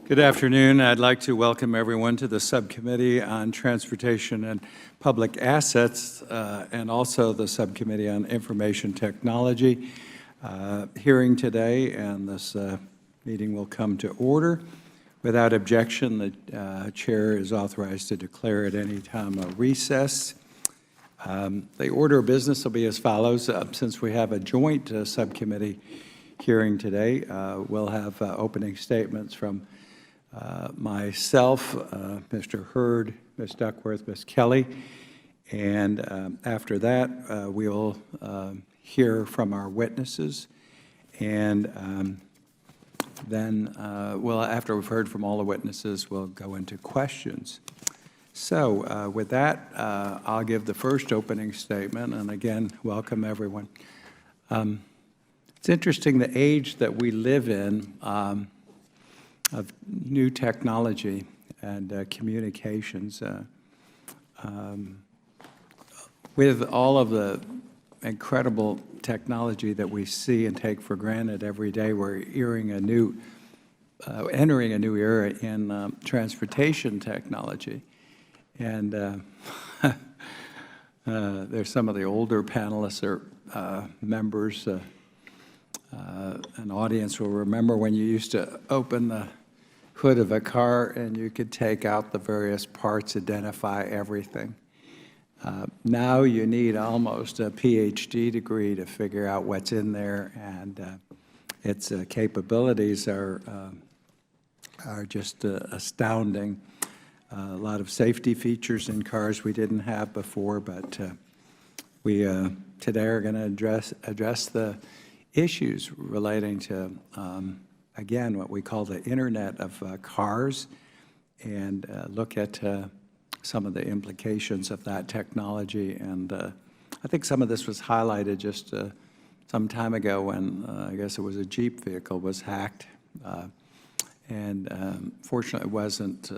Good afternoon. I'd like to welcome everyone to the Subcommittee on Transportation and Public Assets and also the Subcommittee on Information Technology hearing today, and this meeting will come to order. Without objection, the Chair is authorized to declare at any time a recess. The order of business will be as follows. Since we have a joint subcommittee hearing today, we'll have opening statements from myself, Mr. Hurd, Ms. Duckworth, Ms. Kelly, and after that, we'll hear from our witnesses, and then after we've heard from all the witnesses, we'll go into questions. So with that, I'll give the first opening statement, and again, welcome everyone. It's interesting the age that we live in of new technology and communications. With all of the incredible technology that we see and take for granted every day, we're entering a new era in transportation technology. And there's some of the older panelists or members. An audience will remember when you used to open the hood of a car and you could take out the various parts, identify everything. Now you need almost a PhD degree to figure out what's in there, and its capabilities are just astounding. A lot of safety features in cars we didn't have before, but we today are going to address the issues relating to, again, what we call the Internet of Cars, and look at some of the implications of that technology. And I think some of this was highlighted just some time ago when I guess it was a Jeep vehicle was hacked. And fortunately, it wasn't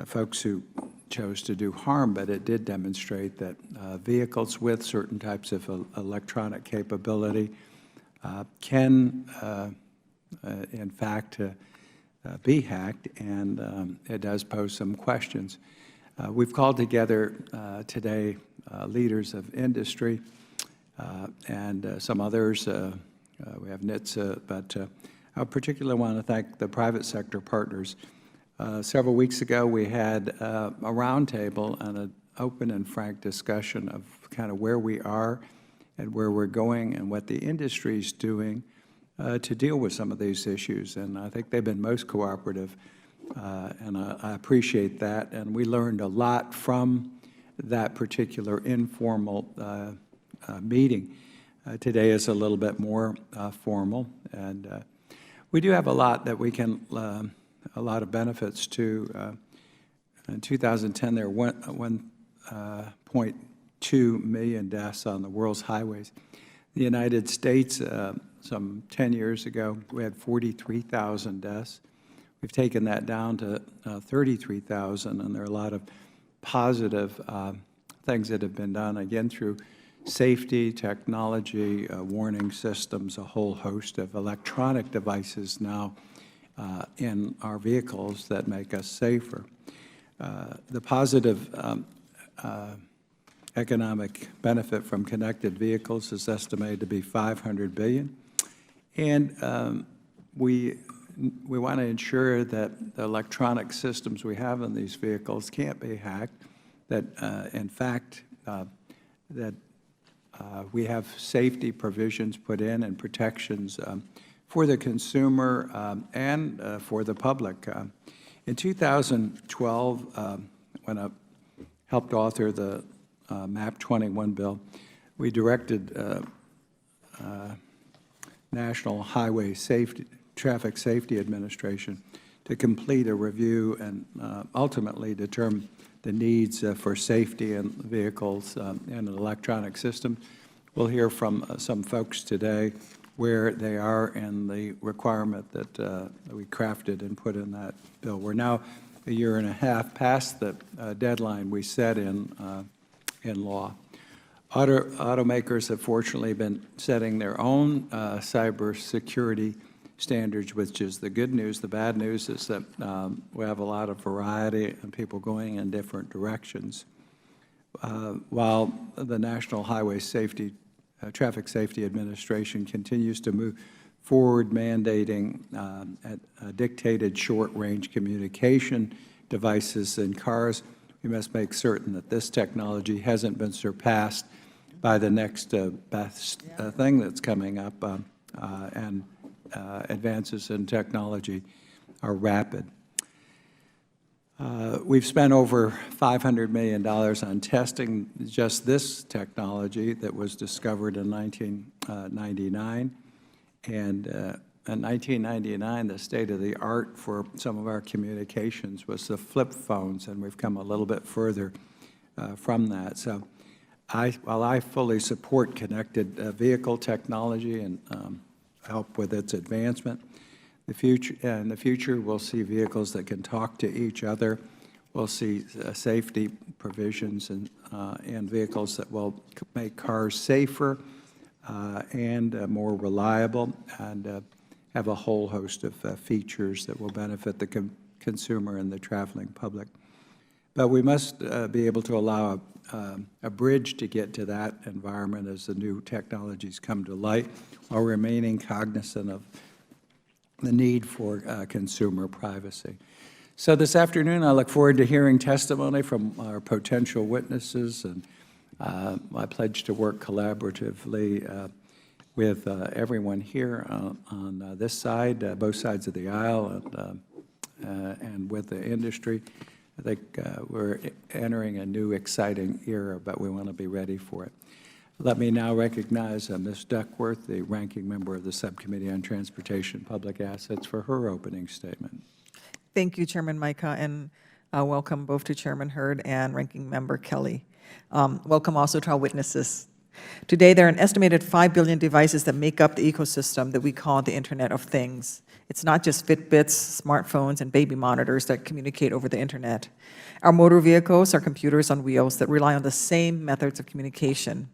folks who chose to do harm, but it did demonstrate that vehicles with certain types of electronic capability can, in fact, be hacked, and it does pose some questions. We've called together today leaders of industry and some others. We have NHTSA, but I particularly want to thank the private sector partners. Several weeks ago, we had a roundtable and an open and frank discussion of kind of where we are and where we're going and what the industry is doing to deal with some of these issues. And I think they've been most cooperative, and I appreciate that. And we learned a lot from that particular informal meeting. Today is a little bit more formal, and we do have a lot that we can, a lot of benefits to. In 2010, there were 1.2 million deaths on the world's highways. The United States, some 10 years ago, we had 43,000 deaths. We've taken that down to 33,000, and there are a lot of positive things that have been done, again, through safety, technology, warning systems, a whole host of electronic devices now in our vehicles that make us safer. The positive economic benefit from connected vehicles is estimated to be $500 billion. And we want to ensure that the electronic systems we have in these vehicles can't be hacked, that in fact, that we have safety provisions put in and protections for the consumer and for the public. In 2012, when I helped author the MAP 21 bill, we directed National Highway Traffic Safety Administration to complete a review and ultimately determine the needs for safety in vehicles and electronic systems. We'll hear from some folks today where they are in the requirement that we crafted and put in that bill. We're now a year and a half past the deadline we set in law. Automakers have fortunately been setting their own cybersecurity standards, which is the good news. The bad news is that we have a lot of variety and people going in different directions. While the National Highway Safety, Traffic Safety Administration continues to move forward mandating dictated short-range communication devices in cars, we must make certain that this technology hasn't been surpassed by the next best thing that's coming up, and advances in technology are rapid. We've spent over $500 million on testing just this technology that was discovered in 1999. And in 1999, the state of the art for some of our communications was the flip phones, and we've come a little bit further from that. So while I fully support connected vehicle technology and help with its advancement, in the future, we'll see vehicles that can talk to each other. We'll see safety provisions and vehicles that will make cars safer and more reliable, and have a whole host of features that will benefit the consumer and the traveling public. But we must be able to allow a bridge to get to that environment as the new technologies come to light, while remaining cognizant of the need for consumer privacy. So this afternoon, I look forward to hearing testimony from our potential witnesses, and I pledge to work collaboratively with everyone here on this side, both sides of the aisle, and with the industry. I think we're entering a new, exciting era, but we want to be ready for it. Let me now recognize Ms. Duckworth, the ranking member of the Subcommittee on Transportation and Public Assets, for her opening statement. Thank you, Chairman Mica, and welcome both to Chairman Hurd and Ranking Member Kelly. Welcome also to our witnesses. Today, there are an estimated 5 billion devices that make up the ecosystem that we call the Internet of Things. It's not just Fitbits, smartphones, and baby monitors that communicate over the Internet. Our motor vehicles are computers on wheels that rely on the same methods of communication.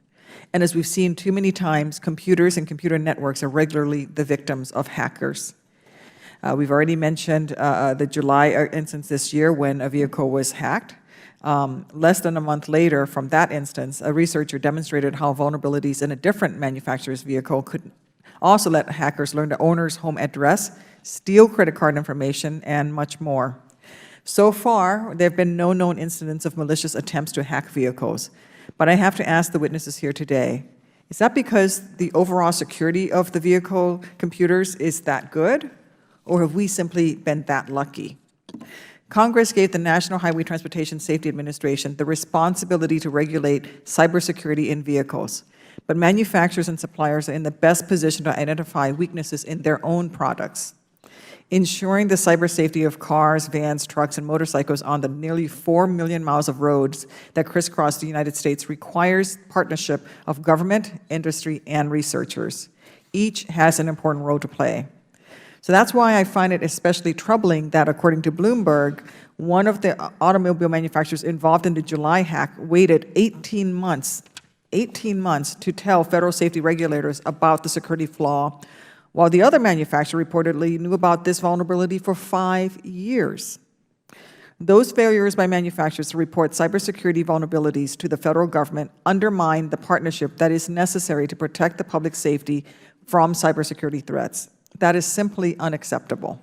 And as we've seen too many times, computers and computer networks are regularly the victims of hackers. We've already mentioned the July instance this year when a vehicle was hacked. Less than a month later from that instance, a researcher demonstrated how vulnerabilities in a different manufacturer's vehicle could also let hackers learn the owner's home address, steal credit card information, and much more. So far, there have been no known incidents of malicious attempts to hack vehicles. But I have to ask the witnesses here today, is that because the overall security of the vehicle computers is that good, or have we simply been that lucky? Congress gave the National Highway Transportation Safety Administration the responsibility to regulate cybersecurity in vehicles, but manufacturers and suppliers are in the best position to identify weaknesses in their own products. Ensuring the cyber safety of cars, vans, trucks, and motorcycles on the nearly 4 million miles of roads that crisscross the United States requires partnership of government, industry, and researchers. Each has an important role to play. So that's why I find it especially troubling that, according to Bloomberg, one of the automobile manufacturers involved in the July hack waited 18 months to tell federal safety regulators about the security flaw, while the other manufacturer reportedly knew about this vulnerability for 5 years. Those failures by manufacturers to report cybersecurity vulnerabilities to the federal government undermine the partnership that is necessary to protect the public safety from cybersecurity threats. That is simply unacceptable.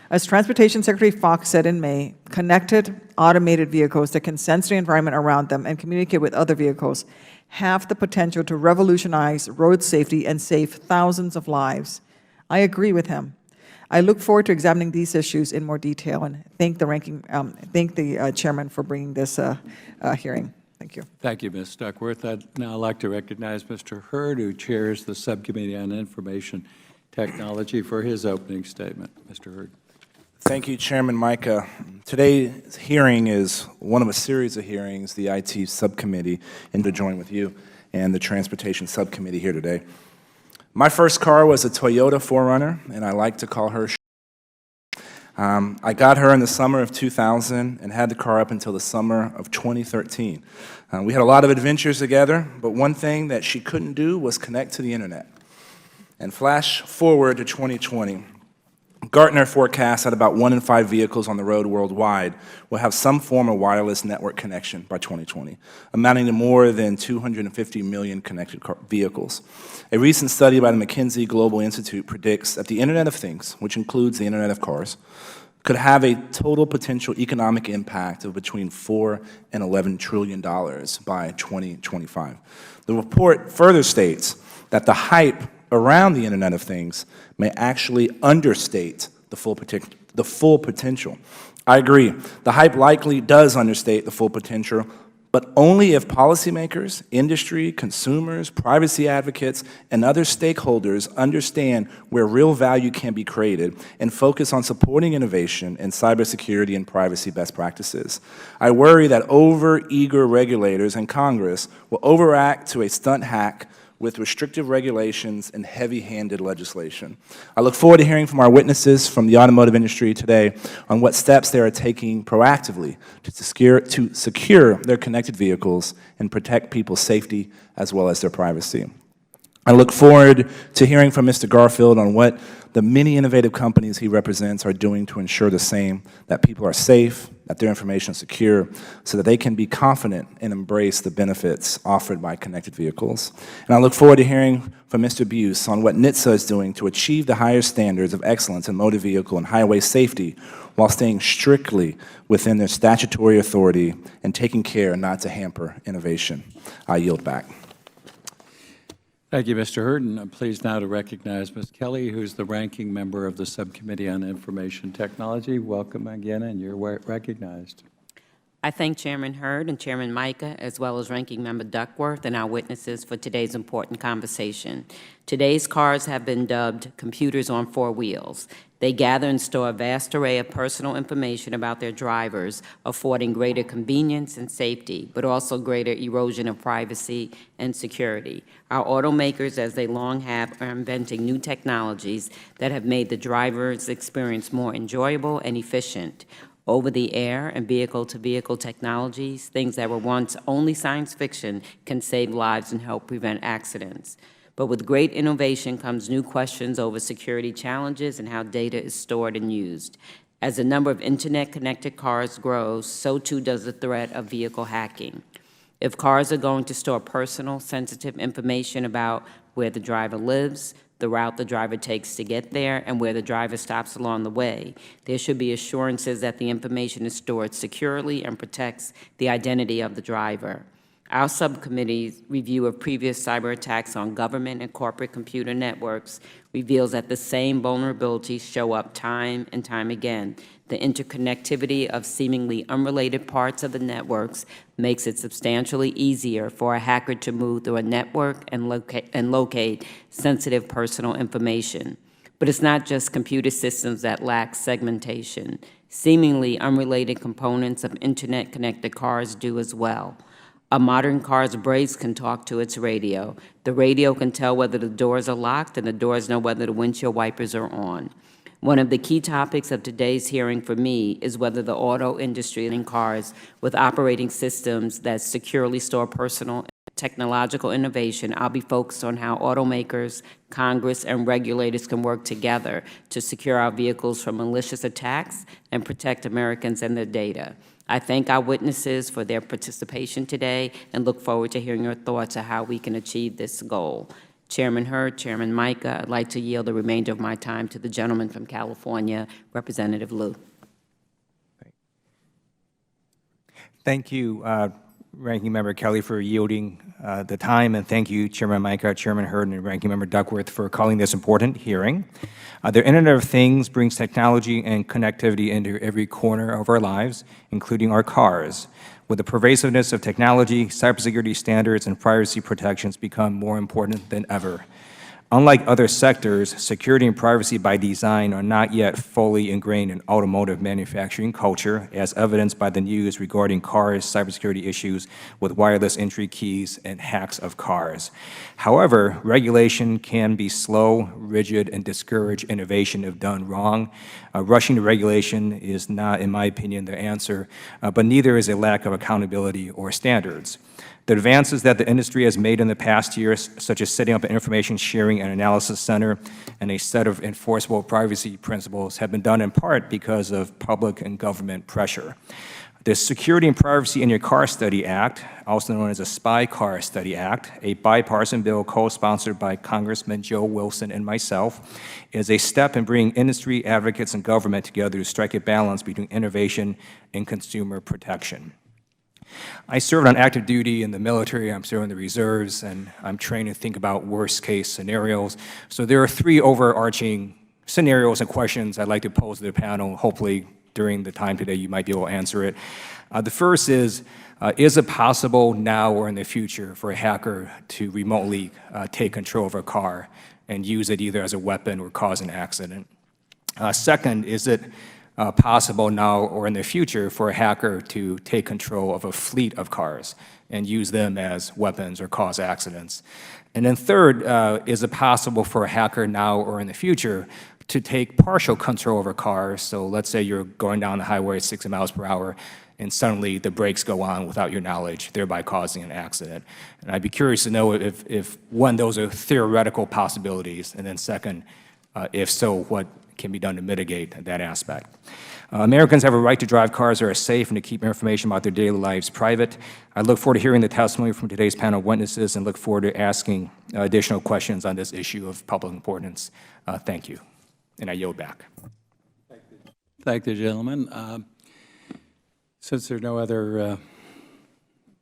As Transportation Secretary Fox said in May, connected, automated vehicles that can sense the environment around them and communicate with other vehicles have the potential to revolutionize road safety and save thousands of lives. I agree with him. I look forward to examining these issues in more detail and thank the chairman for bringing this hearing. Thank you. Thank you, Ms. Duckworth. I'd now like to recognize Mr. Hurd, who chairs the Subcommittee on Information Technology, for his opening statement. Mr. Hurd. Thank you, Chairman Mica. Today's hearing is one of a series of hearings the IT Subcommittee, and to join with you and the Transportation Subcommittee here today. My first car was a Toyota 4Runner, and I like to call her I got her in the summer of 2000 and had the car up until the summer of 2013. We had a lot of adventures together, but one thing that she couldn't do was connect to the internet. And flash forward to 2020. Gartner forecasts that about 1 in 5 vehicles on the road worldwide will have some form of wireless network connection by 2020, amounting to more than 250 million connected vehicles. A recent study by the McKinsey Global Institute predicts that the Internet of Things, which includes the Internet of Cars, could have a total potential economic impact of between $4 and $11 trillion by 2025. The report further states that the hype around the Internet of Things may actually understate the full potential. I agree. The hype likely does understate the full potential, but only if policymakers, industry, consumers, privacy advocates, and other stakeholders understand where real value can be created and focus on supporting innovation in cybersecurity and privacy best practices. I worry that over-eager regulators and Congress will overact to a stunt hack with restrictive regulations and heavy-handed legislation. I look forward to hearing from our witnesses from the automotive industry today on what steps they are taking proactively to secure their connected vehicles and protect people's safety as well as their privacy. I look forward to hearing from Mr. Garfield on what the many innovative companies he represents are doing to ensure the same, that people are safe, that their information is secure, so that they can be confident and embrace the benefits offered by connected vehicles. And I look forward to hearing from Mr. Buse on what NHTSA is doing to achieve the higher standards of excellence in motor vehicle and highway safety while staying strictly within their statutory authority and taking care not to hamper innovation. I yield back. Thank you, Mr. Hurd, and I'm pleased now to recognize Ms. Kelly, who's the ranking member of the Subcommittee on Information Technology. Welcome again, and you're recognized. I thank Chairman Hurd and Chairman Mica, as well as Ranking Member Duckworth and our witnesses for today's important conversation. Today's cars have been dubbed computers on 4 wheels. They gather and store a vast array of personal information about their drivers, affording greater convenience and safety, but also greater erosion of privacy and security. Our automakers, as they long have, are inventing new technologies that have made the driver's experience more enjoyable and efficient. Over-the-air and vehicle-to-vehicle technologies, things that were once only science fiction, can save lives and help prevent accidents. But with great innovation comes new questions over security challenges and how data is stored and used. As the number of Internet-connected cars grows, so too does the threat of vehicle hacking. If cars are going to store personal, sensitive information about where the driver lives, the route the driver takes to get there, and where the driver stops along the way, there should be assurances that the information is stored securely and protects the identity of the driver. Our subcommittee's review of previous cyber attacks on government and corporate computer networks reveals that the same vulnerabilities show up time and time again. The interconnectivity of seemingly unrelated parts of the networks makes it substantially easier for a hacker to move through a network and locate sensitive personal information. But it's not just computer systems that lack segmentation. Seemingly unrelated components of Internet-connected cars do as well. A modern car's brakes can talk to its radio. The radio can tell whether the doors are locked, and the doors know whether the windshield wipers are on. One of the key topics of today's hearing for me is whether the auto industry in cars with operating systems that securely store personal technological innovation. I'll be focused on how automakers, Congress, and regulators can work together to secure our vehicles from malicious attacks and protect Americans and their data. I thank our witnesses for their participation today and look forward to hearing your thoughts on how we can achieve this goal. Chairman Hurd, Chairman Mica, I'd like to yield the remainder of my time to the gentleman from California, Representative Liu. Thank you, Ranking Member Kelly, for yielding the time, and thank you, Chairman Mica, Chairman Hurd, and Ranking Member Duckworth for calling this important hearing. The Internet of Things brings technology and connectivity into every corner of our lives, including our cars. With the pervasiveness of technology, cybersecurity standards and privacy protections become more important than ever. Unlike other sectors, security and privacy by design are not yet fully ingrained in automotive manufacturing culture, as evidenced by the news regarding cars' cybersecurity issues with wireless entry keys and hacks of cars. However, regulation can be slow, rigid, and discourage innovation if done wrong. Rushing to regulation is not, in my opinion, the answer, but neither is a lack of accountability or standards. The advances that the industry has made in the past years, such as setting up an information sharing and analysis center and a set of enforceable privacy principles, have been done in part because of public and government pressure. The Security and Privacy in Your Car Study Act, also known as the Spy Car Study Act, a bipartisan bill co-sponsored by Congressman Joe Wilson and myself, is a step in bringing industry, advocates, and government together to strike a balance between innovation and consumer protection. I served on active duty in the military, I'm serving the reserves, and I'm trained to think about worst-case scenarios. So there are three overarching scenarios and questions I'd like to pose to the panel. Hopefully, during the time today, you might be able to answer it. The first is it possible now or in the future for a hacker to remotely take control of a car and use it either as a weapon or cause an accident? Second, is it possible now or in the future for a hacker to take control of a fleet of cars and use them as weapons or cause accidents? And then third, is it possible for a hacker now or in the future to take partial control over cars? So let's say you're going down the highway at 60 miles per hour and suddenly the brakes go on without your knowledge, thereby causing an accident. And I'd be curious to know if one, those are theoretical possibilities, and then second, if so, what can be done to mitigate that aspect. Americans have a right to drive cars that are safe and to keep information about their daily lives private. I look forward to hearing the testimony from today's panel of witnesses and look forward to asking additional questions on this issue of public importance. Thank you. And I yield back. Thank the gentleman. Since there are no other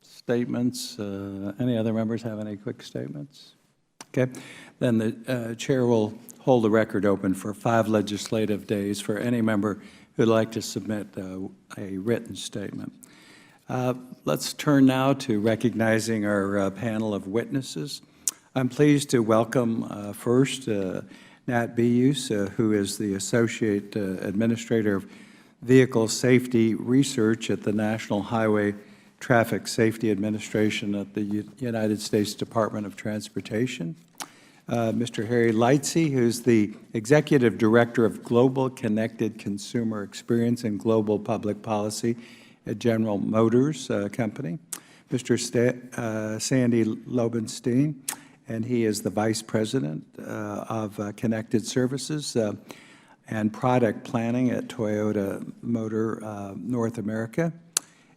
statements, any other members have any quick statements? Okay, then the chair will hold the record open for 5 legislative days for any member who'd like to submit a written statement. Let's turn now to recognizing our panel of witnesses. I'm pleased to welcome first Nat Bius, who is the Associate Administrator of Vehicle Safety Research at the National Highway Traffic Safety Administration at the United States Department of Transportation. Mr. Harry Lightsey, who's the Executive Director of Global Connected Consumer Experience and Global Public Policy at General Motors Company. Mr. Sandy Lobenstein, and he is the Vice President of Connected Services and Product Planning at Toyota Motor North America.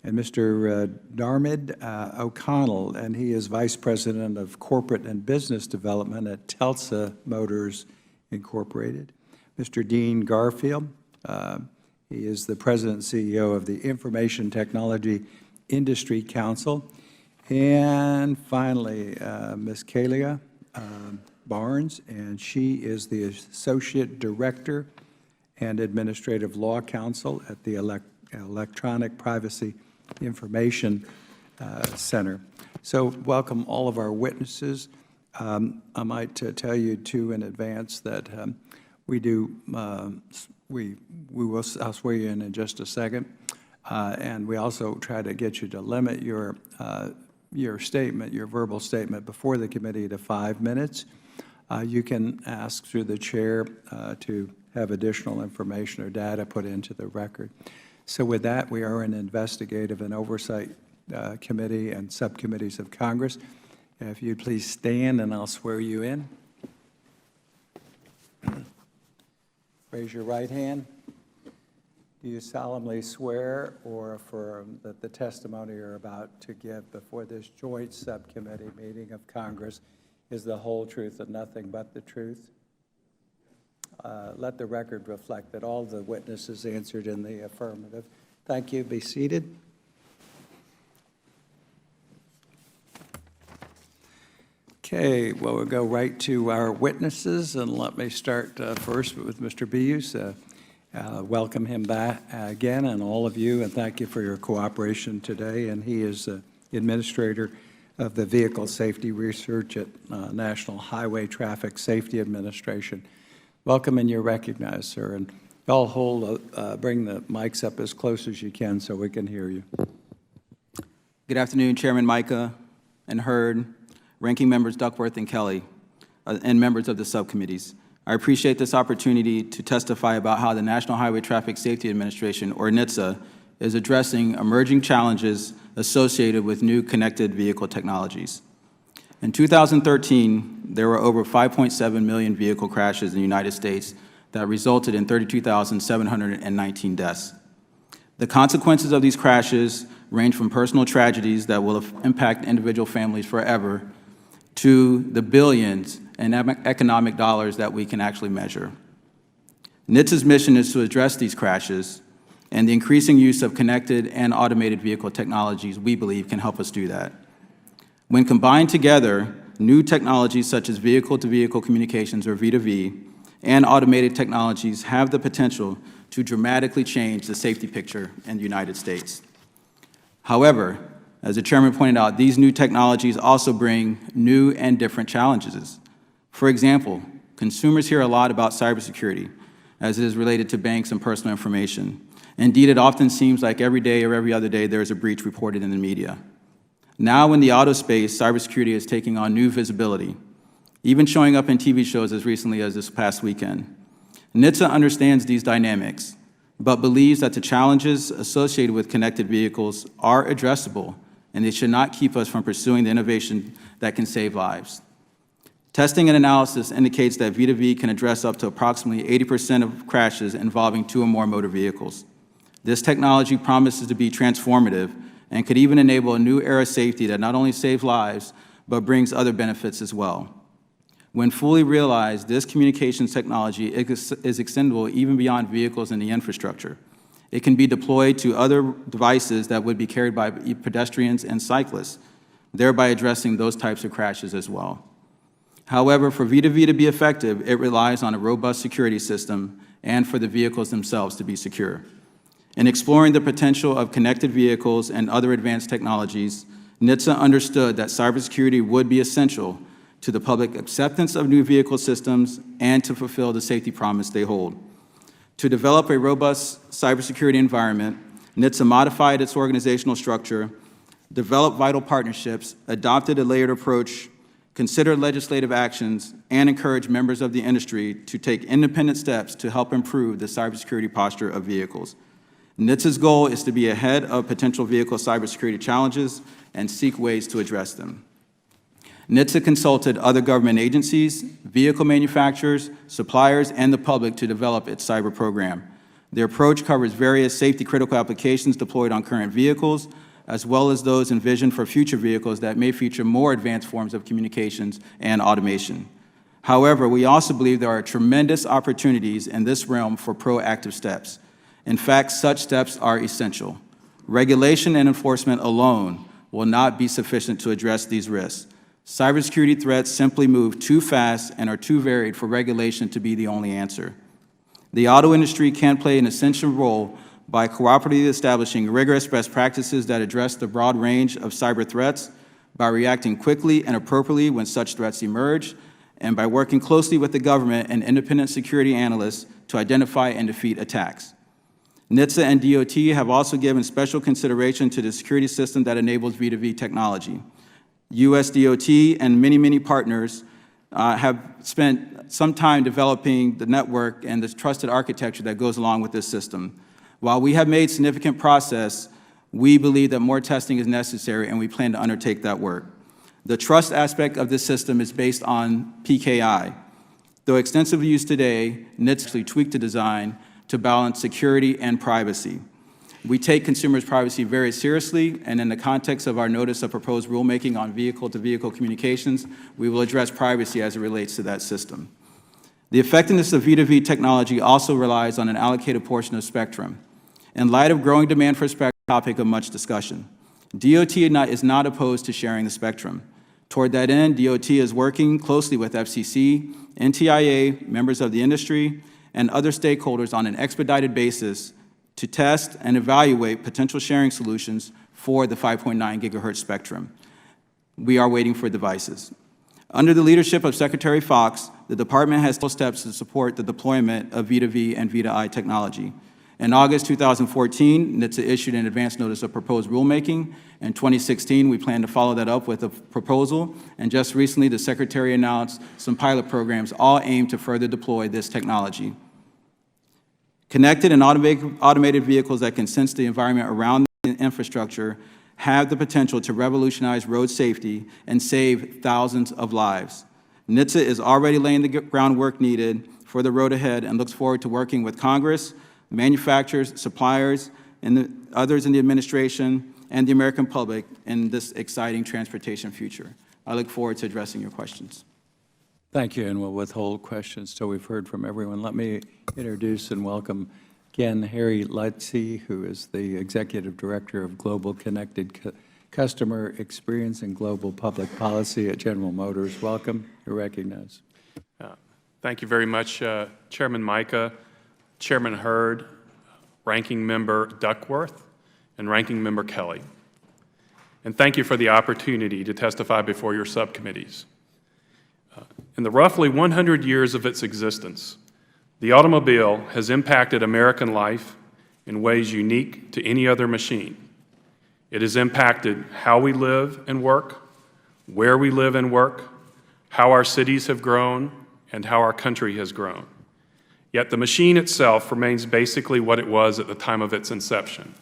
And Mr. Darmid O'Connell, and he is Vice President of Corporate and Business Development at Telsa Motors Incorporated. Mr. Dean Garfield, he is the President and CEO of the Information Technology Industry Council. And finally, Ms. Kalia Barnes, and she is the Associate Director and Administrative Law Counsel at the Electronic Privacy Information Center. So welcome all of our witnesses. I might tell you too in advance that I'll swear you in just a second, and we also try to get you to limit your statement, your verbal statement before the committee to 5 minutes. You can ask through the chair to have additional information or data put into the record. So with that, we are an investigative and oversight committee and subcommittees of Congress. If you'd please stand and I'll swear you in. Raise your right hand. Do you solemnly swear or affirm that the testimony you're about to give before this joint subcommittee meeting of Congress is the whole truth and nothing but the truth? Let the record reflect that all the witnesses answered in the affirmative. Thank you. Be seated. Okay, well, we'll go right to our witnesses, and let me start first with Mr. Bius. Welcome him back again, and all of you, and thank you for your cooperation today. And he is the administrator of the Vehicle Safety Research at National Highway Traffic Safety Administration. Welcome, and you're recognized, sir. And y'all bring the mics up as close as you can so we can hear you. Good afternoon, Chairman Mica and Hurd, Ranking Members Duckworth and Kelly, and members of the subcommittees. I appreciate this opportunity to testify about how the National Highway Traffic Safety Administration, or NHTSA, is addressing emerging challenges associated with new connected vehicle technologies. In 2013, there were over 5.7 million vehicle crashes in the United States that resulted in 32,719 deaths. The consequences of these crashes range from personal tragedies that will impact individual families forever to the billions in economic dollars that we can actually measure. NHTSA's mission is to address these crashes, and the increasing use of connected and automated vehicle technologies, we believe, can help us do that. When combined together, new technologies such as vehicle-to-vehicle communications, or V2V, and automated technologies have the potential to dramatically change the safety picture in the United States. However, as the Chairman pointed out, these new technologies also bring new and different challenges. For example, consumers hear a lot about cybersecurity as it is related to banks and personal information. Indeed, it often seems like every day or every other day there is a breach reported in the media. Now in the auto space, cybersecurity is taking on new visibility, even showing up in TV shows as recently as this past weekend. NHTSA understands these dynamics, but believes that the challenges associated with connected vehicles are addressable, and they should not keep us from pursuing the innovation that can save lives. Testing and analysis indicates that V2V can address up to approximately 80% of crashes involving 2 or more motor vehicles. This technology promises to be transformative and could even enable a new era of safety that not only saves lives, but brings other benefits as well. When fully realized, this communications technology is extendable even beyond vehicles and the infrastructure. It can be deployed to other devices that would be carried by pedestrians and cyclists, thereby addressing those types of crashes as well. However, for V2V to be effective, it relies on a robust security system and for the vehicles themselves to be secure. In exploring the potential of connected vehicles and other advanced technologies, NHTSA understood that cybersecurity would be essential to the public acceptance of new vehicle systems and to fulfill the safety promise they hold. To develop a robust cybersecurity environment, NHTSA modified its organizational structure, developed vital partnerships, adopted a layered approach, considered legislative actions, and encouraged members of the industry to take independent steps to help improve the cybersecurity posture of vehicles. NHTSA's goal is to be ahead of potential vehicle cybersecurity challenges and seek ways to address them. NHTSA consulted other government agencies, vehicle manufacturers, suppliers, and the public to develop its cyber program. Their approach covers various safety-critical applications deployed on current vehicles, as well as those envisioned for future vehicles that may feature more advanced forms of communications and automation. However, we also believe there are tremendous opportunities in this realm for proactive steps. In fact, such steps are essential. Regulation and enforcement alone will not be sufficient to address these risks. Cybersecurity threats simply move too fast and are too varied for regulation to be the only answer. The auto industry can play an essential role by cooperatively establishing rigorous best practices that address the broad range of cyber threats, by reacting quickly and appropriately when such threats emerge, and by working closely with the government and independent security analysts to identify and defeat attacks. NHTSA and DOT have also given special consideration to the security system that enables V2V technology. U.S. DOT and many partners have spent some time developing the network and the trusted architecture that goes along with this system. While we have made significant progress, we believe that more testing is necessary, and we plan to undertake that work. The trust aspect of this system is based on PKI. Though extensively used today, NHTSA actually tweaked the design to balance security and privacy. We take consumers' privacy very seriously, and in the context of our notice of proposed rulemaking on vehicle-to-vehicle communications, we will address privacy as it relates to that system. The effectiveness of V2V technology also relies on an allocated portion of spectrum. In light of growing demand for spectrum, topic of much discussion, DOT is not opposed to sharing the spectrum. Toward that end, DOT is working closely with FCC, NTIA, members of the industry, and other stakeholders on an expedited basis to test and evaluate potential sharing solutions for the 5.9 gigahertz spectrum. We are waiting for devices. Under the leadership of Secretary Fox, the Department has taken steps to support the deployment of V2V and V2I technology. In August 2014, NHTSA issued an advance notice of proposed rulemaking. In 2016, we plan to follow that up with a proposal, and just recently the Secretary announced some pilot programs all aimed to further deploy this technology. Connected and automated vehicles that can sense the environment around the infrastructure have the potential to revolutionize road safety and save thousands of lives. NHTSA is already laying the groundwork needed for the road ahead and looks forward to working with Congress, manufacturers, suppliers, and others in the administration and the American public in this exciting transportation future. I look forward to addressing your questions. Thank you, and we'll withhold questions till we've heard from everyone. Let me introduce and welcome again Harry Lutze, who is the Executive Director of Global Connected Customer Experience and Global Public Policy at General Motors. Welcome. You're recognized. Thank you very much, Chairman Mica, Chairman Hurd, Ranking Member Duckworth, and Ranking Member Kelly. And thank you for the opportunity to testify before your subcommittees. In the roughly 100 years of its existence, the automobile has impacted American life in ways unique to any other machine. It has impacted how we live and work, where we live and work, how our cities have grown, and how our country has grown. Yet the machine itself remains basically what it was at the time of its inception.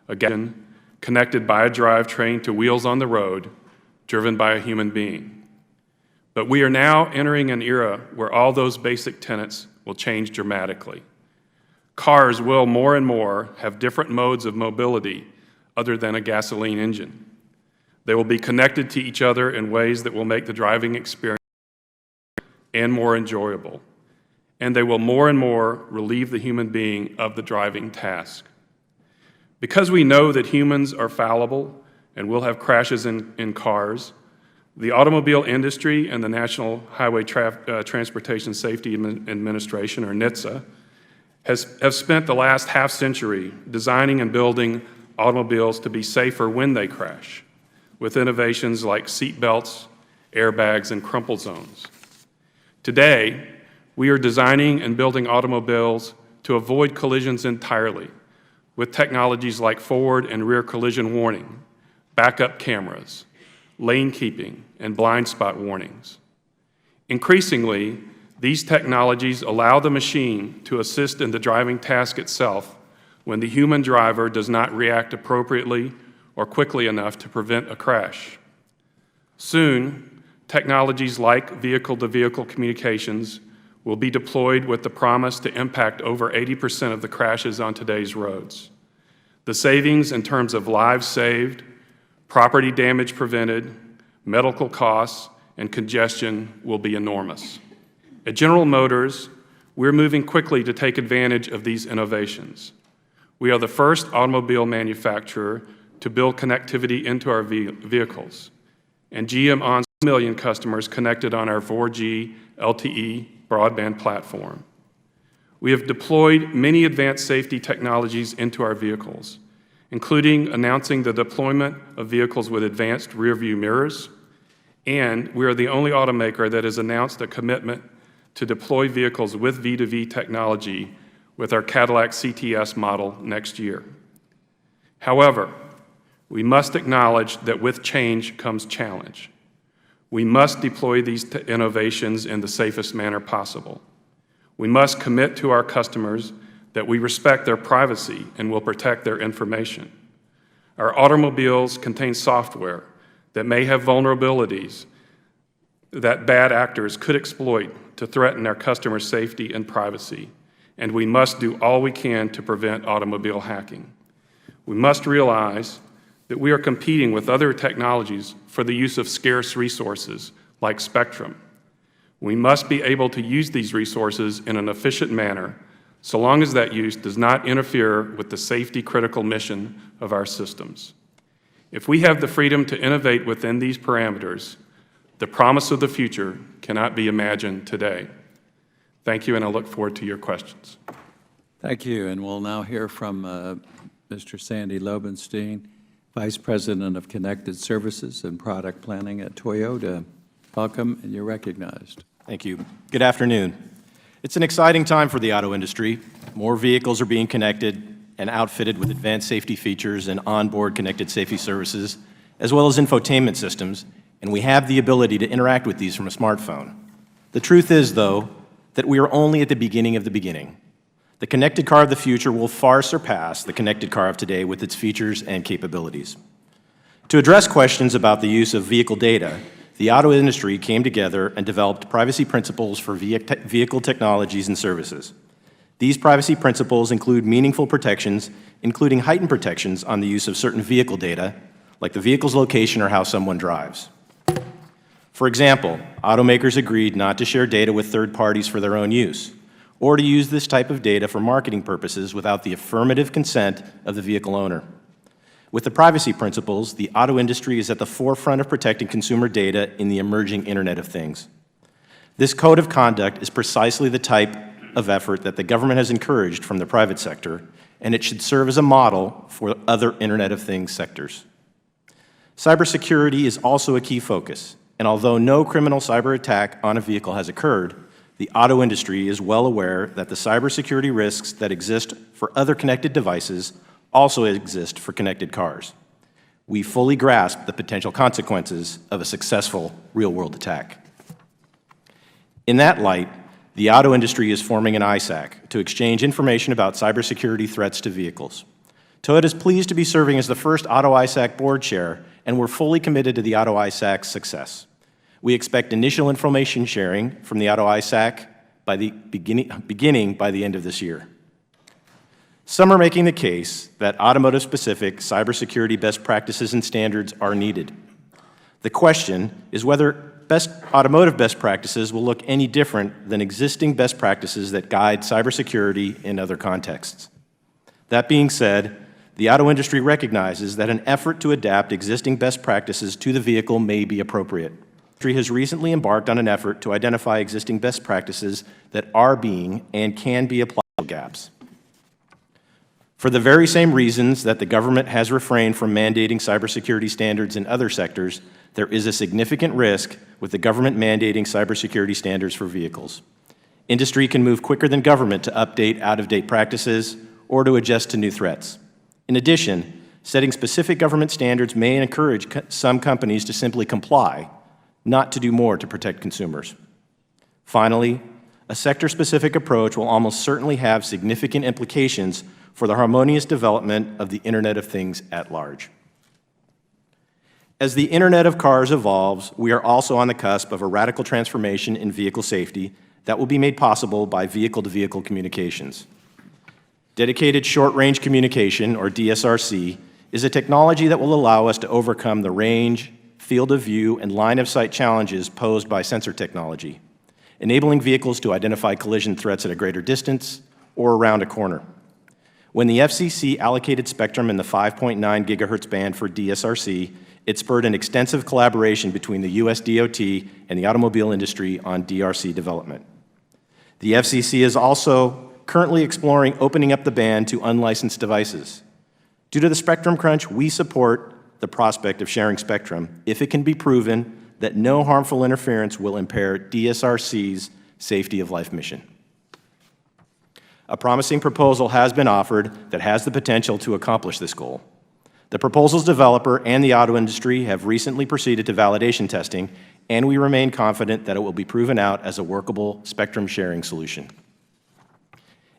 Again, connected by a drivetrain to wheels on the road, driven by a human being. But we are now entering an era where all those basic tenets will change dramatically. Cars will more and more have different modes of mobility other than a gasoline engine. They will be connected to each other in ways that will make the driving experience and more enjoyable. And they will more and more relieve the human being of the driving task. Because we know that humans are fallible and will have crashes in cars, the automobile industry and the National Highway Transportation Safety Administration, or NHTSA, have spent the last half-century designing and building automobiles to be safer when they crash, with innovations like seat belts, airbags, and crumple zones. Today, we are designing and building automobiles to avoid collisions entirely, with technologies like forward and rear collision warning, backup cameras, lane keeping, and blind spot warnings. Increasingly, these technologies allow the machine to assist in the driving task itself when the human driver does not react appropriately or quickly enough to prevent a crash. Soon, technologies like vehicle-to-vehicle communications will be deployed with the promise to impact over 80% of the crashes on today's roads. The savings in terms of lives saved, property damage prevented, medical costs, and congestion will be enormous. At General Motors, we're moving quickly to take advantage of these innovations. We are the first automobile manufacturer to build connectivity into our vehicles, and GM owns 1 million customers connected on our 4G LTE broadband platform. We have deployed many advanced safety technologies into our vehicles, including announcing the deployment of vehicles with advanced rear-view mirrors, and we are the only automaker that has announced a commitment to deploy vehicles with V2V technology with our Cadillac CTS model next year. However, we must acknowledge that with change comes challenge. We must deploy these innovations in the safest manner possible. We must commit to our customers that we respect their privacy and will protect their information. Our automobiles contain software that may have vulnerabilities that bad actors could exploit to threaten our customers' safety and privacy, and we must do all we can to prevent automobile hacking. We must realize that we are competing with other technologies for the use of scarce resources like spectrum. We must be able to use these resources in an efficient manner so long as that use does not interfere with the safety-critical mission of our systems. If we have the freedom to innovate within these parameters, the promise of the future cannot be imagined today. Thank you, and I look forward to your questions. Thank you, and we'll now hear from Mr. Sandy Lobenstein, Vice President of Connected Services and Product Planning at Toyota. Welcome, and you're recognized. Thank you. Good afternoon. It's an exciting time for the auto industry. More vehicles are being connected and outfitted with advanced safety features and onboard connected safety services, as well as infotainment systems, and we have the ability to interact with these from a smartphone. The truth is, though, that we are only at the beginning of the beginning. The connected car of the future will far surpass the connected car of today with its features and capabilities. To address questions about the use of vehicle data, the auto industry came together and developed privacy principles for vehicle technologies and services. These privacy principles include meaningful protections, including heightened protections on the use of certain vehicle data, like the vehicle's location or how someone drives. For example, automakers agreed not to share data with third parties for their own use, or to use this type of data for marketing purposes without the affirmative consent of the vehicle owner. With the privacy principles, the auto industry is at the forefront of protecting consumer data in the emerging Internet of Things. This code of conduct is precisely the type of effort that the government has encouraged from the private sector, and it should serve as a model for other Internet of Things sectors. Cybersecurity is also a key focus, and although no criminal cyber attack on a vehicle has occurred, the auto industry is well aware that the cybersecurity risks that exist for other connected devices also exist for connected cars. We fully grasp the potential consequences of a successful real-world attack. In that light, the auto industry is forming an ISAC to exchange information about cybersecurity threats to vehicles. Toyota is pleased to be serving as the first Auto ISAC board chair, and we're fully committed to the Auto ISAC's success. We expect initial information sharing from the Auto ISAC beginning by the end of this year. Some are making the case that automotive-specific cybersecurity best practices and standards are needed. The question is whether automotive best practices will look any different than existing best practices that guide cybersecurity in other contexts. That being said, the auto industry recognizes that an effort to adapt existing best practices to the vehicle may be appropriate. The industry has recently embarked on an effort to identify existing best practices that are being and can be applied to gaps. For the very same reasons that the government has refrained from mandating cybersecurity standards in other sectors, there is a significant risk with the government mandating cybersecurity standards for vehicles. Industry can move quicker than government to update out-of-date practices or to adjust to new threats. In addition, setting specific government standards may encourage some companies to simply comply, not to do more to protect consumers. Finally, a sector-specific approach will almost certainly have significant implications for the harmonious development of the Internet of Things at large. As the Internet of Cars evolves, we are also on the cusp of a radical transformation in vehicle safety that will be made possible by vehicle-to-vehicle communications. Dedicated Short-Range Communication, or DSRC, is a technology that will allow us to overcome the range, field of view, and line of sight challenges posed by sensor technology, enabling vehicles to identify collision threats at a greater distance or around a corner. When the FCC allocated spectrum in the 5.9 gigahertz band for DSRC, it spurred an extensive collaboration between the US DOT and the automobile industry on DRC development. The FCC is also currently exploring opening up the band to unlicensed devices. Due to the spectrum crunch, we support the prospect of sharing spectrum if it can be proven that no harmful interference will impair DSRC's safety of life mission. A promising proposal has been offered that has the potential to accomplish this goal. The proposal's developer and the auto industry have recently proceeded to validation testing, and we remain confident that it will be proven out as a workable spectrum sharing solution.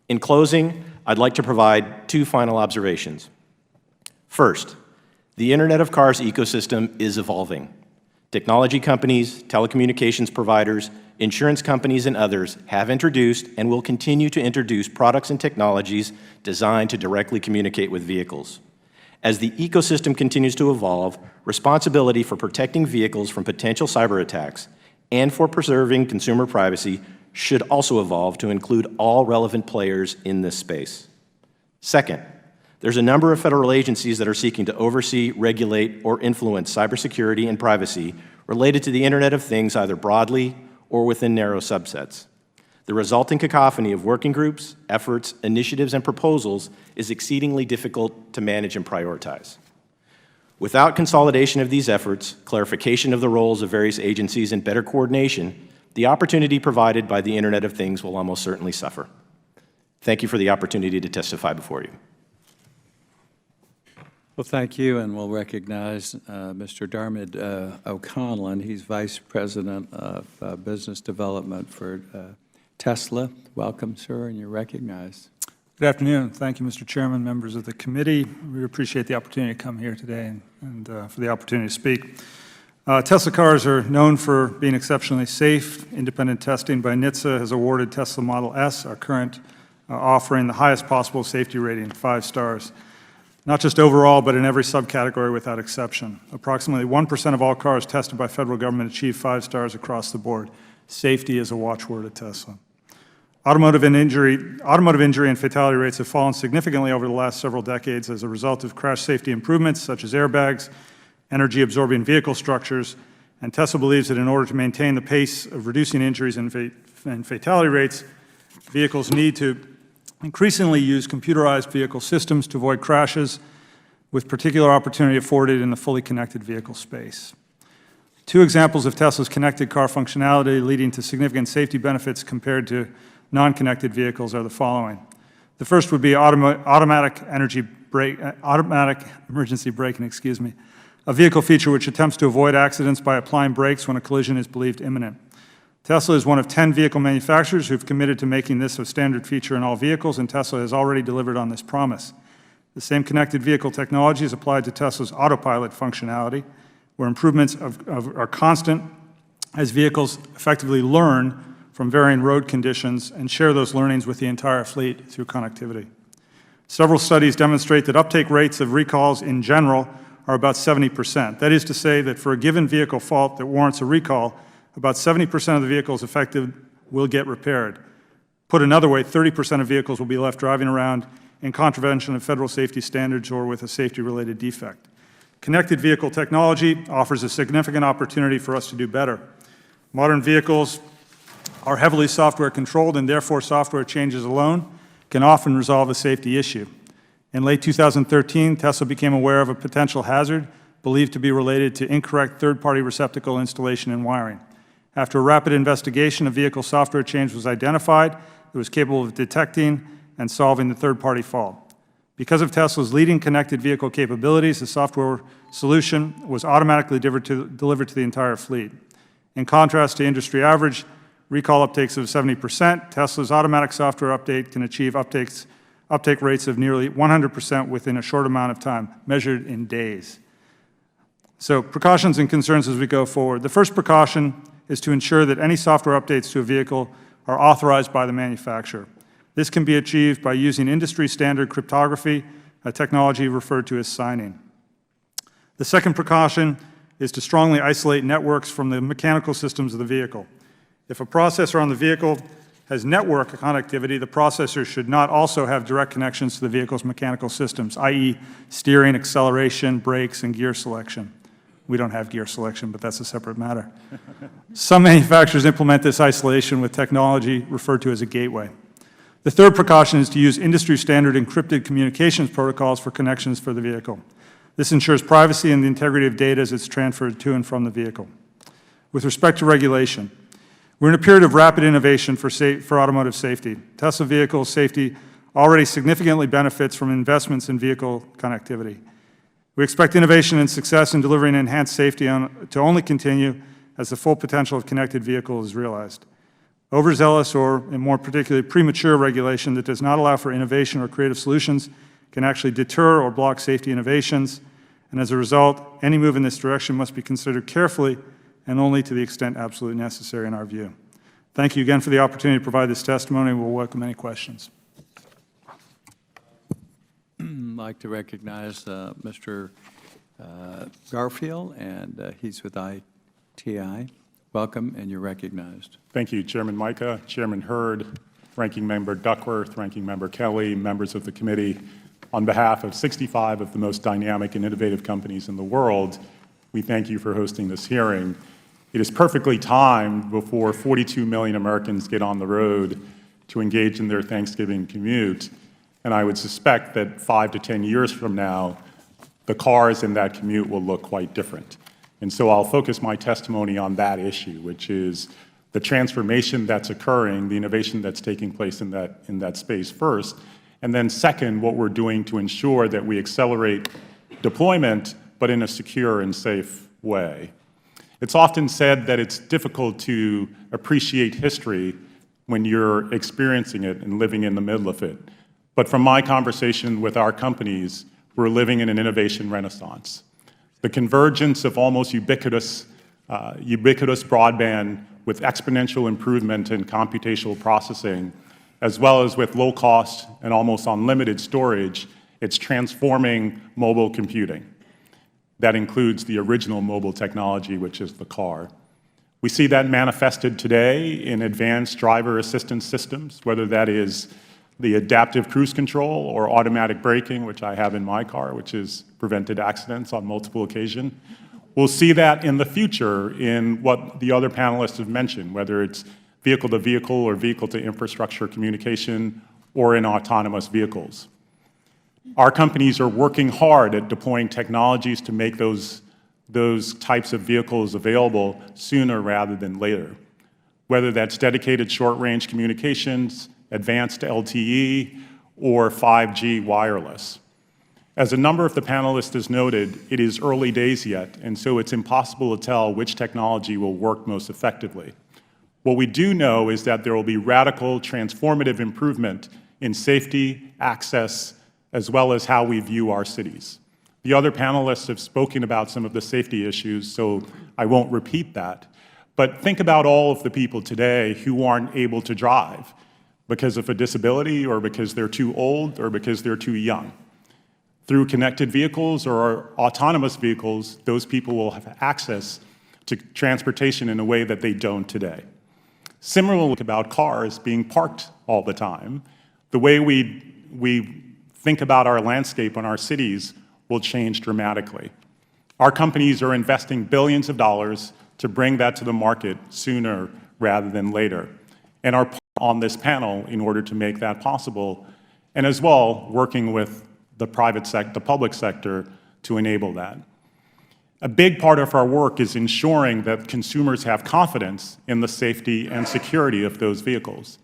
In closing, I'd like to provide two final observations. First, the Internet of Cars ecosystem is evolving. Technology companies, telecommunications providers, insurance companies, and others have introduced and will continue to introduce products and technologies designed to directly communicate with vehicles. As the ecosystem continues to evolve, responsibility for protecting vehicles from potential cyber attacks and for preserving consumer privacy should also evolve to include all relevant players in this space. Second, there's a number of federal agencies that are seeking to oversee, regulate, or influence cybersecurity and privacy related to the Internet of Things either broadly or within narrow subsets. The resulting cacophony of working groups, efforts, initiatives, and proposals is exceedingly difficult to manage and prioritize. Without consolidation of these efforts, clarification of the roles of various agencies, and better coordination, the opportunity provided by the Internet of Things will almost certainly suffer. Thank you for the opportunity to testify before you. Well, thank you, and we'll recognize Mr. Dermot O'Conlon. He's Vice President of Business Development for Tesla. Welcome, sir, and you're recognized. Good afternoon. Thank you, Mr. Chairman, members of the committee. We appreciate the opportunity to come here today and for the opportunity to speak. Tesla cars are known for being exceptionally safe. Independent testing by NHTSA has awarded Tesla Model S, our current offering, the highest possible safety rating, 5 stars. Not just overall, but in every subcategory without exception. Approximately 1% of all cars tested by federal government achieve 5 stars across the board. Safety is a watchword at Tesla. Automotive injury and fatality rates have fallen significantly over the last several decades as a result of crash safety improvements such as airbags, energy-absorbing vehicle structures, and Tesla believes that in order to maintain the pace of reducing injuries and fatality rates, vehicles need to increasingly use computerized vehicle systems to avoid crashes, with particular opportunity afforded in the fully connected vehicle space. 2 examples of Tesla's connected car functionality leading to significant safety benefits compared to non-connected vehicles are the following. The first would be automatic emergency braking, a vehicle feature which attempts to avoid accidents by applying brakes when a collision is believed imminent. Tesla is one of 10 vehicle manufacturers who have committed to making this a standard feature in all vehicles, and Tesla has already delivered on this promise. The same connected vehicle technology is applied to Tesla's autopilot functionality, where improvements are constant as vehicles effectively learn from varying road conditions and share those learnings with the entire fleet through connectivity. Several studies demonstrate that uptake rates of recalls in general are about 70%. That is to say that for a given vehicle fault that warrants a recall, about 70% of the vehicles affected will get repaired. Put another way, 30% of vehicles will be left driving around in contravention of federal safety standards or with a safety-related defect. Connected vehicle technology offers a significant opportunity for us to do better. Modern vehicles are heavily software controlled, and therefore software changes alone can often resolve a safety issue. In late 2013, Tesla became aware of a potential hazard believed to be related to incorrect third-party receptacle installation and wiring. After a rapid investigation, a vehicle software change was identified that was capable of detecting and solving the third-party fault. Because of Tesla's leading connected vehicle capabilities, the software solution was automatically delivered to the entire fleet. In contrast to industry average recall uptakes of 70%, Tesla's automatic software update can achieve uptake rates of nearly 100% within a short amount of time, measured in days. So, precautions and concerns as we go forward. The first precaution is to ensure that any software updates to a vehicle are authorized by the manufacturer. This can be achieved by using industry-standard cryptography, a technology referred to as signing. The second precaution is to strongly isolate networks from the mechanical systems of the vehicle. If a processor on the vehicle has network connectivity, the processor should not also have direct connections to the vehicle's mechanical systems, i.e. steering, acceleration, brakes, and gear selection. We don't have gear selection, but that's a separate matter. Some manufacturers implement this isolation with technology referred to as a gateway. The third precaution is to use industry-standard encrypted communications protocols for connections for the vehicle. This ensures privacy and the integrity of data as it's transferred to and from the vehicle. With respect to regulation, we're in a period of rapid innovation for automotive safety. Tesla vehicle safety already significantly benefits from investments in vehicle connectivity. We expect innovation and success in delivering enhanced safety to only continue as the full potential of connected vehicles is realized. Overzealous or, in more particularly, premature regulation that does not allow for innovation or creative solutions can actually deter or block safety innovations, and as a result, any move in this direction must be considered carefully and only to the extent absolutely necessary in our view. Thank you again for the opportunity to provide this testimony. We'll welcome any questions. I'd like to recognize Mr. Garfield, and he's with ITI. Welcome, and you're recognized. Thank you, Chairman Mica, Chairman Hurd, Ranking Member Duckworth, Ranking Member Kelly, members of the committee. On behalf of 65 of the most dynamic and innovative companies in the world, we thank you for hosting this hearing. It is perfectly timed before 42 million Americans get on the road to engage in their Thanksgiving commute, and I would suspect that 5 to 10 years from now, the cars in that commute will look quite different. And so I'll focus my testimony on that issue, which is the transformation that's occurring, the innovation that's taking place in that space first, and then second, what we're doing to ensure that we accelerate deployment, but in a secure and safe way. It's often said that it's difficult to appreciate history when you're experiencing it and living in the middle of it. But from my conversation with our companies, we're living in an innovation renaissance. The convergence of almost ubiquitous broadband with exponential improvement in computational processing, as well as with low cost and almost unlimited storage, it's transforming mobile computing. That includes the original mobile technology, which is the car. We see that manifested today in advanced driver assistance systems, whether that is the adaptive cruise control or automatic braking, which I have in my car, which has prevented accidents on multiple occasions. We'll see that in the future in what the other panelists have mentioned, whether it's vehicle-to-vehicle or vehicle-to-infrastructure communication or in autonomous vehicles. Our companies are working hard at deploying technologies to make those types of vehicles available sooner rather than later, whether that's dedicated short-range communications, advanced LTE, or 5G wireless. As a number of the panelists has noted, it is early days yet, and so it's impossible to tell which technology will work most effectively. What we do know is that there will be radical, transformative improvement in safety, access, as well as how we view our cities. The other panelists have spoken about some of the safety issues, so I won't repeat that. But think about all of the people today who aren't able to drive because of a disability or because they're too old or because they're too young. Through connected vehicles or autonomous vehicles, those people will have access to transportation in a way that they don't today. Similarly about cars being parked all the time, the way we think about our landscape and our cities will change dramatically. Our companies are investing billions of dollars to bring that to the market sooner rather than later, and are on this panel in order to make that possible, and as well working with the public sector to enable that. A big part of our work is ensuring that consumers have confidence in the safety and security of those vehicles.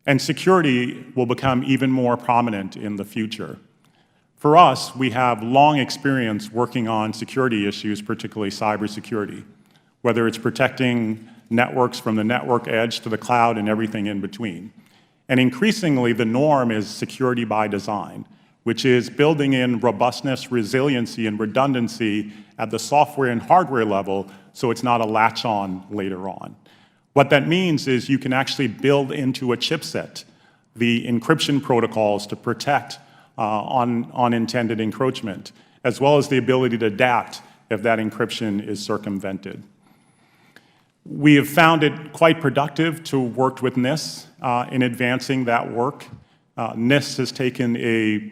And security will become even more prominent in the future. For us, we have long experience working on security issues, particularly cybersecurity, whether it's protecting networks from the network edge to the cloud and everything in between. And increasingly, the norm is security by design, which is building in robustness, resiliency, and redundancy at the software and hardware level so it's not a latch-on later on. What that means is you can actually build into a chipset the encryption protocols to protect unintended encroachment, as well as the ability to adapt if that encryption is circumvented. We have found it quite productive to work with NIST in advancing that work. NIST has taken a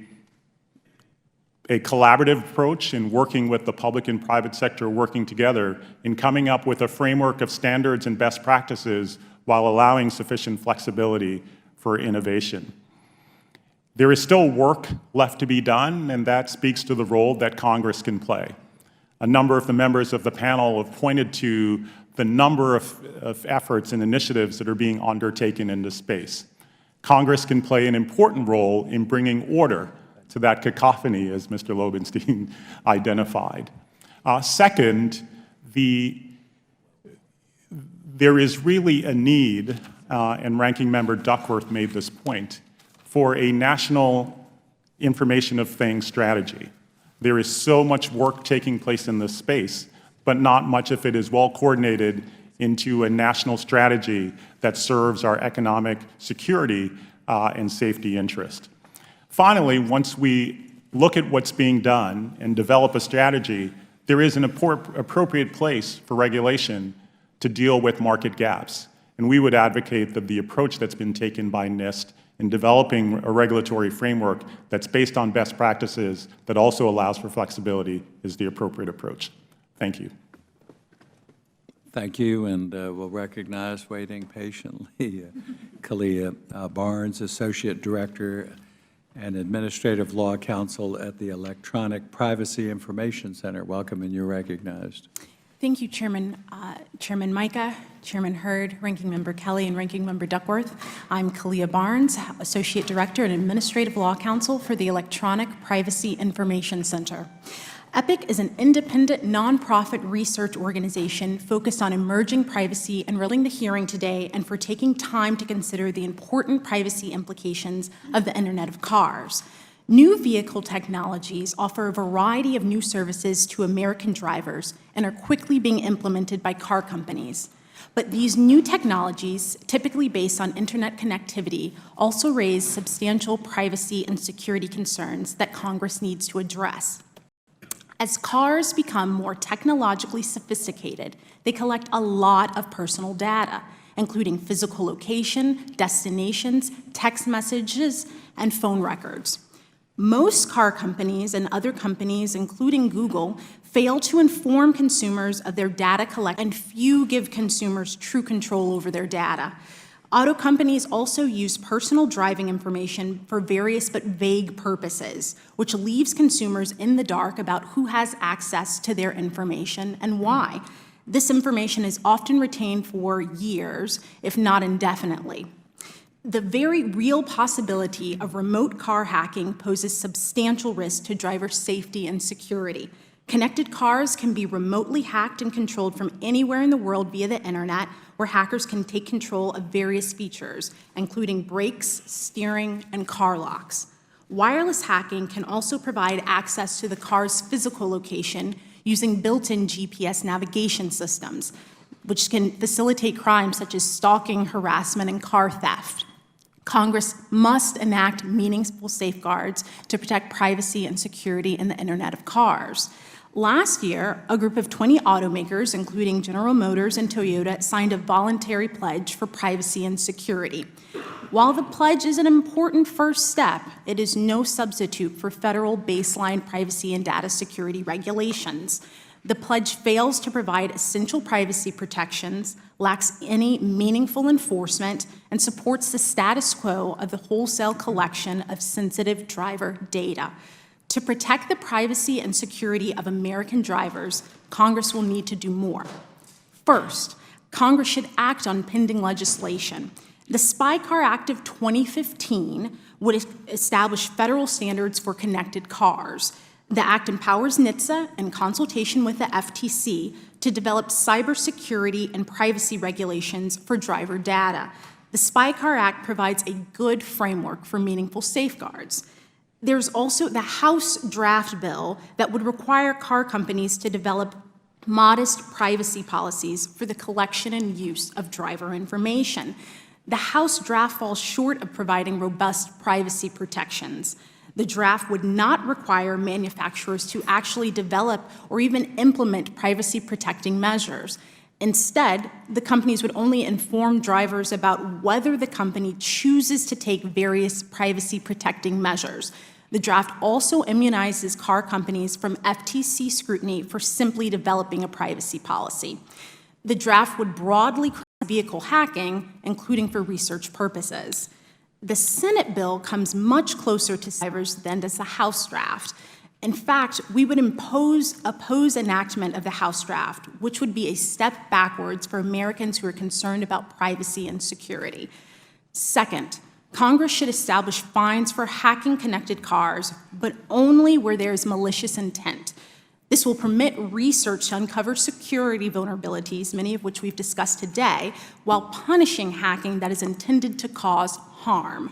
collaborative approach in working with the public and private sector working together in coming up with a framework of standards and best practices while allowing sufficient flexibility for innovation. There is still work left to be done, and that speaks to the role that Congress can play. A number of the members of the panel have pointed to the number of efforts and initiatives that are being undertaken in this space. Congress can play an important role in bringing order to that cacophony, as Mr. Lobenstein identified. Second, there is really a need, and Ranking Member Duckworth made this point, for a national information of things strategy. There is so much work taking place in this space, but not much of it is well coordinated into a national strategy that serves our economic security and safety interest. Finally, once we look at what's being done and develop a strategy, there is an appropriate place for regulation to deal with market gaps. And we would advocate that the approach that's been taken by NIST in developing a regulatory framework that's based on best practices that also allows for flexibility is the appropriate approach. Thank you. Thank you, and we'll recognize, waiting patiently, Kalia Barnes, Associate Director and Administrative Law Counsel at the Electronic Privacy Information Center. Welcome, and you're recognized. Thank you, Chairman. Chairman Mica, Chairman Hurd, Ranking Member Kelly, and Ranking Member Duckworth. I'm Kalia Barnes, Associate Director and Administrative Law Counsel for the Electronic Privacy Information Center. EPIC is an independent, nonprofit research organization focused on emerging privacy and running the hearing today and for taking time to consider the important privacy implications of the Internet of Cars. New vehicle technologies offer a variety of new services to American drivers and are quickly being implemented by car companies. But these new technologies, typically based on internet connectivity, also raise substantial privacy and security concerns that Congress needs to address. As cars become more technologically sophisticated, they collect a lot of personal data, including physical location, destinations, text messages, and phone records. Most car companies and other companies, including Google, fail to inform consumers of their data collection, and few give consumers true control over their data. Auto companies also use personal driving information for various but vague purposes, which leaves consumers in the dark about who has access to their information and why. This information is often retained for years, if not indefinitely. The very real possibility of remote car hacking poses substantial risk to driver safety and security. Connected cars can be remotely hacked and controlled from anywhere in the world via the internet, where hackers can take control of various features, including brakes, steering, and car locks. Wireless hacking can also provide access to the car's physical location using built-in GPS navigation systems, which can facilitate crimes such as stalking, harassment, and car theft. Congress must enact meaningful safeguards to protect privacy and security in the Internet of Cars. Last year, a group of 20 automakers, including General Motors and Toyota, signed a voluntary pledge for privacy and security. While the pledge is an important first step, it is no substitute for federal baseline privacy and data security regulations. The pledge fails to provide essential privacy protections, lacks any meaningful enforcement, and supports the status quo of the wholesale collection of sensitive driver data. To protect the privacy and security of American drivers, Congress will need to do more. First, Congress should act on pending legislation. The Spy Car Act of 2015 would establish federal standards for connected cars. The act empowers NHTSA, in consultation with the FTC, to develop cybersecurity and privacy regulations for driver data. The Spy Car Act provides a good framework for meaningful safeguards. There's also the House draft bill that would require car companies to develop modest privacy policies for the collection and use of driver information. The House draft falls short of providing robust privacy protections. The draft would not require manufacturers to actually develop or even implement privacy-protecting measures. Instead, the companies would only inform drivers about whether the company chooses to take various privacy-protecting measures. The draft also immunizes car companies from FTC scrutiny for simply developing a privacy policy. The draft would broadly cover vehicle hacking, including for research purposes. The Senate bill comes much closer to drivers than does the House draft. In fact, we would oppose enactment of the House draft, which would be a step backwards for Americans who are concerned about privacy and security. Second, Congress should establish fines for hacking connected cars, but only where there is malicious intent. This will permit research to uncover security vulnerabilities, many of which we've discussed today, while punishing hacking that is intended to cause harm.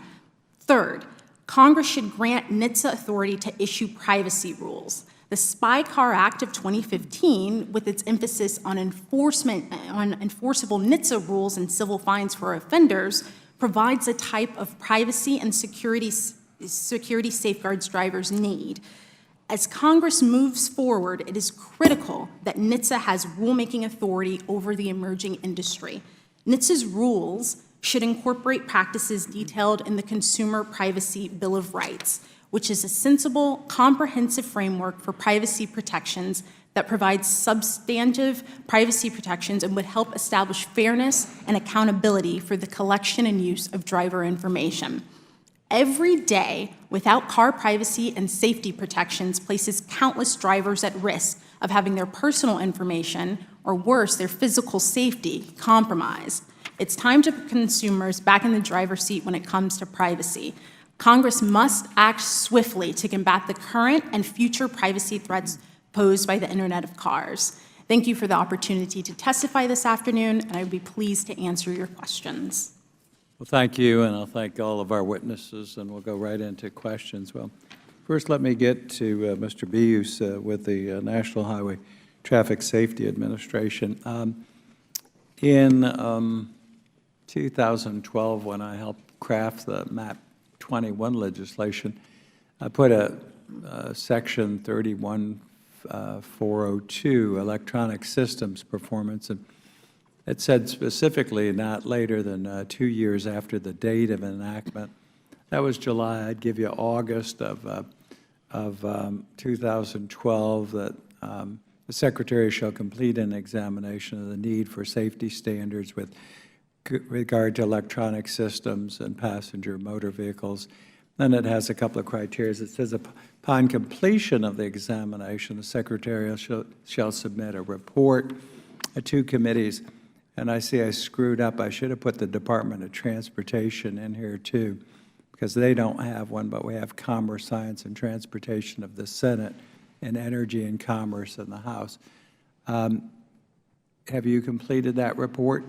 Third, Congress should grant NHTSA authority to issue privacy rules. The Spy Car Act of 2015, with its emphasis on enforceable NHTSA rules and civil fines for offenders, provides a type of privacy and security safeguards drivers need. As Congress moves forward, it is critical that NHTSA has rulemaking authority over the emerging industry. NHTSA's rules should incorporate practices detailed in the Consumer Privacy Bill of Rights, which is a sensible, comprehensive framework for privacy protections that provides substantive privacy protections and would help establish fairness and accountability for the collection and use of driver information. Every day, without car privacy and safety protections, places countless drivers at risk of having their personal information, or worse, their physical safety, compromised. It's time to put consumers back in the driver's seat when it comes to privacy. Congress must act swiftly to combat the current and future privacy threats posed by the Internet of Cars. Thank you for the opportunity to testify this afternoon, and I would be pleased to answer your questions. Well, thank you, and I'll thank all of our witnesses, and we'll go right into questions. Well, first, let me get to Mr. Bius with the National Highway Traffic Safety Administration. In 2012, when I helped craft the MAP 21 legislation, I put a Section 31402, Electronic Systems Performance, and it said specifically not later than 2 years after the date of enactment. That was July. I'd give you August of 2012 that the Secretary shall complete an examination of the need for safety standards with regard to electronic systems and passenger motor vehicles. Then it has a couple of criteria. It says, upon completion of the examination, the Secretary shall submit a report to 2 committees. And I see I screwed up. I should have put the Department of Transportation in here too, because they don't have one, but we have Commerce, Science, and Transportation of the Senate and Energy and Commerce in the House. Have you completed that report?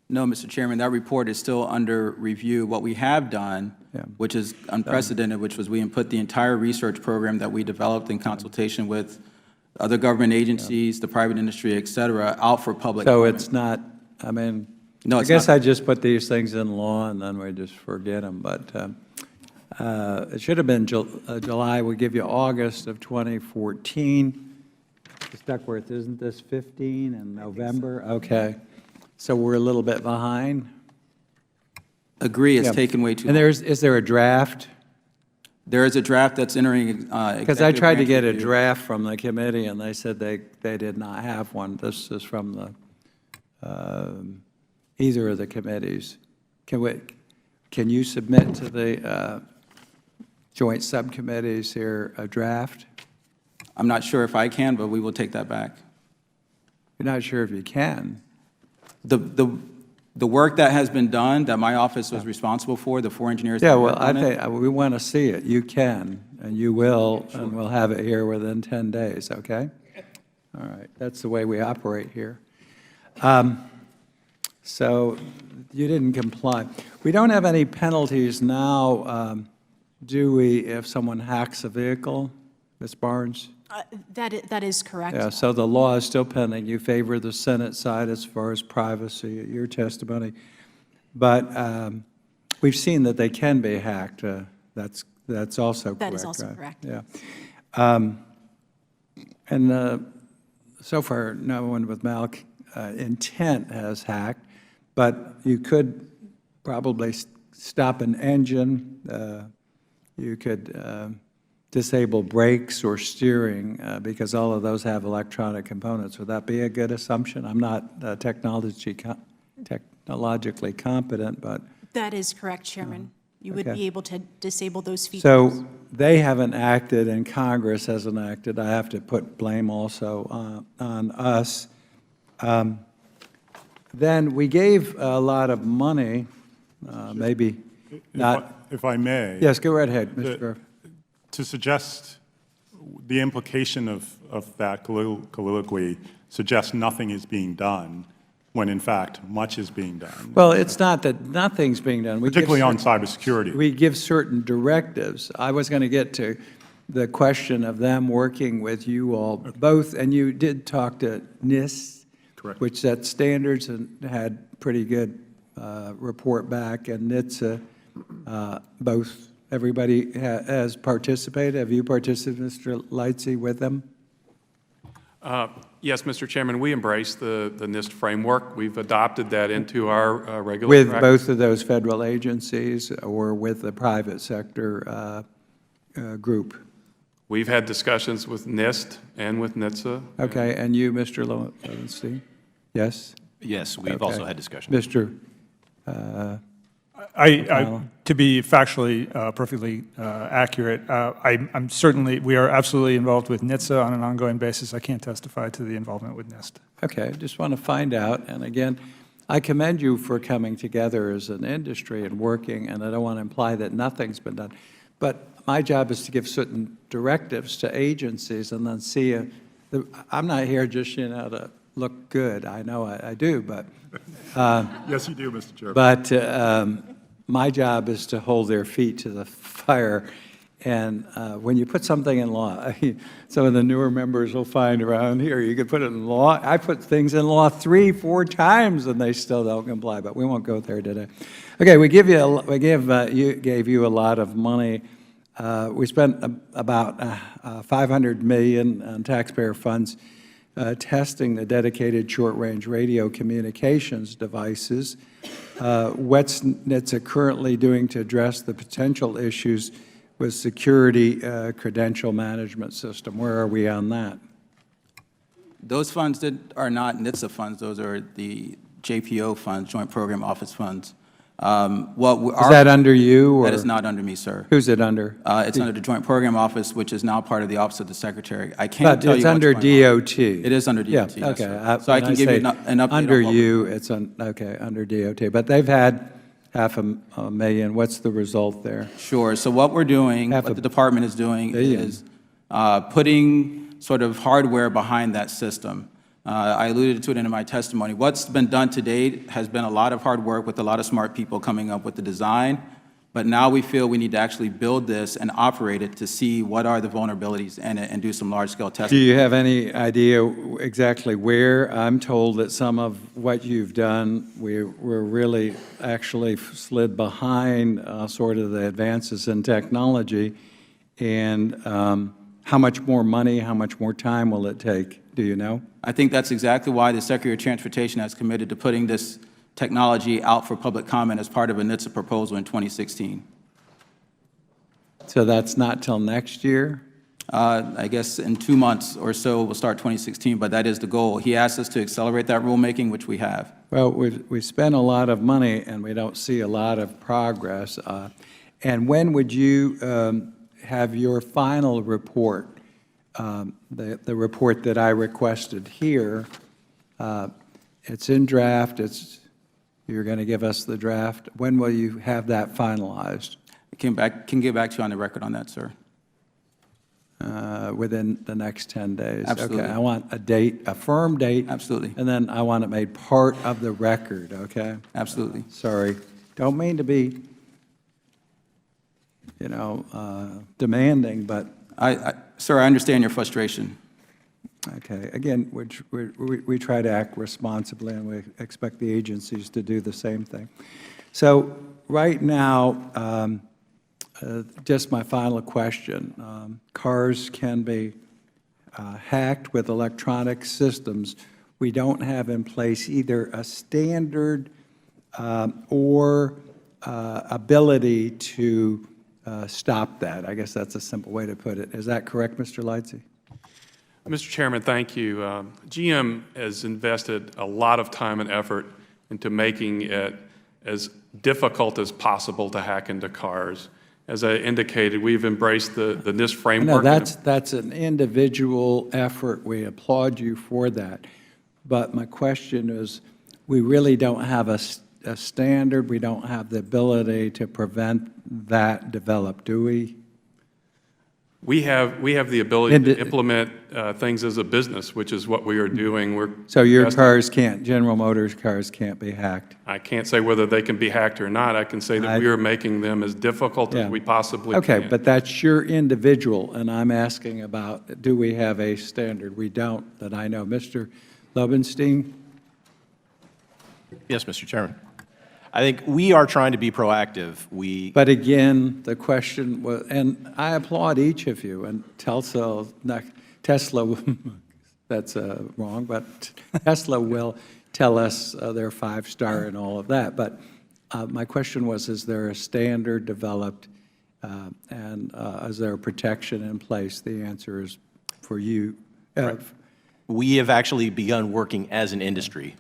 No, Mr. Chairman, that report is still under review. What we have done, which is unprecedented, which was we input the entire research program that we developed in consultation with other government agencies, the private industry, et cetera, out for public So comment. it's not, I mean, No, I it's guess not. I just put these things in law and then we just forget them, but it should have been July. We give you August of 2014. Ms. Duckworth, isn't this 15 in November? Okay. So we're a little bit behind? Agree, it's Yeah. taken way too And long. is there a draft? There is a draft that's entering Because I tried to get a review. draft from the committee, and they said they did not have one. This is from the, either of the committees. Can you submit to the joint subcommittees here a draft? I'm not sure if I can, but we will take that back. You're not sure if you can. The work that has been done, that my office was responsible for, the 4 engineers Yeah, that well, worked I on it, think, we want to see it. You can, and you will, and we'll have it here within 10 days, okay? All right, that's the way we operate here. So you didn't comply. We don't have any penalties now, do we, if someone hacks a vehicle, Ms. Barnes? That is correct. Yeah, so the law is still pending. You favor the Senate side as far as privacy, your testimony. But we've seen that they can be hacked. That's also correct, That is also right? correct. Yeah. And so far, no one with intent has hacked, but you could probably stop an engine. You could disable brakes or steering because all of those have electronic components. Would that be a good assumption? I'm not technologically competent, but. That is correct, Chairman. You would Okay. be able to disable those features. So they haven't acted and Congress hasn't acted. I have to put blame also on us. Then we gave a lot of money, maybe not. If I may. Yes, go right ahead, Mr. Garf. To suggest the implication of that colloquy suggests nothing is being done, when in fact much is being done. Well, it's not that nothing's being done. We give Particularly on certain- cybersecurity. We give certain directives. I was going to get to the question of them working with you all both, and you did talk to NIST, Correct. which set standards and had pretty good report back, and NHTSA, both. Everybody has participated. Have you participated, Mr. Lightsey, with them? Yes, Mr. Chairman, we embrace the NIST framework. We've adopted that into our regular With practice. both of those federal agencies or with the private sector group? We've had discussions with NIST and with NHTSA. Okay, and you, Mr. Lowenstein? Yes? Yes, we've Okay. also had discussions. Mr. To be factually perfectly accurate, I'm certainly, we are absolutely involved with NHTSA on an ongoing basis. I can't testify to the involvement with NIST. Okay, just want to find out. And again, I commend you for coming together as an industry and working, and I don't want to imply that nothing's been done. But my job is to give certain directives to agencies and then see if, I'm not here just, to look good. I know I do, but. Yes, you do, Mr. Chairman. But my job is to hold their feet to the fire. And when you put something in law, some of the newer members will find around here, you could put it in law. I put things in law 3-4 times and they still don't comply, but we won't go there today. Okay, we gave you a lot of money. We spent about $500 million on taxpayer funds testing the dedicated short-range radio communications devices. What's NHTSA currently doing to address the potential issues with security credential management system? Where are we on that? Those funds are not NHTSA funds. Those are the JPO funds, Joint Program Office funds. Is that under you? Or? That is not under me, sir. Who's it under? It's under the Joint Program Office, which is now part of the Office of the Secretary. I can't tell you But it's under DOT. It is under DOT, Yeah, yes, okay. sir. So I can give you an update. Under on what you, it's under DOT. But they've had $500,000. What's the result there? Sure. So what we're doing, what the department is doing is putting sort of hardware behind that system. I alluded to it in my testimony. What's been done to date has been a lot of hard work with a lot of smart people coming up with the design, but now we feel we need to actually build this and operate it to see what are the vulnerabilities in it and do some large-scale testing. Do you have any idea exactly where? I'm told that some of what you've done, we're really actually slid behind sort of the advances in technology. And how much more money, how much more time will it take? Do you know? I think that's exactly why the Secretary of Transportation has committed to putting this technology out for public comment as part of a NHTSA proposal in 2016. So that's not till next year? I guess in 2 months or so, we'll start 2016, but that is the goal. He asked us to accelerate that rulemaking, which we have. Well, we spent a lot of money, and we don't see a lot of progress. And when would you have your final report, the report that I requested here? It's in draft. You're going to give us the draft. When will you have that finalized? I can get back to you on the record on that, sir. Within the next 10 days? Absolutely. Okay, I want a date, a firm date. Absolutely. And then I want it made part of the record, okay? Absolutely. Sorry. Don't mean to be, demanding, but. Sir, I understand your frustration. Okay, again, we try to act responsibly, and we expect the agencies to do the same thing. So right now, just my final question. Cars can be hacked with electronic systems. We don't have in place either a standard or ability to stop that. I guess that's a simple way to put it. Is that correct, Mr. Lightsey? Mr. Chairman, thank you. GM has invested a lot of time and effort into making it as difficult as possible to hack into cars. As I indicated, we've embraced the NIST framework. No, that's an individual effort. We applaud you for that. But my question is, we really don't have a standard. We don't have the ability to prevent that develop, do we? We have the ability to implement things as a business, which is what we are doing. So your cars can't, General Motors cars can't be hacked? I can't say whether they can be hacked or not. I can say that we are making them as difficult as we possibly can. Okay, but that's your individual, and I'm asking about, do we have a standard? We don't, that I know. Mr. Lobenstein? Yes, Mr. Chairman. I think we are trying to be proactive. But again, the question was, and I applaud each of you, and Tesla, that's wrong, but Tesla will tell us they're 5-star and all of that. But my question was, is there a standard developed and is there a protection in place? The answer is for you. We have actually begun working as an industry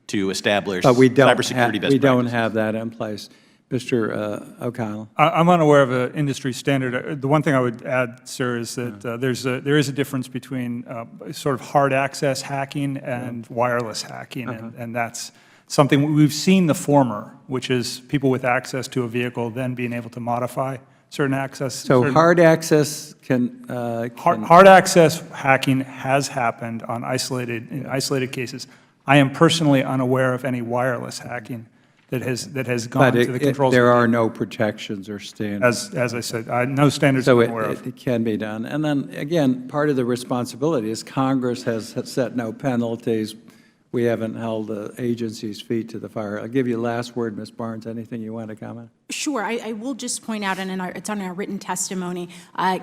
to establish but we don't cybersecurity best we don't practices. have that in place. Mr. O'Connell. I'm unaware of an industry standard. The one thing I would add, sir, is that there is a difference between sort of hard access hacking and wireless hacking, and that's something we've seen the former, which is people with access to a vehicle then being able to modify certain access. So certain- hard access can, Hard access hacking has happened in isolated cases. I am personally unaware of any wireless hacking that has gone but to the controls. there are no protections or standards. As I said, no standards So I'm aware of. it can be done. And then, again, part of the responsibility is Congress has set no penalties. We haven't held the agency's feet to the fire. I'll give you last word, Ms. Barnes. Anything you want to comment? Sure. I will just point out, and it's on our written testimony,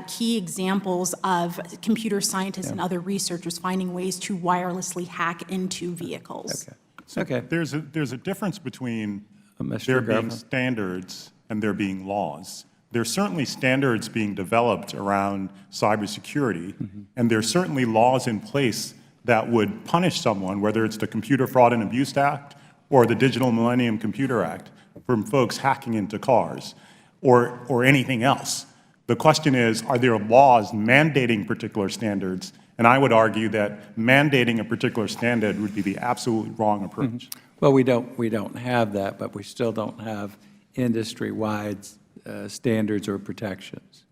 key examples of computer scientists and other researchers finding ways to wirelessly hack into vehicles. Okay. There's a difference between Mr. there being Garfinkel. standards and there being laws. There's certainly standards being developed around cybersecurity, and there's certainly laws in place that would punish someone, whether it's the Computer Fraud and Abuse Act or the Digital Millennium Computer Act, from folks hacking into cars or anything else. The question is, are there laws mandating particular standards? And I would argue that mandating a particular standard would be the absolutely wrong approach. Well, we don't have that, but we still don't have industry-wide standards or protections.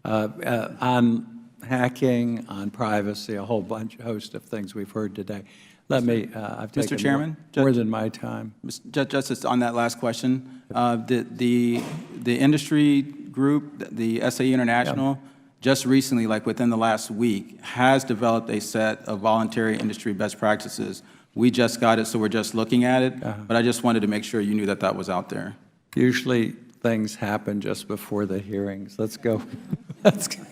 On hacking, on privacy, a whole host of things we've heard today. Let me, I've taken Chairman? more than my time. Justice, on that last question, the industry group, the SAE International, just recently, like within the last week, has developed a set of voluntary industry best practices. We just got it, so we're just looking at it, but I just wanted to make sure you knew that that was out there. Usually, things happen just before the hearings. Let's go. Let's go.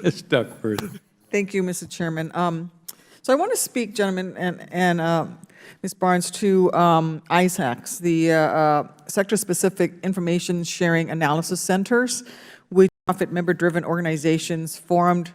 Ms. Duckworth. Thank you, Mr. Chairman. So I want to speak, gentlemen, and Ms. Barnes, to ISACs, the Sector-Specific Information Sharing Analysis Centers, which are profit member-driven organizations formed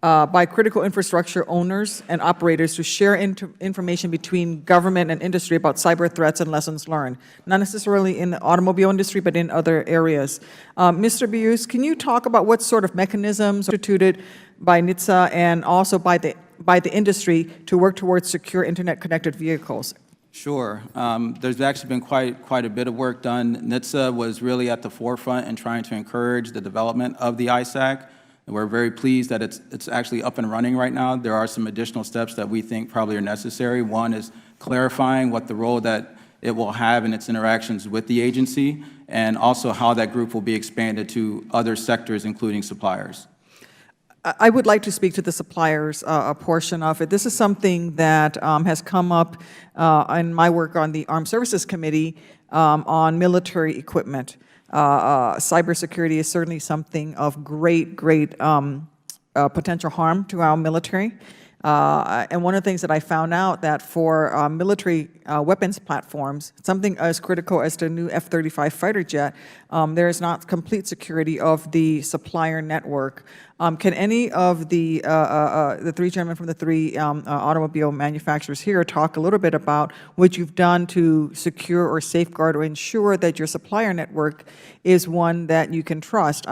by critical infrastructure owners and operators to share information between government and industry about cyber threats and lessons learned, not necessarily in the automobile industry, but in other areas. Mr. Beus, can you talk about what sort of mechanisms are instituted by NHTSA and also by the industry to work towards secure internet-connected vehicles? Sure. There's actually been quite a bit of work done. NHTSA was really at the forefront in trying to encourage the development of the ISAC. And we're very pleased that it's actually up and running right now. There are some additional steps that we think probably are necessary. One is clarifying what the role that it will have in its interactions with the agency, and also how that group will be expanded to other sectors, including suppliers. I would like to speak to the suppliers portion of it. This is something that has come up in my work on the Armed Services Committee on military equipment. Cybersecurity is certainly something of great potential harm to our military. And one of the things that I found out that for military weapons platforms, something as critical as the new F-35 fighter jet, there is not complete security of the supplier network. Can any of the three gentlemen from the three automobile manufacturers here talk a little bit about what you've done to secure or safeguard or ensure that your supplier network is one that you can trust?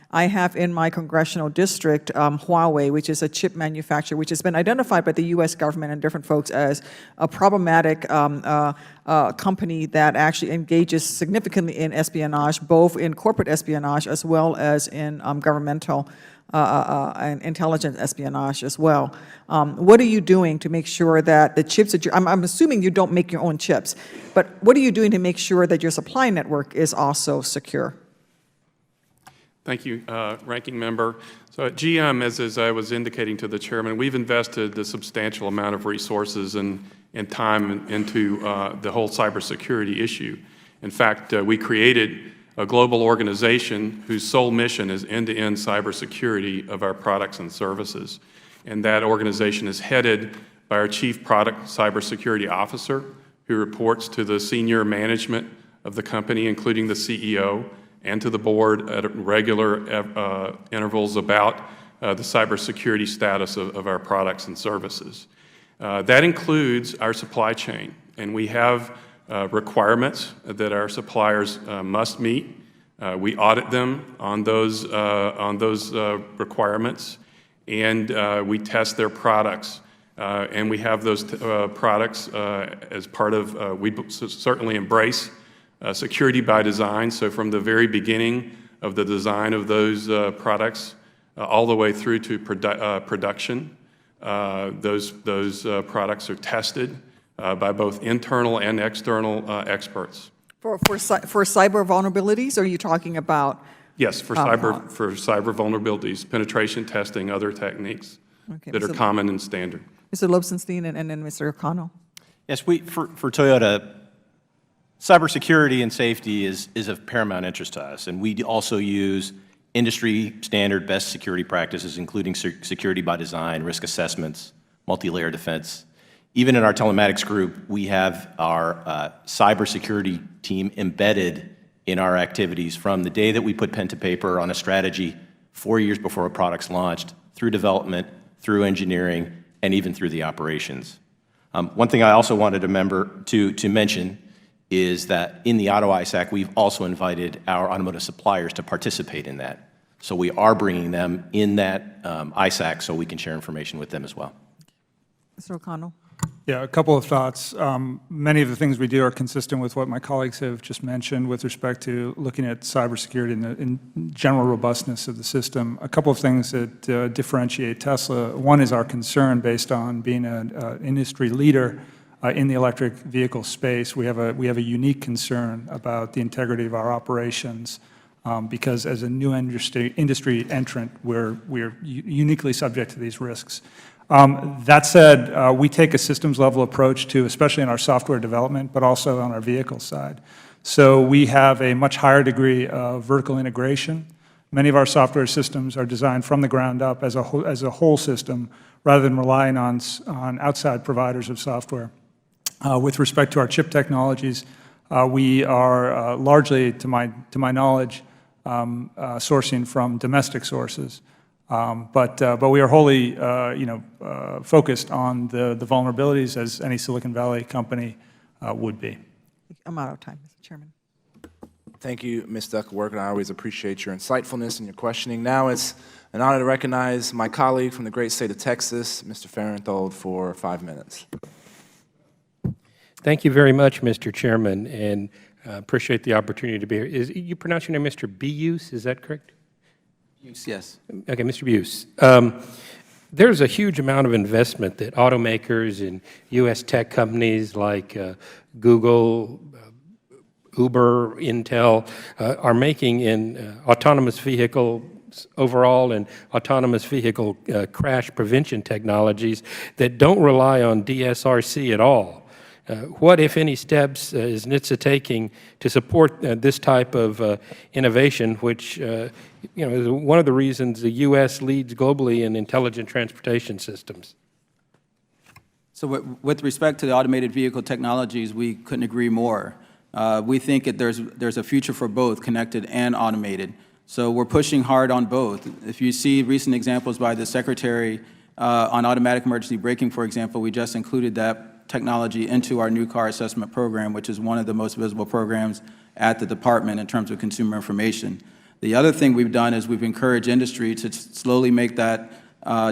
I have in my congressional district Huawei, which is a chip manufacturer, which has been identified by the U.S. government and different folks as a problematic company that actually engages significantly in espionage, both in corporate espionage as well as in governmental and intelligence espionage as well. What are you doing to make sure that the chips that I'm assuming you don't make your own chips, but what are you doing to make sure that your supply network is also secure? Thank you, Ranking Member. So at GM, as I was indicating to the Chairman, we've invested a substantial amount of resources and time into the whole cybersecurity issue. In fact, we created a global organization whose sole mission is end-to-end cybersecurity of our products and services. And that organization is headed by our Chief Product Cybersecurity Officer, who reports to the senior management of the company, including the CEO, and to the board at regular intervals about the cybersecurity status of our products and services. That includes our supply chain, and we have requirements that our suppliers must meet. We audit them on those requirements, and we test their products. And we have those products as part of, we certainly embrace security by design. So from the very beginning of the design of those products all the way through to production. Those products are tested by both internal and external experts. For cyber vulnerabilities, or are you talking about? Yes, for cyber vulnerabilities, penetration testing, other techniques that are common and standard. Mr. Lobsenstein and then Mr. O'Connell. Yes, for Toyota, cybersecurity and safety is of paramount interest to us, and we also use industry standard best security practices, including security by design, risk assessments, multi-layer defense. Even in our telematics group, we have our cybersecurity team embedded in our activities from the day that we put pen to paper on a strategy 4 years before a product's launched, through development, through engineering, and even through the operations. One thing I also wanted to mention is that in the Auto ISAC, we've also invited our automotive suppliers to participate in that. So we are bringing them in that ISAC so we can share information with them as well. Mr. O'Connell. Yeah, a couple of thoughts. Many of the things we do are consistent with what my colleagues have just mentioned with respect to looking at cybersecurity and the general robustness of the system. A couple of things that differentiate Tesla. One is our concern based on being an industry leader in the electric vehicle space. We have a unique concern about the integrity of our operations because as a new industry entrant, we're uniquely subject to these risks. That said, we take a systems-level approach to, especially in our software development, but also on our vehicle side. So we have a much higher degree of vertical integration. Many of our software systems are designed from the ground up as a whole system, rather than relying on outside providers of software. With respect to our chip technologies, we are largely, to my knowledge, sourcing from domestic sources. But we are wholly, focused on the vulnerabilities as any Silicon Valley company would be. I'm out of time, Mr. Chairman. Thank you, Ms. Duckworth, and I always appreciate your insightfulness and your questioning. Now it's an honor to recognize my colleague from the great state of Texas, Mr. Farenthold, for 5 minutes. Thank you very much, Mr. Chairman, and appreciate the opportunity to be here. You pronounce your name Mr. Buse, is that correct? Yes. Okay, Mr. Buse. There's a huge amount of investment that automakers and U.S. tech companies like Google, Uber, Intel are making in autonomous vehicles overall and autonomous vehicle crash prevention technologies that don't rely on DSRC at all. What, if any, steps is NHTSA taking to support this type of innovation, which is one of the reasons the U.S. leads globally in intelligent transportation systems? So with respect to the automated vehicle technologies, we couldn't agree more. We think that there's a future for both connected and automated. So we're pushing hard on both. If you see recent examples by the Secretary on automatic emergency braking, for example, we just included that technology into our new car assessment program, which is one of the most visible programs at the department in terms of consumer information. The other thing we've done is we've encouraged industry to slowly make that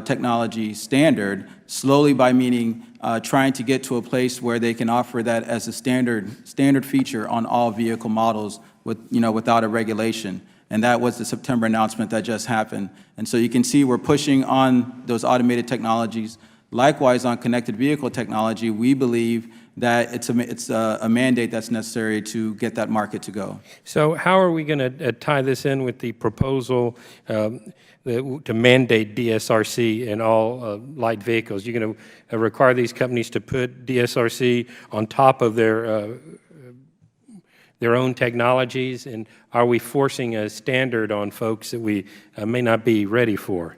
technology standard, slowly by meaning trying to get to a place where they can offer that as a standard feature on all vehicle models without a regulation. And that was the September announcement that just happened. And so you can see we're pushing on those automated technologies. Likewise, on connected vehicle technology, we believe that it's a mandate that's necessary to get that market to go. So how are we going to tie this in with the proposal to mandate DSRC in all light vehicles? You're going to require these companies to put DSRC on top of their own technologies, and are we forcing a standard on folks that we may not be ready for?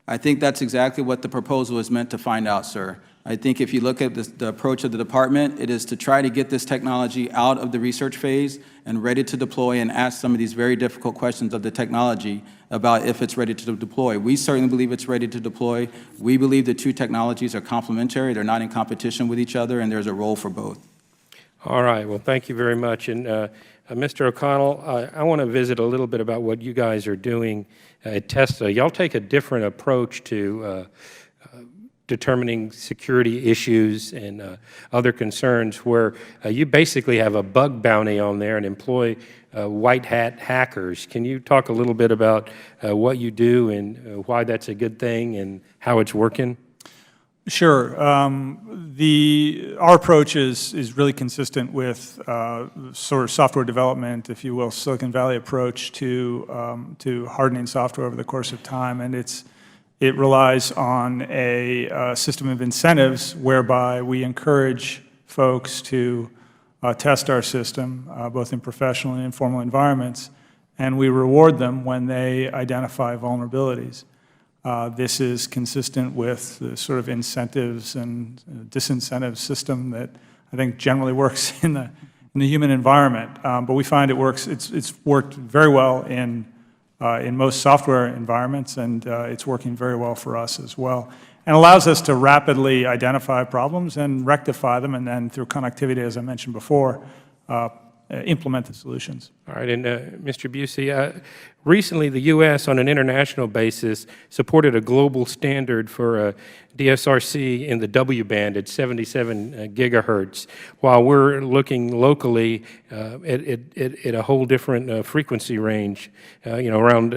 I think that's exactly what the proposal is meant to find out, sir. I think if you look at the approach of the department, it is to try to get this technology out of the research phase and ready to deploy and ask some of these very difficult questions of the technology about if it's ready to deploy. We certainly believe it's ready to deploy. We believe the two technologies are complementary. They're not in competition with each other, and there's a role for both. All right. Well, thank you very much. And Mr. O'Connell, I want to visit a little bit about what you guys are doing at Tesla. Y'all take a different approach to determining security issues and other concerns, where you basically have a bug bounty on there and employ white hat hackers. Can you talk a little bit about what you do and why that's a good thing and how it's working? Sure. Our approach is really consistent with sort of software development, if you will, Silicon Valley approach to hardening software over the course of time, and it relies on a system of incentives whereby we encourage folks to test our system, both in professional and informal environments, and we reward them when they identify vulnerabilities. This is consistent with the sort of incentives and disincentive system that I think generally works in the human environment. But we find it works. It's worked very well in most software environments, and it's working very well for us as well, and allows us to rapidly identify problems and rectify them, and then through connectivity, as I mentioned before, implement the solutions. All right, and Mr. Busey, recently the U.S. on an international basis supported a global standard for DSRC in the W-band at 77 gigahertz, while we're looking locally at a whole different frequency range, around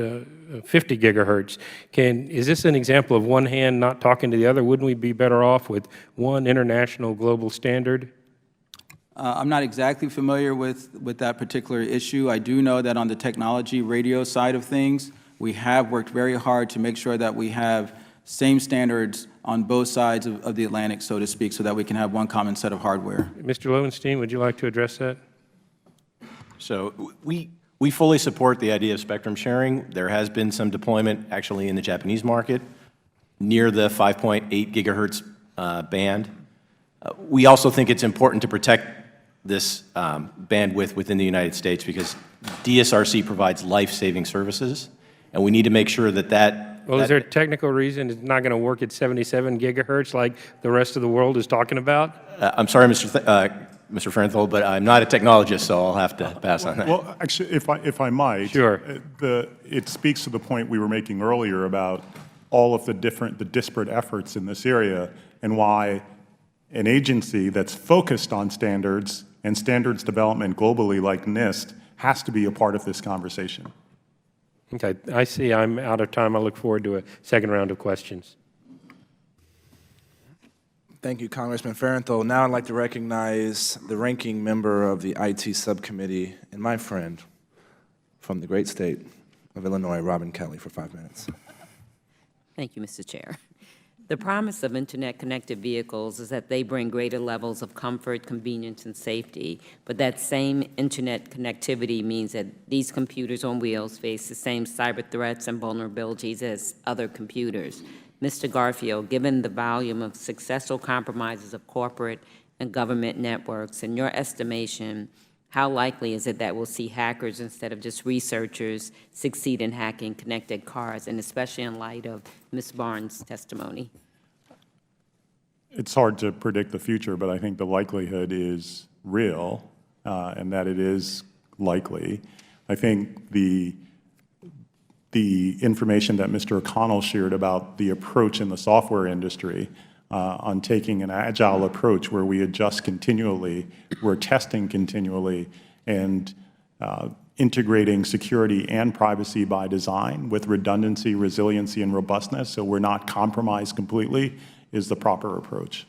50 gigahertz. Is this an example of one hand not talking to the other? Wouldn't we be better off with one international global standard? I'm not exactly familiar with that particular issue. I do know that on the technology radio side of things, we have worked very hard to make sure that we have same standards on both sides of the Atlantic, so to speak, so that we can have one common set of hardware. Mr. Lowenstein, would you like to address that? So we fully support the idea of spectrum sharing. There has been some deployment actually in the Japanese market near the 5.8 gigahertz band. We also think it's important to protect this bandwidth within the United States because DSRC provides life-saving services, and we need to make sure that Well, is there a technical reason it's not going to work at 77 gigahertz like the rest of the world is talking about? I'm sorry, Mr. Fernthal, but I'm not a technologist, so I'll have to pass on that. Well, actually, if I might. Sure. It speaks to the point we were making earlier about all of the disparate efforts in this area and why an agency that's focused on standards and standards development globally like NIST has to be a part of this conversation. Okay, I see I'm out of time. I look forward to a second round of questions. Thank you, Congressman Farenthold. Now I'd like to recognize the ranking member of the IT subcommittee and my friend from the great state of Illinois, Robin Kelly, for 5 minutes. Thank you, Mr. Chair. The promise of Internet-connected vehicles is that they bring greater levels of comfort, convenience, and safety, but that same Internet connectivity means that these computers on wheels face the same cyber threats and vulnerabilities as other computers. Mr. Garfield, given the volume of successful compromises of corporate and government networks, in your estimation, how likely is it that we'll see hackers instead of just researchers succeed in hacking connected cars, and especially in light of Ms. Barnes' testimony? It's hard to predict the future, but I think the likelihood is real and that it is likely. I think the information that Mr. O'Connell shared about the approach in the software industry on taking an agile approach where we adjust continually, we're testing continually, and integrating security and privacy by design with redundancy, resiliency, and robustness, so we're not compromised completely, is the proper approach.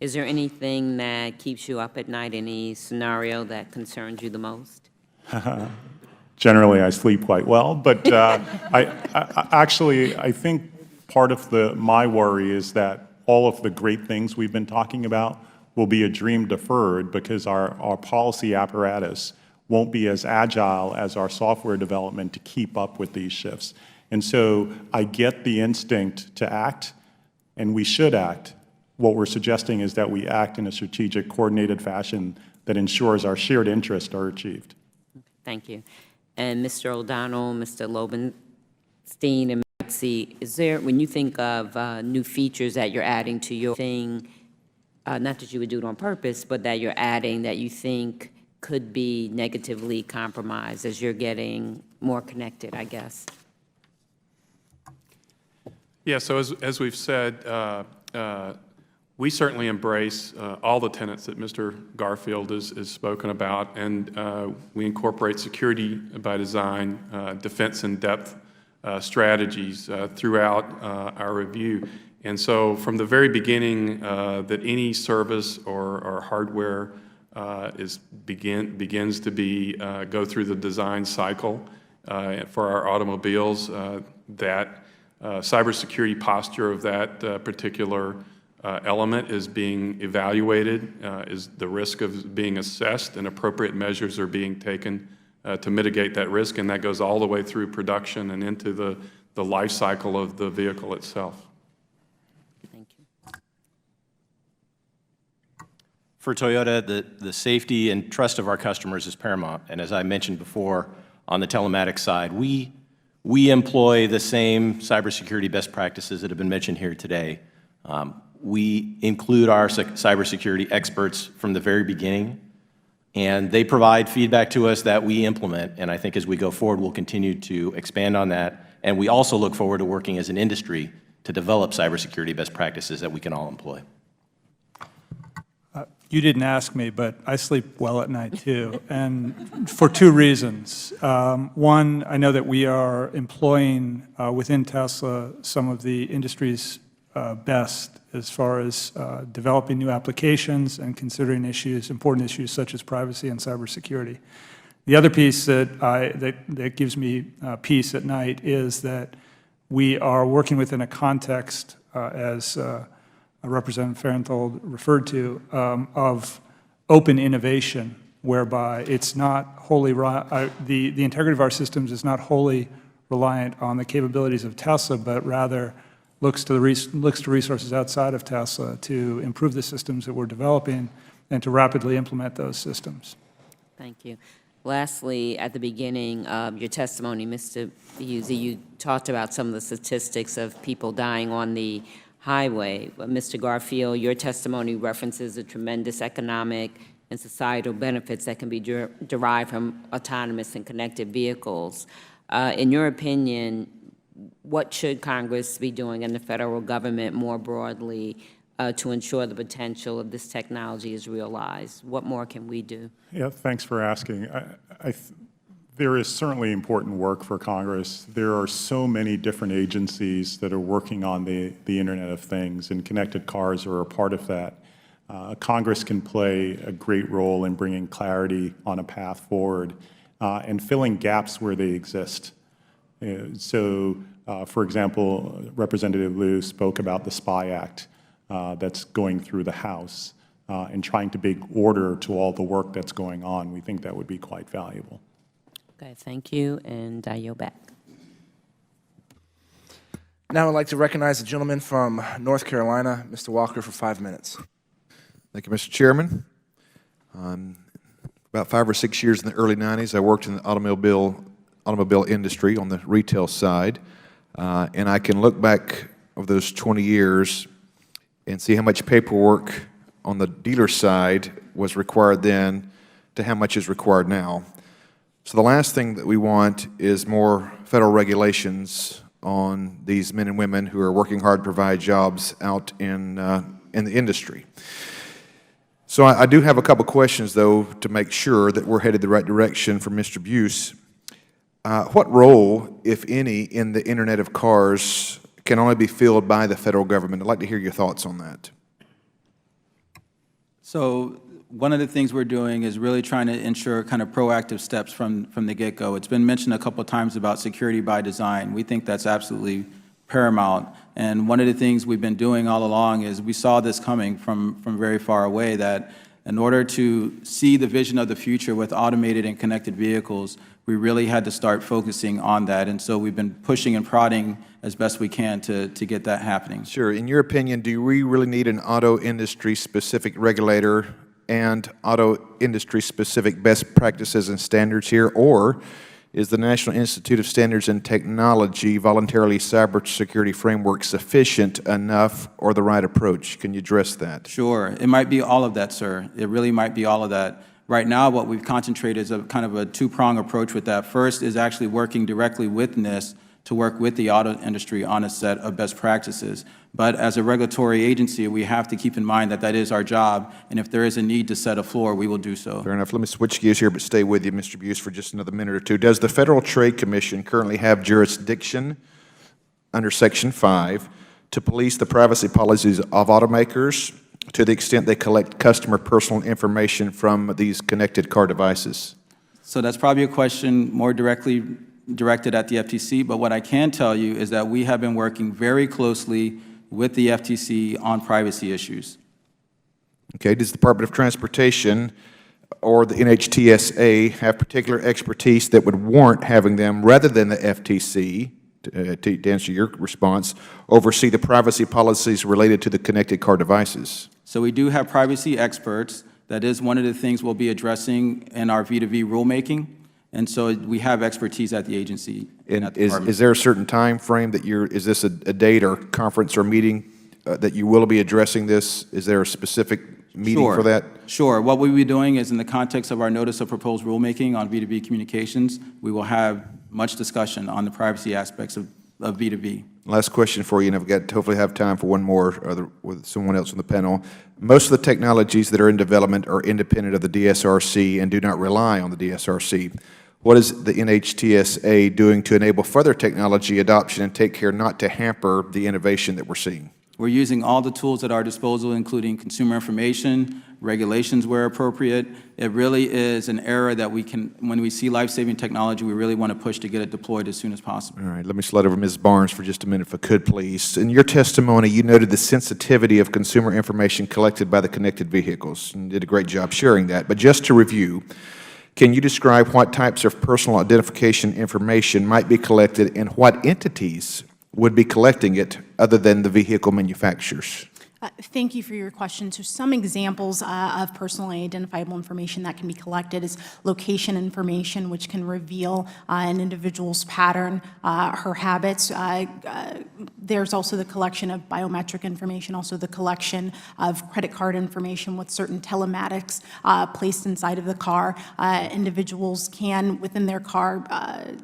Is there anything that keeps you up at night, any scenario that concerns you the most? Generally, I sleep quite well, but I think part of my worry is that all of the great things we've been talking about will be a dream deferred because our policy apparatus won't be as agile as our software development to keep up with these shifts. And so I get the instinct to act, and we should act. What we're suggesting is that we act in a strategic, coordinated fashion that ensures our shared interests are achieved. Thank you. And Mr. O'Donnell, Mr. Lowenstein, and Maxey, is there, when you think of new features that you're adding to your thing, not that you would do it on purpose, but that you're adding that you think could be negatively compromised as you're getting more connected, I guess? Yeah, so as we've said, we certainly embrace all the tenets that Mr. Garfield has spoken about, and we incorporate security by design, defense in depth strategies throughout our review. And so from the very beginning, that any service or hardware begins to go through the design cycle for our automobiles, that cybersecurity posture of that particular element is being evaluated, is the risk of being assessed, and appropriate measures are being taken to mitigate that risk, and that goes all the way through production and into the life cycle of the vehicle itself. Thank you. For Toyota, the safety and trust of our customers is paramount. And as I mentioned before, on the telematics side, we employ the same cybersecurity best practices that have been mentioned here today. We include our cybersecurity experts from the very beginning, and they provide feedback to us that we implement. And I think as we go forward, we'll continue to expand on that. And we also look forward to working as an industry to develop cybersecurity best practices that we can all employ. You didn't ask me, but I sleep well at night too, and for two reasons. One, I know that we are employing within Tesla some of the industry's best as far as developing new applications and considering important issues such as privacy and cybersecurity. The other piece that gives me peace at night is that we are working within a context, as Representative Farenthold referred to, of open innovation, whereby it's not wholly, the integrity of our systems is not wholly reliant on the capabilities of Tesla, but rather looks to resources outside of Tesla to improve the systems that we're developing and to rapidly implement those systems. Thank you. Lastly, at the beginning of your testimony, Mr. Buzzi, you talked about some of the statistics of people dying on the highway. But Mr. Garfield, your testimony references the tremendous economic and societal benefits that can be derived from autonomous and connected vehicles. In your opinion, what should Congress be doing and the federal government more broadly to ensure the potential of this technology is realized? What more can we do? Yeah, thanks for asking. There is certainly important work for Congress. There are so many different agencies that are working on the Internet of Things, and connected cars are a part of that. Congress can play a great role in bringing clarity on a path forward and filling gaps where they exist. For example, Representative Liu spoke about the SPY Act that's going through the House and trying to bring order to all the work that's going on. We think that would be quite valuable. Okay, thank you, and I yield back. Now I'd like to recognize the gentleman from North Carolina, Mr. Walker, for 5 minutes. Thank you, Mr. Chairman. About 5 or 6 years in the early 90s, I worked in the automobile industry on the retail side, and I can look back over those 20 years and see how much paperwork on the dealer side was required then to how much is required now. So the last thing that we want is more federal regulations on these men and women who are working hard to provide jobs out in the industry. So I do have a couple questions, though, to make sure that we're headed the right direction for Mr. Buse. What role, if any, in the Internet of Cars can only be filled by the federal government? I'd like to hear your thoughts on that. So one of the things we're doing is really trying to ensure kind of proactive steps from the get-go. It's been mentioned a couple of times about security by design. We think that's absolutely paramount. And one of the things we've been doing all along is we saw this coming from very far away, that in order to see the vision of the future with automated and connected vehicles, we really had to start focusing on that. And so we've been pushing and prodding as best we can to get that happening. Sure. In your opinion, do we really need an auto industry-specific regulator and auto industry-specific best practices and standards here, or is the National Institute of Standards and Technology voluntarily cybersecurity framework sufficient enough or the right approach? Can you address that? Sure. It might be all of that, sir. It really might be all of that. Right now, what we've concentrated is a kind of a two-prong approach with that. First is actually working directly with NIST to work with the auto industry on a set of best practices. But as a regulatory agency, we have to keep in mind that that is our job, and if there is a need to set a floor, we will do so. Fair enough. Let me switch gears here, but stay with you, Mr. Buse, for just another minute or two. Does the Federal Trade Commission currently have jurisdiction under Section 5 to police the privacy policies of automakers to the extent they collect customer personal information from these connected car devices? So that's probably a question more directly directed at the FTC, but what I can tell you is that we have been working very closely with the FTC on privacy issues. Okay, does the Department of Transportation or the NHTSA have particular expertise that would warrant having them, rather than the FTC, to answer your response, oversee the privacy policies related to the connected car devices? So we do have privacy experts. That is one of the things we'll be addressing in our V2V rulemaking. And so we have expertise at the agency. And is there a certain time frame that is this a date or conference or meeting that you will be addressing this? Is there a specific meeting for that? Sure. What we'll be doing is, in the context of our notice of proposed rulemaking on V2V communications, we will have much discussion on the privacy aspects of V2V. Last question for you, and I've got to hopefully have time for one more with someone else on the panel. Most of the technologies that are in development are independent of the DSRC and do not rely on the DSRC. What is the NHTSA doing to enable further technology adoption and take care not to hamper the innovation that we're seeing? We're using all the tools at our disposal, including consumer information, regulations where appropriate. It really is an era that we can, when we see life-saving technology, we really want to push to get it deployed as soon as possible. All right, let me slide over Ms. Barnes for just a minute, if I could, please. In your testimony, you noted the sensitivity of consumer information collected by the connected vehicles, and did a great job sharing that. But just to review, can you describe what types of personal identification information might be collected and what entities would be collecting it other than the vehicle manufacturers? Thank you for your question. So some examples of personally identifiable information that can be collected is location information, which can reveal an individual's pattern, her habits. There's also the collection of biometric information, also the collection of credit card information with certain telematics placed inside of the car. Individuals can, within their car,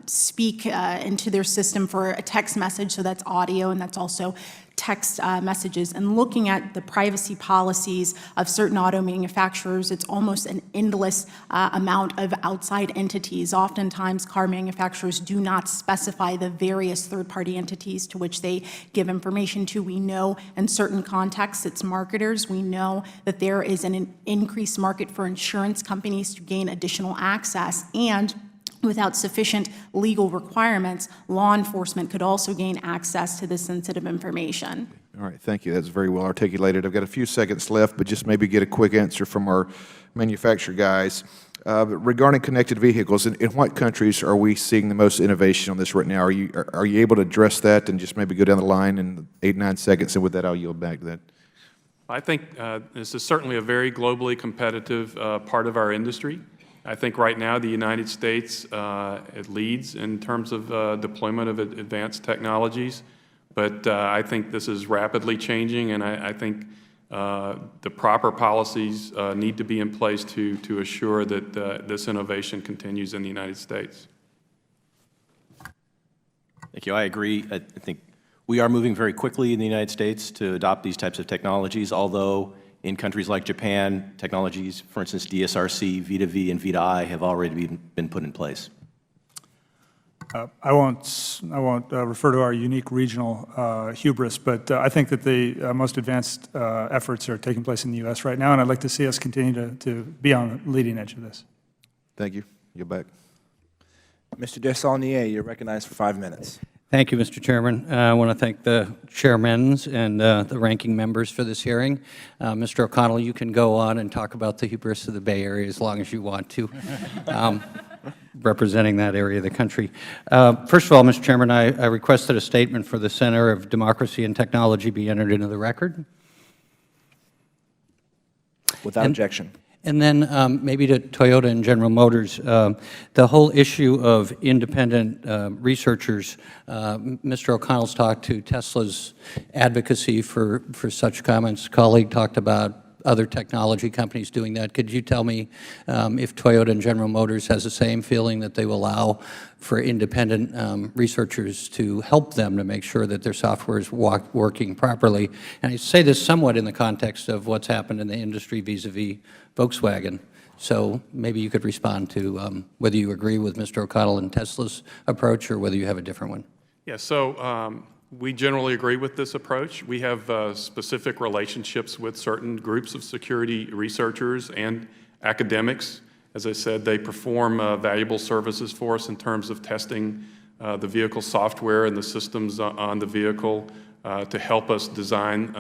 speak into their system for a text message, so that's audio, and that's also text messages. And looking at the privacy policies of certain auto manufacturers, it's almost an endless amount of outside entities. Oftentimes, car manufacturers do not specify the various third-party entities to which they give information to. We know in certain contexts it's marketers. We know that there is an increased market for insurance companies to gain additional access, and without sufficient legal requirements, law enforcement could also gain access to this sensitive information. All right, thank you. That's very well articulated. I've got a few seconds left, but just maybe get a quick answer from our manufacturer guys. Regarding connected vehicles, in what countries are we seeing the most innovation on this right now? Are you able to address that and just maybe go down the line in 8, 9 seconds, and with that I'll yield back to that. I think this is certainly a very globally competitive part of our industry. I think right now the United States it leads in terms of deployment of advanced technologies, but I think this is rapidly changing, and I think the proper policies need to be in place to assure that this innovation continues in the United States. Thank you. I agree. I think we are moving very quickly in the United States to adopt these types of technologies, although in countries like Japan, technologies, for instance, DSRC, V2V, and V2I have already been put in place. I won't refer to our unique regional hubris, but I think that the most advanced efforts are taking place in the U.S. right now, and I'd like to see us continue to be on the leading edge of this. Thank you. You're back. Mr. Desaulnier, you're recognized for 5 minutes. Thank you, Mr. Chairman. I want to thank the chairmen and the ranking members for this hearing. Mr. O'Connell, you can go on and talk about the hubris of the Bay Area as long as you want to, representing that area of the country. First of all, Mr. Chairman, I requested a statement for the Center of Democracy and Technology be entered into the record. Without objection. And then maybe to Toyota and General Motors, the whole issue of independent researchers, Mr. O'Connell's talked to Tesla's advocacy for such comments. A colleague talked about other technology companies doing that. Could you tell me if Toyota and General Motors has the same feeling that they will allow for independent researchers to help them to make sure that their software is working properly? And I say this somewhat in the context of what's happened in the industry vis-a-vis Volkswagen. So maybe you could respond to whether you agree with Mr. O'Connell and Tesla's approach or whether you have a different one. Yeah, so we generally agree with this approach. We have specific relationships with certain groups of security researchers and academics. As I said, they perform valuable services for us in terms of testing the vehicle software and the systems on the vehicle to help us design,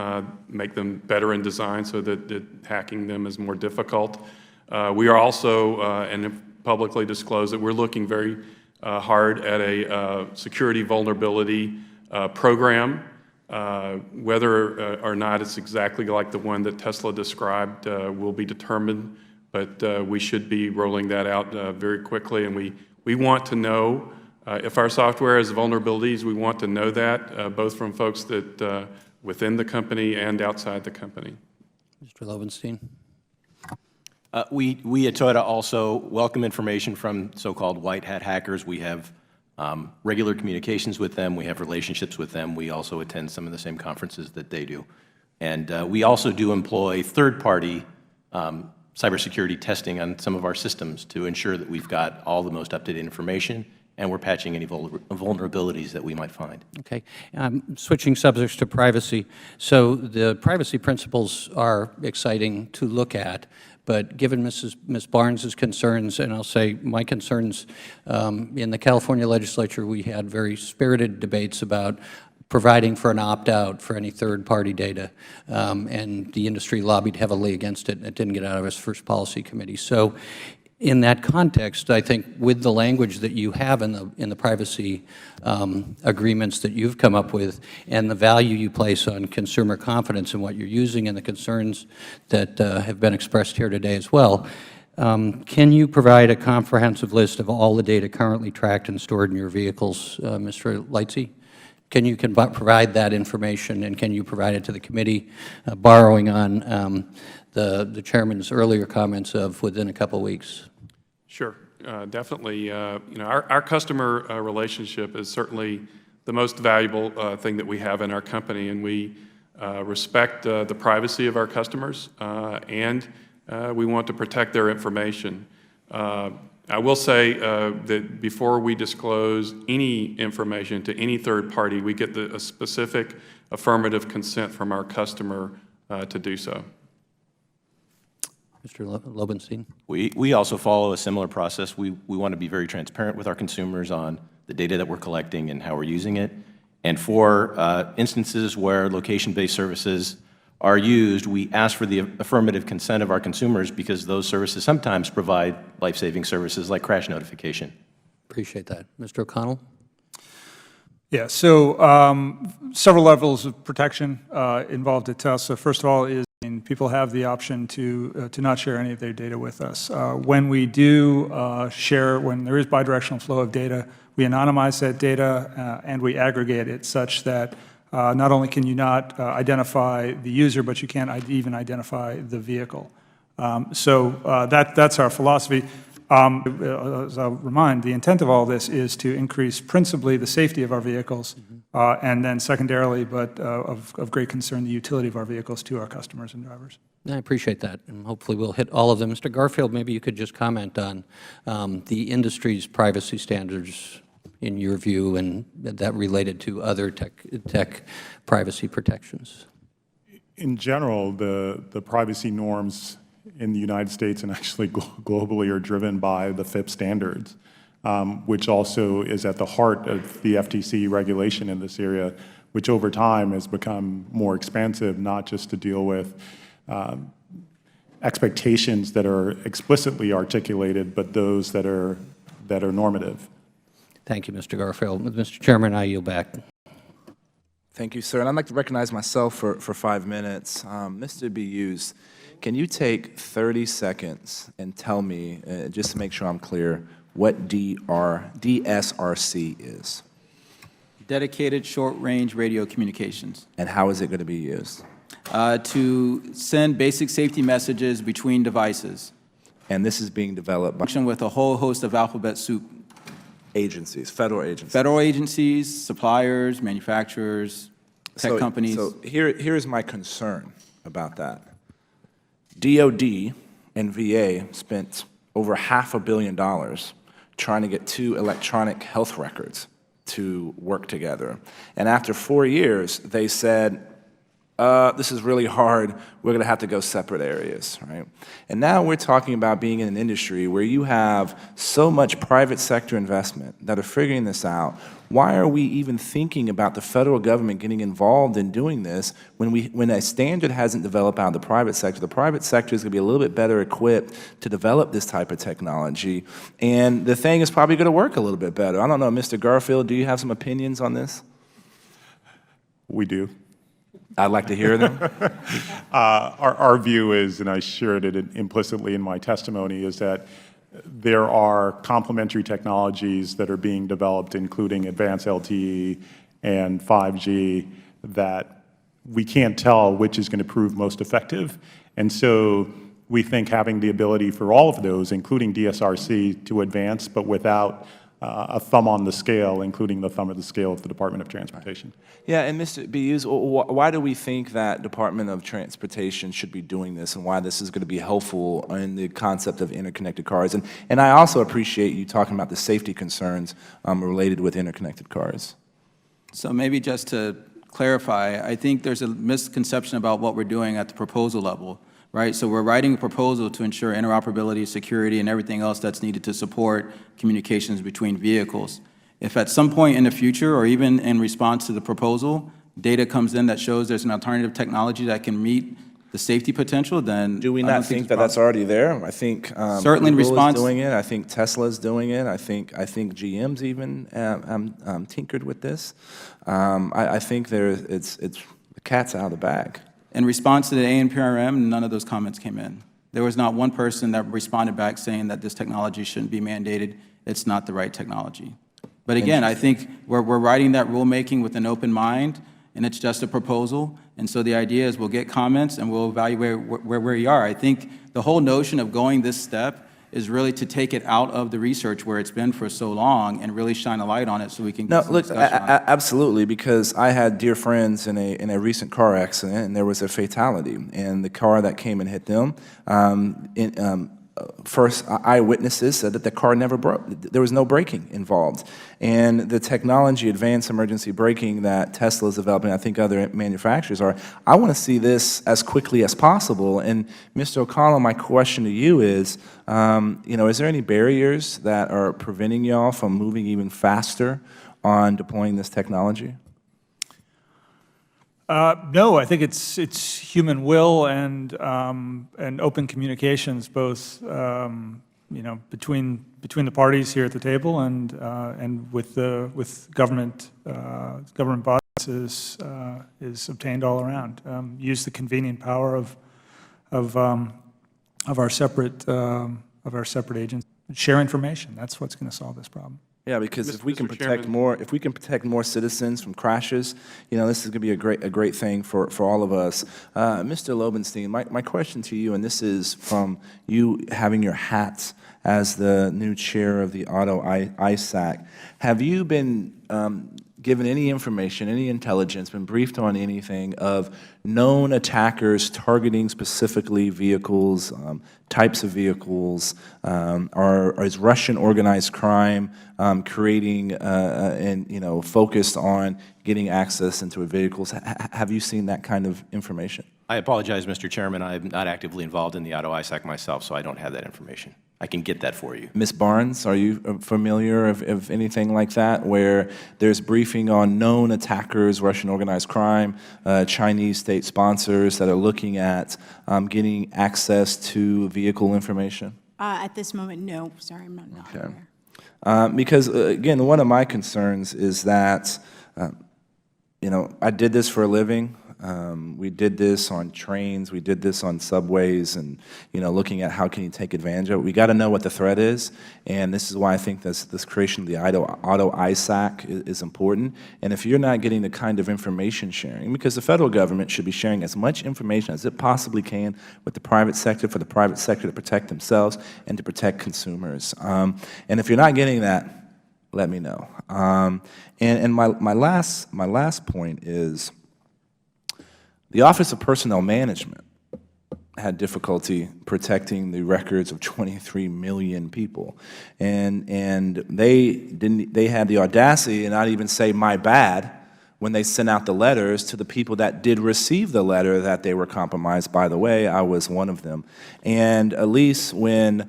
make them better in design so that hacking them is more difficult. We are also, and have publicly disclosed that we're looking very hard at a security vulnerability program. Whether or not it's exactly like the one that Tesla described will be determined, but we should be rolling that out very quickly. And we want to know if our software has vulnerabilities. We want to know that both from folks that within the company and outside the company. Mr. Lowenstein. We at Toyota also welcome information from so-called white hat hackers. We have regular communications with them. We have relationships with them. We also attend some of the same conferences that they do. And we also do employ third-party cybersecurity testing on some of our systems to ensure that we've got all the most up-to-date information and we're patching any vulnerabilities that we might find. Okay. Switching subjects to privacy. So the privacy principles are exciting to look at, but given Ms. Barnes's concerns, and I'll say my concerns, in the California legislature, we had very spirited debates about providing for an opt-out for any third-party data, and the industry lobbied heavily against it, and it didn't get out of its first policy committee. So in that context, I think with the language that you have in the privacy agreements that you've come up with and the value you place on consumer confidence in what you're using and the concerns that have been expressed here today as well, can you provide a comprehensive list of all the data currently tracked and stored in your vehicles, Mr. Lightsey? Can you provide that information, and can you provide it to the committee, borrowing on the chairman's earlier comments of within a couple weeks? Sure, definitely. You know, our customer relationship is certainly the most valuable thing that we have in our company, and we respect the privacy of our customers, and we want to protect their information. I will say that before we disclose any information to any third party, we get a specific affirmative consent from our customer to do so. Mr. Lowenstein. We also follow a similar process. We want to be very transparent with our consumers on the data that we're collecting and how we're using it. And for instances where location-based services are used, we ask for the affirmative consent of our consumers because those services sometimes provide life-saving services like crash notification. Appreciate that. Mr. O'Connell? Yeah, so several levels of protection involved at Tesla. First of all is people have the option to not share any of their data with us. When we do share, when there is bidirectional flow of data, we anonymize that data and we aggregate it such that not only can you not identify the user, but you can't even identify the vehicle. So that's our philosophy. As I'll remind, the intent of all this is to increase principally the safety of our vehicles, and then secondarily, but of great concern, the utility of our vehicles to our customers and drivers. I appreciate that, and hopefully we'll hit all of them. Mr. Garfield, maybe you could just comment on the industry's privacy standards in your view, and that related to other tech privacy protections. In general, the privacy norms in the United States and actually globally are driven by the FIPS standards, which also is at the heart of the FTC regulation in this area, which over time has become more expansive, not just to deal with expectations that are explicitly articulated, but those that are normative. Thank you, Mr. Garfield. Mr. Chairman, I yield back. Thank you, sir. And I'd like to recognize myself for 5 minutes. Mr. Buse, can you take 30 seconds and tell me, just to make sure I'm clear, what DSRC is? Dedicated Short Range Radio Communications. And how is it going to be used? to send basic safety messages between devices. And this is being developed by With a whole host of alphabet soup. agencies, federal agencies. Federal agencies, suppliers, manufacturers, tech companies. So here's my concern about that. DOD and VA spent over $500 million trying to get 2 electronic health records to work together. And after 4 years, they said, this is really hard, we're going to have to go separate areas, right? And now we're talking about being in an industry where you have so much private sector investment that are figuring this out. Why are we even thinking about the federal government getting involved in doing this when a standard hasn't developed out of the private sector? The private sector is going to be a little bit better equipped to develop this type of technology, and the thing is probably going to work a little bit better. I don't know, Mr. Garfield, do you have some opinions on this? We do. I'd like to hear them. Our view is, and I shared it implicitly in my testimony, is that there are complementary technologies that are being developed, including advanced LTE and 5G, that we can't tell which is going to prove most effective. And so we think having the ability for all of those, including DSRC, to advance, but without a thumb on the scale, including the thumb of the scale of the Department of Transportation. Yeah, and Mr. Beus, why do we think that Department of Transportation should be doing this, and why this is going to be helpful in the concept of interconnected cars? And I also appreciate you talking about the safety concerns related with interconnected cars. So maybe just to clarify, I think there's a misconception about what we're doing at the proposal level, right? So we're writing a proposal to ensure interoperability, security, and everything else that's needed to support communications between vehicles. If at some point in the future, or even in response to the proposal, data comes in that shows there's an alternative technology that can meet the safety potential, then do we not think that that's already there? I think certainly in Google response is doing it. I think Tesla's doing it. I think GM's even tinkered with this. I think it's the cat's out of the bag. In response to the ANPRM, none of those comments came in. There was not one person that responded back saying that this technology shouldn't be mandated. It's not the right technology. But again, I think we're writing that rulemaking with an open mind, and it's just a proposal. And so the idea is we'll get comments and we'll evaluate where we are. I think the whole notion of going this step is really to take it out of the research where it's been for so long and really shine a light on it so we can get some discussion on it. Absolutely, because I had dear friends in a recent car accident, and there was a fatality, and the car that came and hit them, first eyewitnesses said that the car never broke. There was no braking involved. And the technology, advanced emergency braking that Tesla is developing, I think other manufacturers are, I want to see this as quickly as possible. And Mr. O'Connell, my question to you is, is there any barriers that are preventing y'all from moving even faster on deploying this technology? No, I think it's human will and open communications, both between the parties here at the table and with government bodies is obtained all around. Use the convening power of our separate agents. Share information. That's what's going to solve this problem. Yeah, because if we can protect more citizens from crashes, this is going to be a great thing for all of us. Mr. Lobenstein, my question to you, and this is from you having your hat as the new chair of the Auto ISAC, have you been given any information, any intelligence, been briefed on anything of known attackers targeting specifically vehicles, types of vehicles, or is Russian organized crime creating and focused on getting access into vehicles? Have you seen that kind of information? I apologize, Mr. Chairman. I'm not actively involved in the Auto ISAC myself, so I don't have that information. I can get that for you. Ms. Barnes, are you familiar of anything like that, where there's briefing on known attackers, Russian organized crime, Chinese state sponsors that are looking at getting access to vehicle information? At this moment, no. Sorry, I'm not Okay. aware. Because, again, one of my concerns is that, I did this for a living. We did this on trains, we did this on subways, and, looking at how can you take advantage of it. We got to know what the threat is, and this is why I think this creation of the Auto ISAC is important. And if you're not getting the kind of information sharing, because the federal government should be sharing as much information as it possibly can with the private sector for the private sector to protect themselves and to protect consumers. And if you're not getting that, let me know. And my last point is the Office of Personnel Management had difficulty protecting the records of 23 million people, and they had the audacity to not even say "my bad" when they sent out the letters to the people that did receive the letter that they were compromised. By the way, I was one of them. And at least when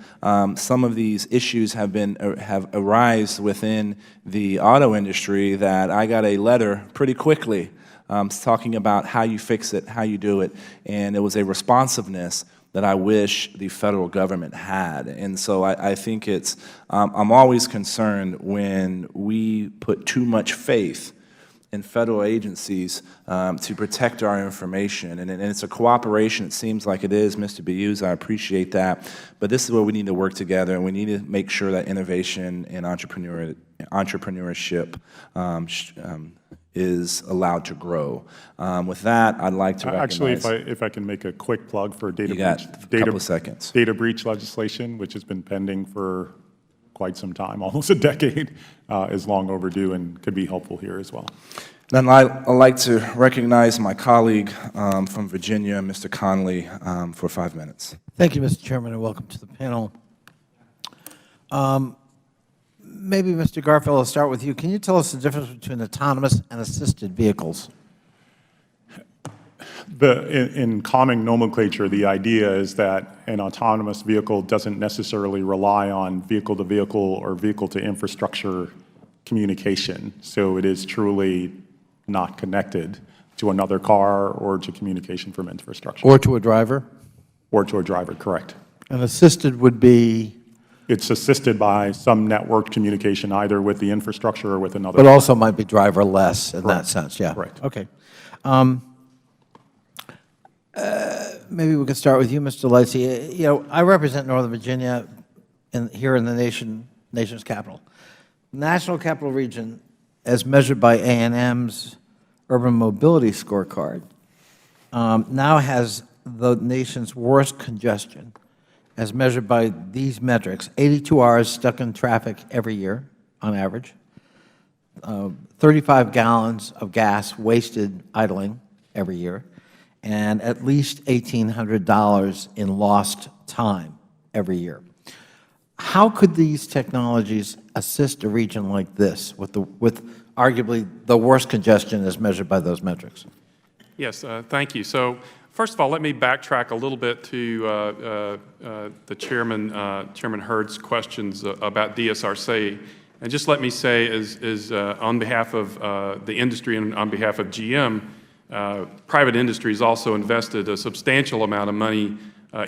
some of these issues have arisen within the auto industry, that I got a letter pretty quickly talking about how you fix it, how you do it, and it was a responsiveness that I wish the federal government had. And so I think I'm always concerned when we put too much faith in federal agencies to protect our information. And it's a cooperation, it seems like it is, Mr. Buse, I appreciate that. But this is where we need to work together, and we need to make sure that innovation and entrepreneurship is allowed to grow. With that, I'd like to recognize— Actually, if I can make a quick plug for You got a couple of seconds. data breach legislation, which has been pending for quite some time, almost a decade, is long overdue and could be helpful here as well. Then I'd like to recognize my colleague from Virginia, Mr. Conley, for 5 minutes. Thank you, Mr. Chairman, and welcome to the panel. Maybe, Mr. Garfield, I'll start with you. Can you tell us the difference between autonomous and assisted vehicles? In common nomenclature, the idea is that an autonomous vehicle doesn't necessarily rely on vehicle-to-vehicle or vehicle-to-infrastructure communication. So it is truly not connected to another car or to communication from infrastructure. Or to a driver? Or to a driver, correct. And assisted would be? It's assisted by some networked communication, either with the infrastructure or with another. But also might be driverless in that sense, yeah. Right. Okay. Maybe we could start with you, Mr. Lightsey. I represent Northern Virginia here in the nation's capital. National Capital Region, as measured by A&M's Urban Mobility Scorecard, now has the nation's worst congestion, as measured by these metrics: 82 hours stuck in traffic every year, on average, 35 gallons of gas wasted idling every year, and at least $1,800 in lost time every year. How could these technologies assist a region like this with arguably the worst congestion as measured by those metrics? Yes, thank you. So first of all, let me backtrack a little bit to the Chairman Hurd's questions about DSRC. And just let me say, on behalf of the industry and on behalf of GM, private industry has also invested a substantial amount of money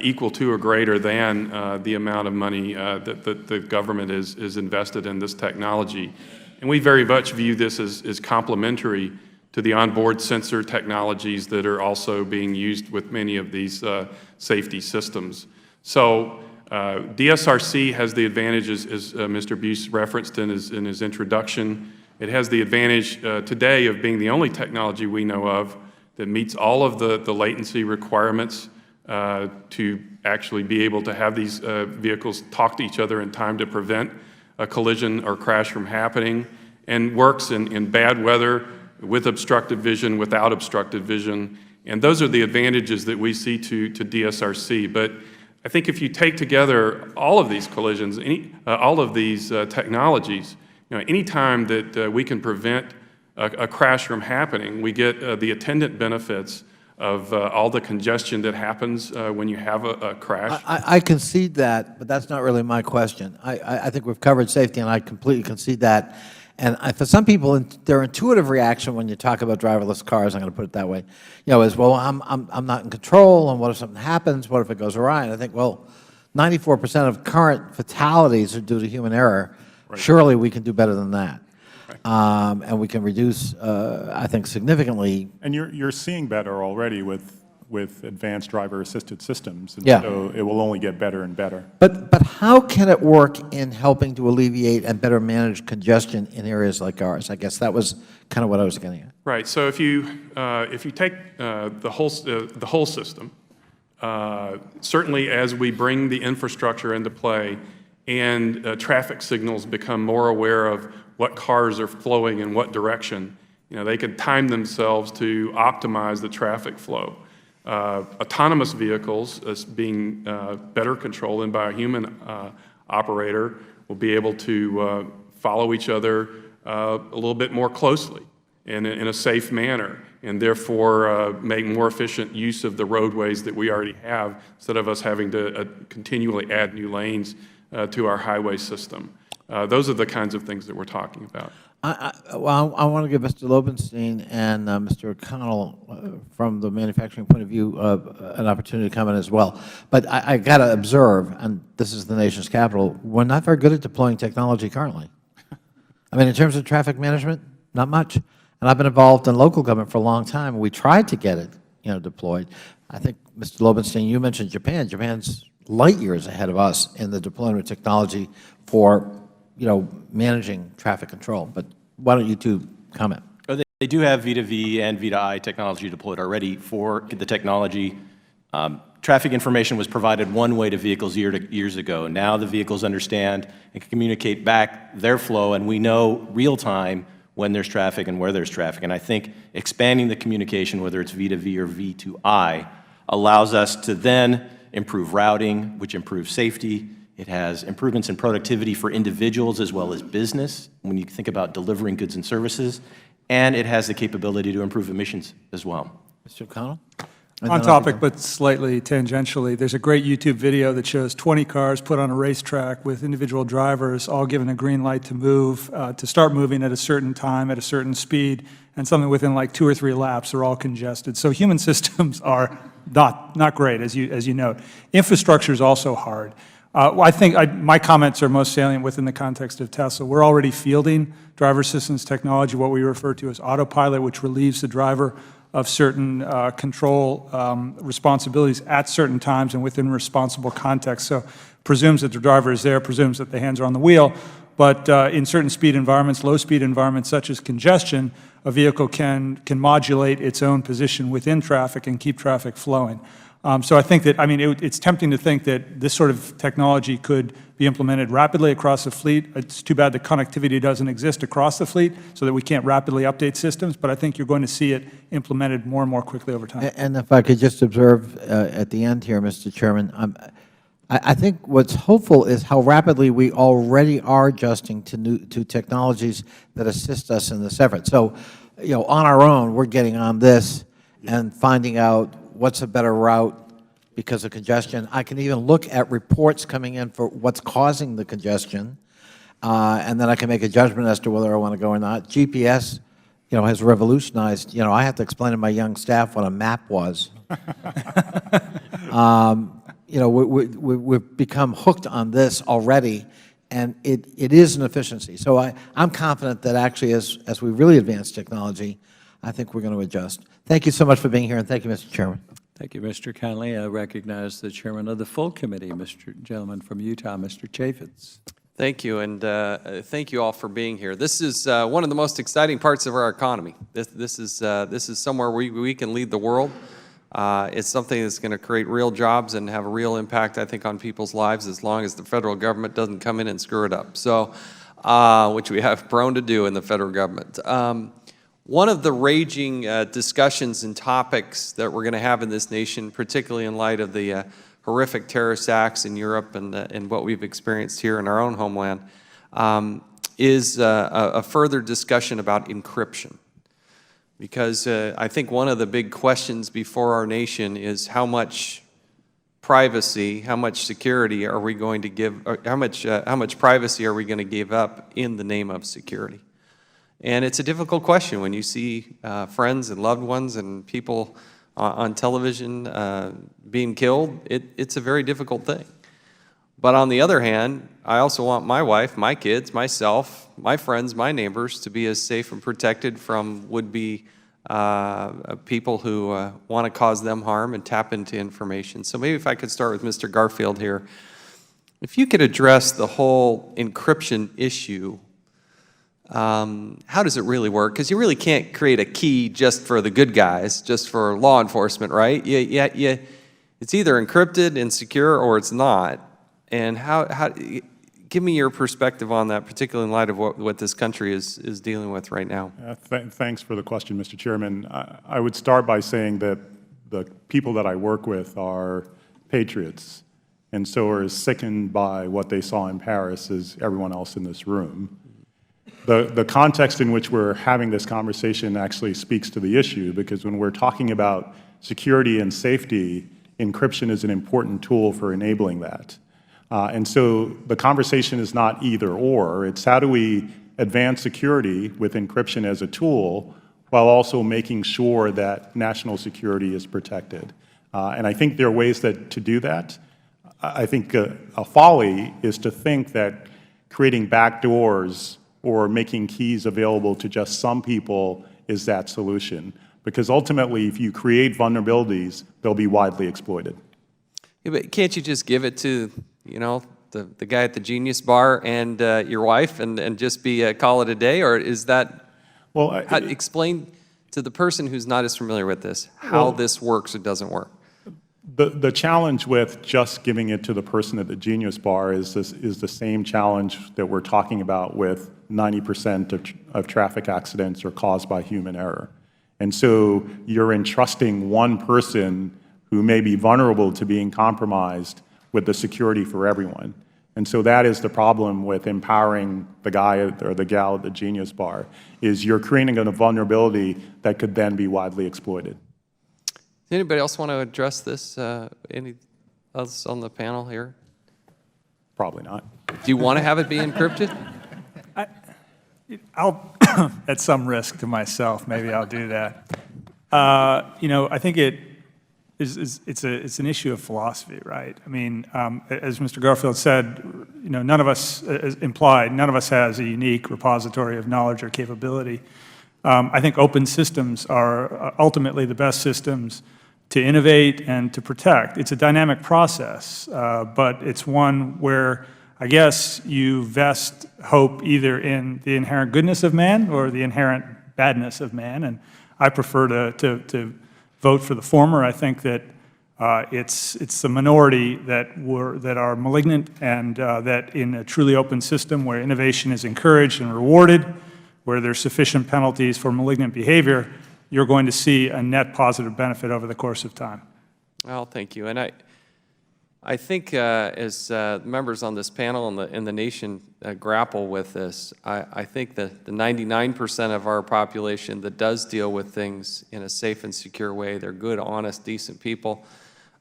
equal to or greater than the amount of money that the government is invested in this technology. And we very much view this as complementary to the onboard sensor technologies that are also being used with many of these safety systems. So DSRC has the advantages, as Mr. Buse referenced in his introduction. It has the advantage today of being the only technology we know of that meets all of the latency requirements to actually be able to have these vehicles talk to each other in time to prevent a collision or crash from happening, and works in bad weather, with obstructed vision, without obstructed vision. And those are the advantages that we see to DSRC. But I think if you take together all of these collisions, all of these technologies, any time that we can prevent a crash from happening, we get the attendant benefits of all the congestion that happens when you have a crash. I concede that, but that's not really my question. I think we've covered safety, and I completely concede that. And for some people, their intuitive reaction when you talk about driverless cars, I'm going to put it that way, is, well, I'm not in control, and what if something happens? What if it goes awry? And I think, well, 94% of current fatalities are due to human error. Right. Surely we can do better than that. And we can reduce, I think, significantly. And you're seeing better already with advanced driver-assisted systems. And Yeah. so it will only get better and better. But how can it work in helping to alleviate and better manage congestion in areas like ours? I guess that was kind of what I was getting at. Right. So if you take the whole system, certainly as we bring the infrastructure into play and traffic signals become more aware of what cars are flowing in what direction, they can time themselves to optimize the traffic flow. Autonomous vehicles, as being better controlled than by a human operator, will be able to follow each other a little bit more closely and in a safe manner, and therefore make more efficient use of the roadways that we already have, instead of us having to continually add new lanes to our highway system. Those are the kinds of things that we're talking about. Well, I want to give Mr. Lobenstein and Mr. O'Connell, from the manufacturing point of view, an opportunity to comment as well. But I got to observe, and this is the nation's capital, we're not very good at deploying technology currently. I mean, in terms of traffic management, not much. And I've been involved in local government for a long time. We tried to get it, deployed. I think, Mr. Lobenstein, you mentioned Japan. Japan's light years ahead of us in the deployment of technology for managing traffic control. But why don't you two comment? They do have V2V and V2I technology deployed already for the technology. Traffic information was provided one way to vehicles years ago. Now the vehicles understand and can communicate back their flow, and we know real time when there's traffic and where there's traffic. And I think expanding the communication, whether it's V2V or V2I, allows us to then improve routing, which improves safety. It has improvements in productivity for individuals as well as business when you think about delivering goods and services. And it has the capability to improve emissions as well. Mr. O'Connell? On topic, but slightly tangentially, there's a great YouTube video that shows 20 cars put on a racetrack with individual drivers all given a green light to move, to start moving at a certain time, at a certain speed, and something within like 2 or 3 laps are all congested. So human systems are not great, as you note. Infrastructure is also hard. I think my comments are most salient within the context of Tesla. We're already fielding driver assistance technology, what we refer to as autopilot, which relieves the driver of certain control responsibilities at certain times and within responsible context. So presumes that the driver is there, presumes that the hands are on the wheel, but in certain speed environments, low speed environments such as congestion, a vehicle can modulate its own position within traffic and keep traffic flowing. So I think that, it's tempting to think that this sort of technology could be implemented rapidly across the fleet. It's too bad the connectivity doesn't exist across the fleet so that we can't rapidly update systems, but I think you're going to see it implemented more and more quickly over time. And if I could just observe at the end here, Mr. Chairman, I think what's hopeful is how rapidly we already are adjusting to technologies that assist us in this effort. So, on our own, we're getting on this and finding out what's a better route because of congestion. I can even look at reports coming in for what's causing the congestion, and then I can make a judgment as to whether I want to go or not. GPS, has revolutionized. I have to explain to my young staff what a map was. We've become hooked on this already, and it is an efficiency. So I'm confident that actually as we really advance technology, I think we're going to adjust. Thank you so much for being here, and thank you, Mr. Chairman. Thank you, Mr. Connolly. I recognize the chairman of the full committee, gentleman from Utah, Mr. Chaffetz. Thank you, and thank you all for being here. This is one of the most exciting parts of our economy. This is somewhere we can lead the world. It's something that's going to create real jobs and have a real impact, I think, on people's lives as long as the federal government doesn't come in and screw it up. So, which we have prone to do in the federal government. One of the raging discussions and topics that we're going to have in this nation, particularly in light of the horrific terrorist acts in Europe and what we've experienced here in our own homeland, is a further discussion about encryption. Because I think one of the big questions before our nation is how much privacy, how much security are we going to give, or how much privacy are we going to give up in the name of security? And it's a difficult question when you see friends and loved ones and people on television being killed. It's a very difficult thing. But on the other hand, I also want my wife, my kids, myself, my friends, my neighbors to be as safe and protected from would-be people who want to cause them harm and tap into information. So maybe if I could start with Mr. Garfield here. If you could address the whole encryption issue, how does it really work? Because you really can't create a key just for the good guys, just for law enforcement, right? It's either encrypted and secure or it's not. And give me your perspective on that, particularly in light of what this country is dealing with right now. Thanks for the question, Mr. Chairman. I would start by saying that the people that I work with are patriots, and so are as sickened by what they saw in Paris as everyone else in this room. The context in which we're having this conversation actually speaks to the issue, because when we're talking about security and safety, encryption is an important tool for enabling that. And so the conversation is not either or, it's how do we advance security with encryption as a tool while also making sure that national security is protected. And I think there are ways to do that. I think a folly is to think that creating backdoors or making keys available to just some people is that solution. Because ultimately, if you create vulnerabilities, they'll be widely exploited. Yeah, but can't you just give it to, the guy at the Genius Bar and your wife and just call it a day? Or is that, explain to the person who's not as familiar with this how this works or doesn't work. The challenge with just giving it to the person at the Genius Bar is the same challenge that we're talking about with 90% of traffic accidents are caused by human error. And so you're entrusting one person who may be vulnerable to being compromised with the security for everyone. And so that is the problem with empowering the guy or the gal at the Genius Bar, is you're creating a vulnerability that could then be widely exploited. Does anybody else want to address this? Any else on the panel here? Probably not. Do you want to have it be encrypted? I'll, at some risk to myself, maybe I'll do that. I think it's an issue of philosophy, right? I mean, as Mr. Garfield said, none of us, as implied, none of us has a unique repository of knowledge or capability. I think open systems are ultimately the best systems to innovate and to protect. It's a dynamic process, but it's one where I guess you vest hope either in the inherent goodness of man or the inherent badness of man, and I prefer to vote for the former. I think that it's the minority that are malignant, and that in a truly open system where innovation is encouraged and rewarded, where there's sufficient penalties for malignant behavior, you're going to see a net positive benefit over the course of time. Well, thank you. And I think as members on this panel and the nation grapple with this, I think that the 99% of our population that does deal with things in a safe and secure way, they're good, honest, decent people.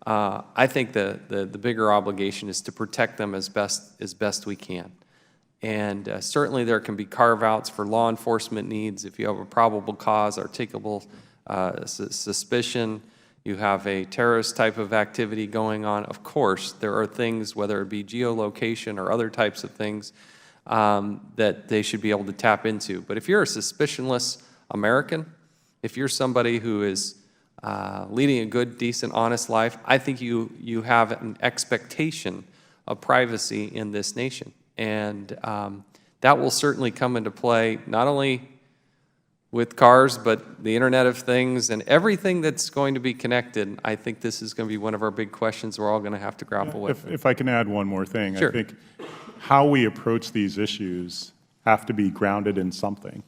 I think the bigger obligation is to protect them as best we can. And certainly there can be carve-outs for law enforcement needs. If you have a probable cause, articulable suspicion, you have a terrorist type of activity going on, of course, there are things, whether it be geolocation or other types of things, that they should be able to tap into. But if you're a suspicionless American, if you're somebody who is leading a good, decent, honest life, I think you have an expectation of privacy in this nation. And that will certainly come into play not only with cars, but the Internet of Things and everything that's going to be connected. I think this is going to be one of our big questions we're all going to have to grapple with. If I can add one more thing. Sure. I think how we approach these issues have to be grounded in something.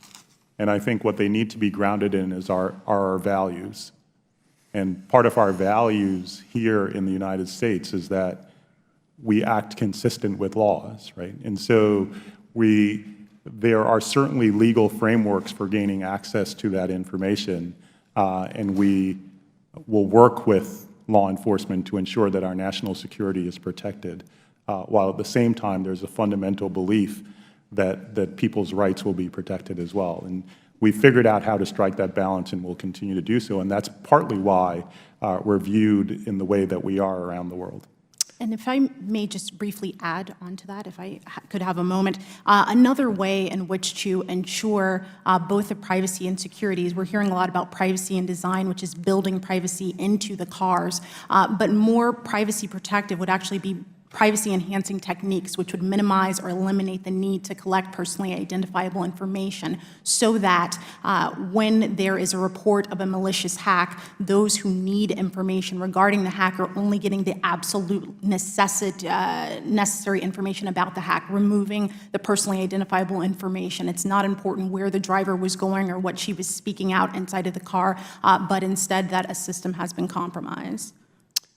And I think what they need to be grounded in are our values. And part of our values here in the United States is that we act consistent with laws, right? And so there are certainly legal frameworks for gaining access to that information, and we will work with law enforcement to ensure that our national security is protected, while at the same time there's a fundamental belief that people's rights will be protected as well. And we've figured out how to strike that balance, and we'll continue to do so, and that's partly why we're viewed in the way that we are around the world. And if I may just briefly add on to that, if I could have a moment, another way in which to ensure both the privacy and security is we're hearing a lot about privacy and design, which is building privacy into the cars, but more privacy protective would actually be privacy-enhancing techniques, which would minimize or eliminate the need to collect personally identifiable information so that when there is a report of a malicious hack, those who need information regarding the hack are only getting the absolute necessary information about the hack, removing the personally identifiable information. It's not important where the driver was going or what she was speaking out inside of the car, but instead that a system has been compromised.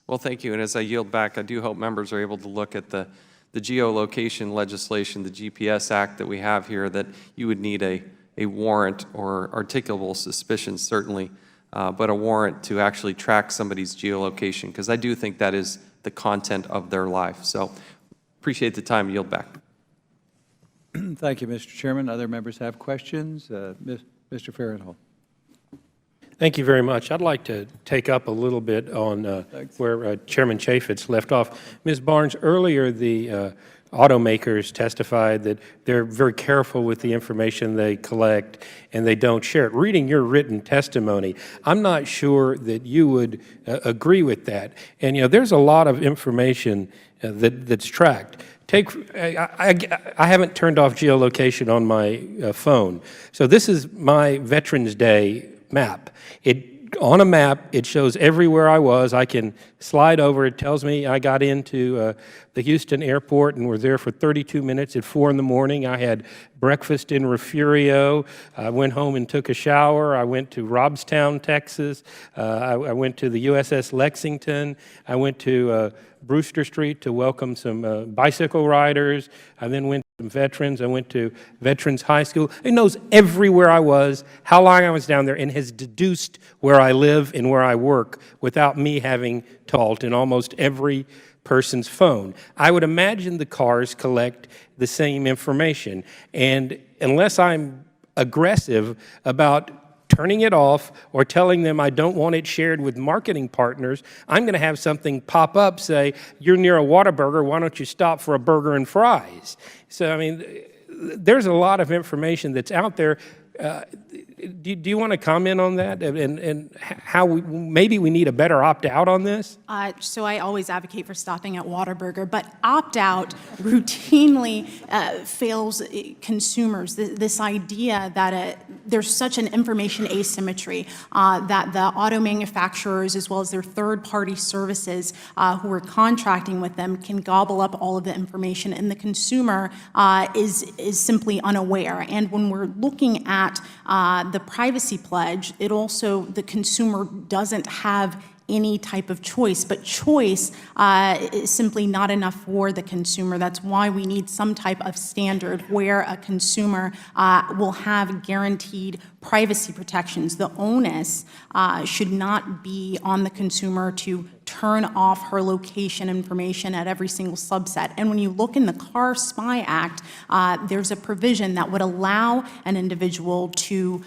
Well, thank you. And as I yield back, I do hope members are able to look at the geolocation legislation, the GPS Act that we have here, that you would need a warrant or articulable suspicion, certainly, but a warrant to actually track somebody's geolocation, because I do think that is the content of their life. So appreciate the time. Yield back. Thank you, Mr. Chairman. Other members have questions? Mr. Farenthold. Thank you very much. I'd like to take up a little bit on where Chairman Chaffetz left off. Ms. Barnes, earlier the automakers testified that they're very careful with the information they collect and they don't share it. Reading your written testimony, I'm not sure that you would agree with that. And, you know, there's a lot of information that's tracked. I haven't turned off geolocation on my phone. So this is my Veterans Day map. On a map, it shows everywhere I was. I can slide over. It tells me I got into the Houston airport and was there for 32 minutes at 4 in the morning. I had breakfast in Refugio. I went home and took a shower. I went to Robstown, Texas. I went to the USS Lexington. I went to Brewster Street to welcome some bicycle riders. I then went to some veterans. I went to Veterans High School. It knows everywhere I was, how long I was down there, and has deduced where I live and where I work without me having to halt in almost every person's phone. I would imagine the cars collect the same information. And unless I'm aggressive about turning it off or telling them I don't want it shared with marketing partners, I'm going to have something pop up, say, you're near a Whataburger, why don't you stop for a burger and fries? So, I mean, there's a lot of information that's out there. Do you want to comment on that and how maybe we need a better opt-out on this? So I always advocate for stopping at Whataburger, but opt-out routinely fails consumers. This idea that there's such an information asymmetry that the auto manufacturers as well as their third-party services who are contracting with them can gobble up all of the information, and the consumer is simply unaware. And when we're looking at the privacy pledge, the consumer doesn't have any type of choice, but choice is simply not enough for the consumer. That's why we need some type of standard where a consumer will have guaranteed privacy protections. The onus should not be on the consumer to turn off her location information at every single subset. And when you look in the Car Spy Act, there's a provision that would allow an individual to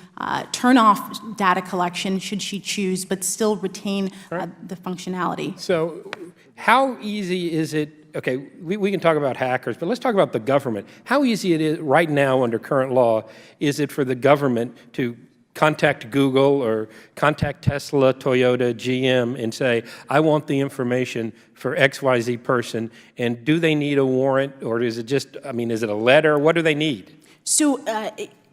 turn off data collection should she choose, but still retain the functionality. So how easy is it? Okay, we can talk about hackers, but let's talk about the government. How easy it is right now under current law is it for the government to contact Google or contact Tesla, Toyota, GM and say, I want the information for XYZ person, and do they need a warrant, or is it just, I mean, is it a letter? What do they need? So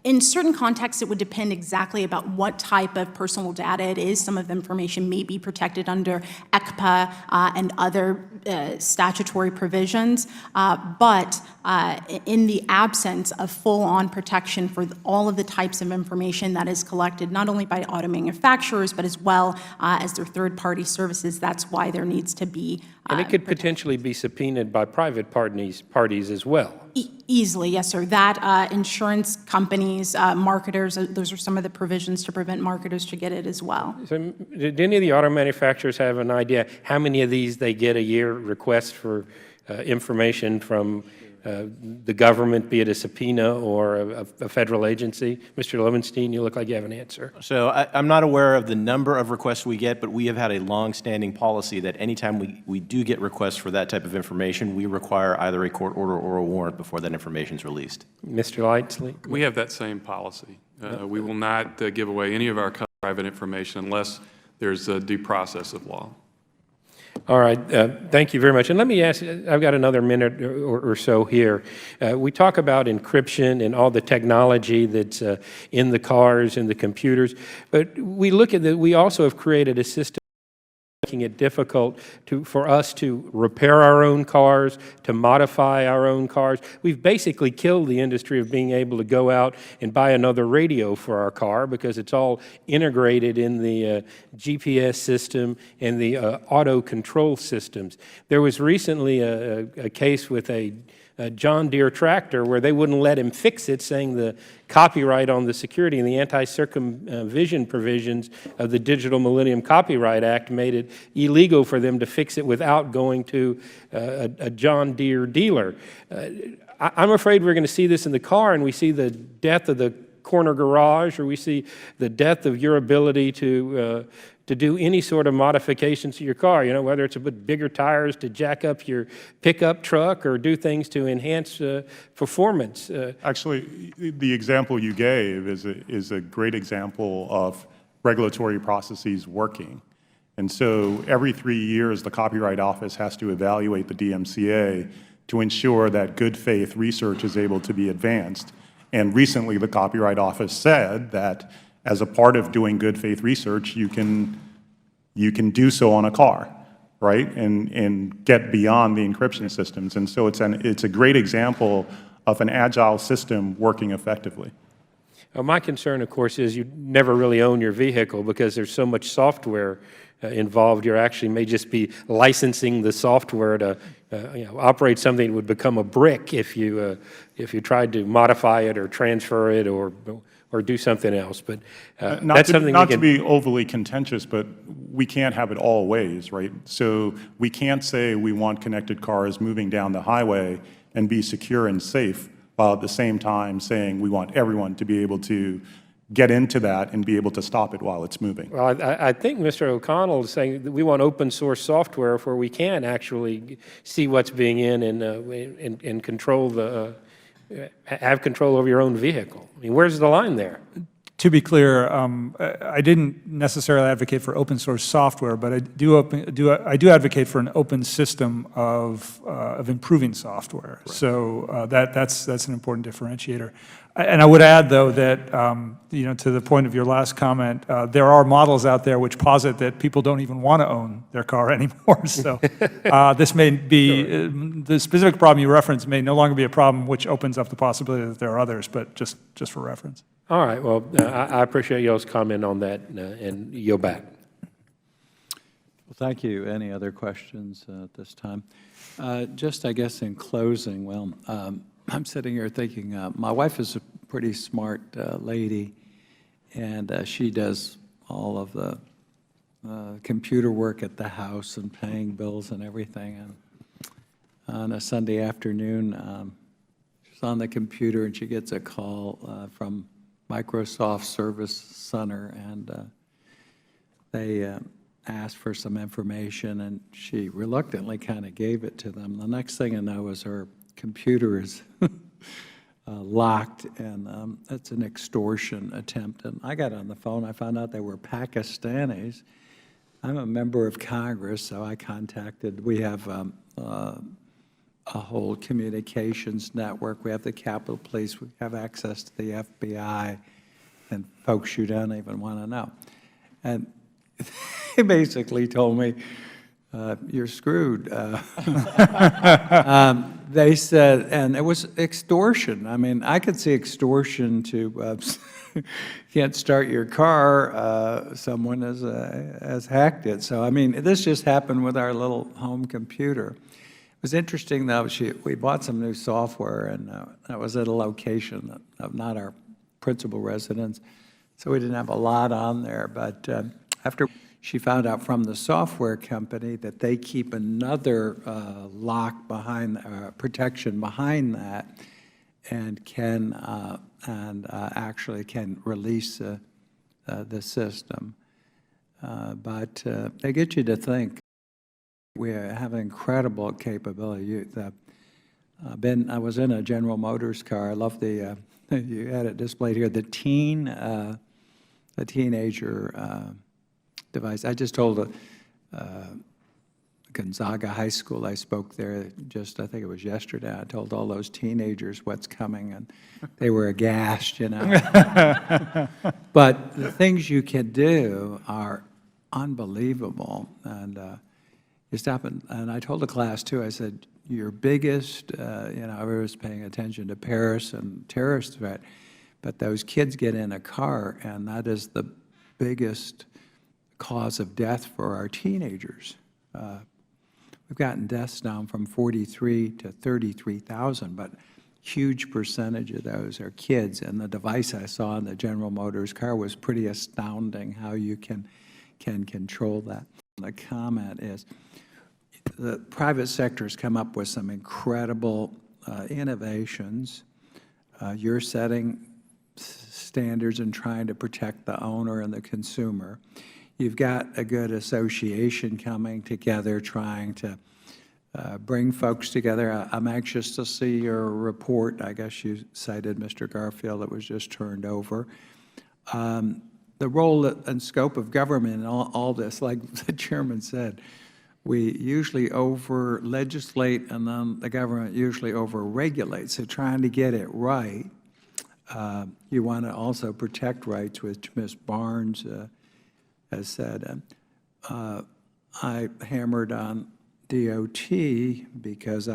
in certain contexts, it would depend exactly about what type of personal data it is. Some of the information may be protected under ECPA and other statutory provisions, but in the absence of full-on protection for all of the types of information that is collected, not only by auto manufacturers, but as well as their third-party services, that's why there needs to be and it could potentially be subpoenaed by private parties as well. Easily, yes, sir. That insurance companies, marketers, those are some of the provisions to prevent marketers to get it as well. So, did any of the auto manufacturers have an idea how many of these they get a year, requests for information from the government, be it a subpoena or a federal agency? Mr. Lowenstein, you look like you have an answer. So I'm not aware of the number of requests we get, but we have had a long-standing policy that anytime we do get requests for that type of information, we require either a court order or a warrant before that information is released. Mr. Lightsley? We have that same policy. We will not give away any of our private information unless there's a due process of law. All right, thank you very much. And let me ask, I've got another minute or so here. We talk about encryption and all the technology that's in the cars and the computers, but we look at we also have created a system making it difficult for us to repair our own cars, to modify our own cars. We've basically killed the industry of being able to go out and buy another radio for our car because it's all integrated in the GPS system and the auto control systems. There was recently a case with a John Deere tractor where they wouldn't let him fix it, saying the copyright on the security and the anti-circumvention provisions of the Digital Millennium Copyright Act made it illegal for them to fix it without going to a John Deere dealer. I'm afraid we're going to see this in the car, and we see the death of the corner garage, or we see the death of your ability to do any sort of modifications to your car, you know, whether it's to put bigger tires to jack up your pickup truck or do things to enhance performance. Actually, the example you gave is a great example of regulatory processes working. And so every 3 years, the Copyright Office has to evaluate the DMCA to ensure that good faith research is able to be advanced. And recently, the Copyright Office said that as a part of doing good faith research, you can do so on a car, right, and get beyond the encryption systems. And so it's a great example of an agile system working effectively. My concern, of course, is you never really own your vehicle because there's so much software involved. You actually may just be licensing the software to operate something that would become a brick if you tried to modify it or transfer it or do something else. But that's something not to be overly contentious, but we can't have it all ways, right? So we can't say we want connected cars moving down the highway and be secure and safe, while at the same time saying we want everyone to be able to get into that and be able to stop it while it's moving. Well, I think Mr. O'Connell is saying that we want open source software where we can actually see what's being in and control have control over your own vehicle. I mean, where's the line there? To be clear, I didn't necessarily advocate for open source software, but I do advocate for an open system of improving software. Right. So that's an important differentiator. And I would add, though, that to the point of your last comment, there are models out there which posit that people don't even want to own their car anymore. So this may be the specific problem you referenced may no longer be a problem, which opens up the possibility that there are others. But just for reference. All right. Well, I appreciate y'all's comment on that, and yield back. Well, thank you. Any other questions at this time? Just, I guess, in closing, well, I'm sitting here thinking, my wife is a pretty smart lady, and she does all of the computer work at the house and paying bills and everything. And on a Sunday afternoon, she's on the computer, and she gets a call from Microsoft Service Center, and they asked for some information, and she reluctantly kind of gave it to them. The next thing I know is her computer is locked, and it's an extortion attempt. And I got on the phone. I found out they were Pakistanis. I'm a member of Congress, so I contacted. We have a whole communications network. We have the Capitol Police. We have access to the FBI and folks you don't even want to know. And they basically told me, you're screwed. They said, and it was extortion. I mean, I could see extortion to can't start your car, someone has hacked it. So, I mean, this just happened with our little home computer. It was interesting, though, we bought some new software, and that was at a location of not our principal residence, so we didn't have a lot on there. But after she found out from the software company that they keep another lock behind, protection behind that, and can actually can release the system. But they get you to think. We have incredible capability. I was in a General Motors car. I love the you had it displayed here. The teenager device. I just told Gonzaga High School, I spoke there I think it was yesterday. I told all those teenagers what's coming, and they were aghast, you know. But the things you can do are unbelievable. And you stop and I told the class, too, I said, your biggest, everyone's paying attention to Paris and terrorist threat, but those kids get in a car, and that is the biggest cause of death for our teenagers. We've gotten deaths down from 43 to 33,000, but huge percentage of those are kids. And the device I saw in the General Motors car was pretty astounding how you can control that. The comment is the private sector has come up with some incredible innovations. You're setting standards and trying to protect the owner and the consumer. You've got a good association coming together, trying to bring folks together. I'm anxious to see your report. I guess you cited Mr. Garfield that was just turned over. The role and scope of government in all this, like the chairman said, we usually over-legislate, and then the government usually over-regulates. So trying to get it right, you want to also protect rights, which Ms. Barnes has said. I hammered on DOT because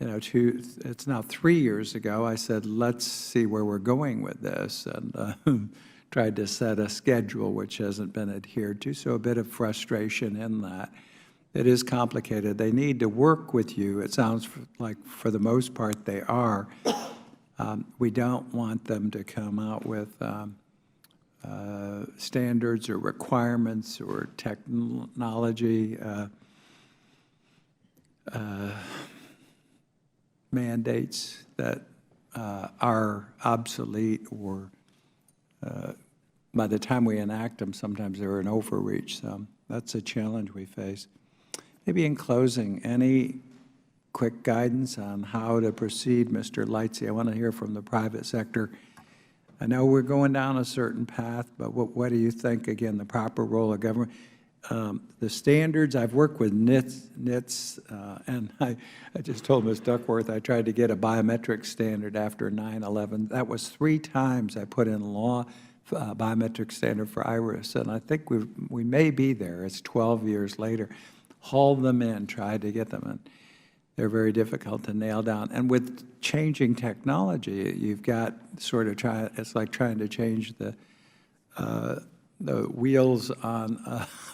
it's now 3 years ago, I said, let's see where we're going with this, and tried to set a schedule which hasn't been adhered to, so a bit of frustration in that. It is complicated. They need to work with you. It sounds like for the most part they are. We don't want them to come out with standards or requirements or technology mandates that are obsolete, or by the time we enact them, sometimes they're an overreach. So that's a challenge we face. Maybe in closing, any quick guidance on how to proceed, Mr. Lightsey? I want to hear from the private sector. I know we're going down a certain path, but what do you think, again, the proper role of government? The standards, I've worked with NHTSA, and I just told Ms. Duckworth I tried to get a biometric standard after 9/11. That was 3 times I put in law, biometric standard for IRIS, and I think we may be there. It's 12 years later. Haul them in, try to get them in. They're very difficult to nail down. And with changing technology, you've got sort of it's like trying to change the wheels on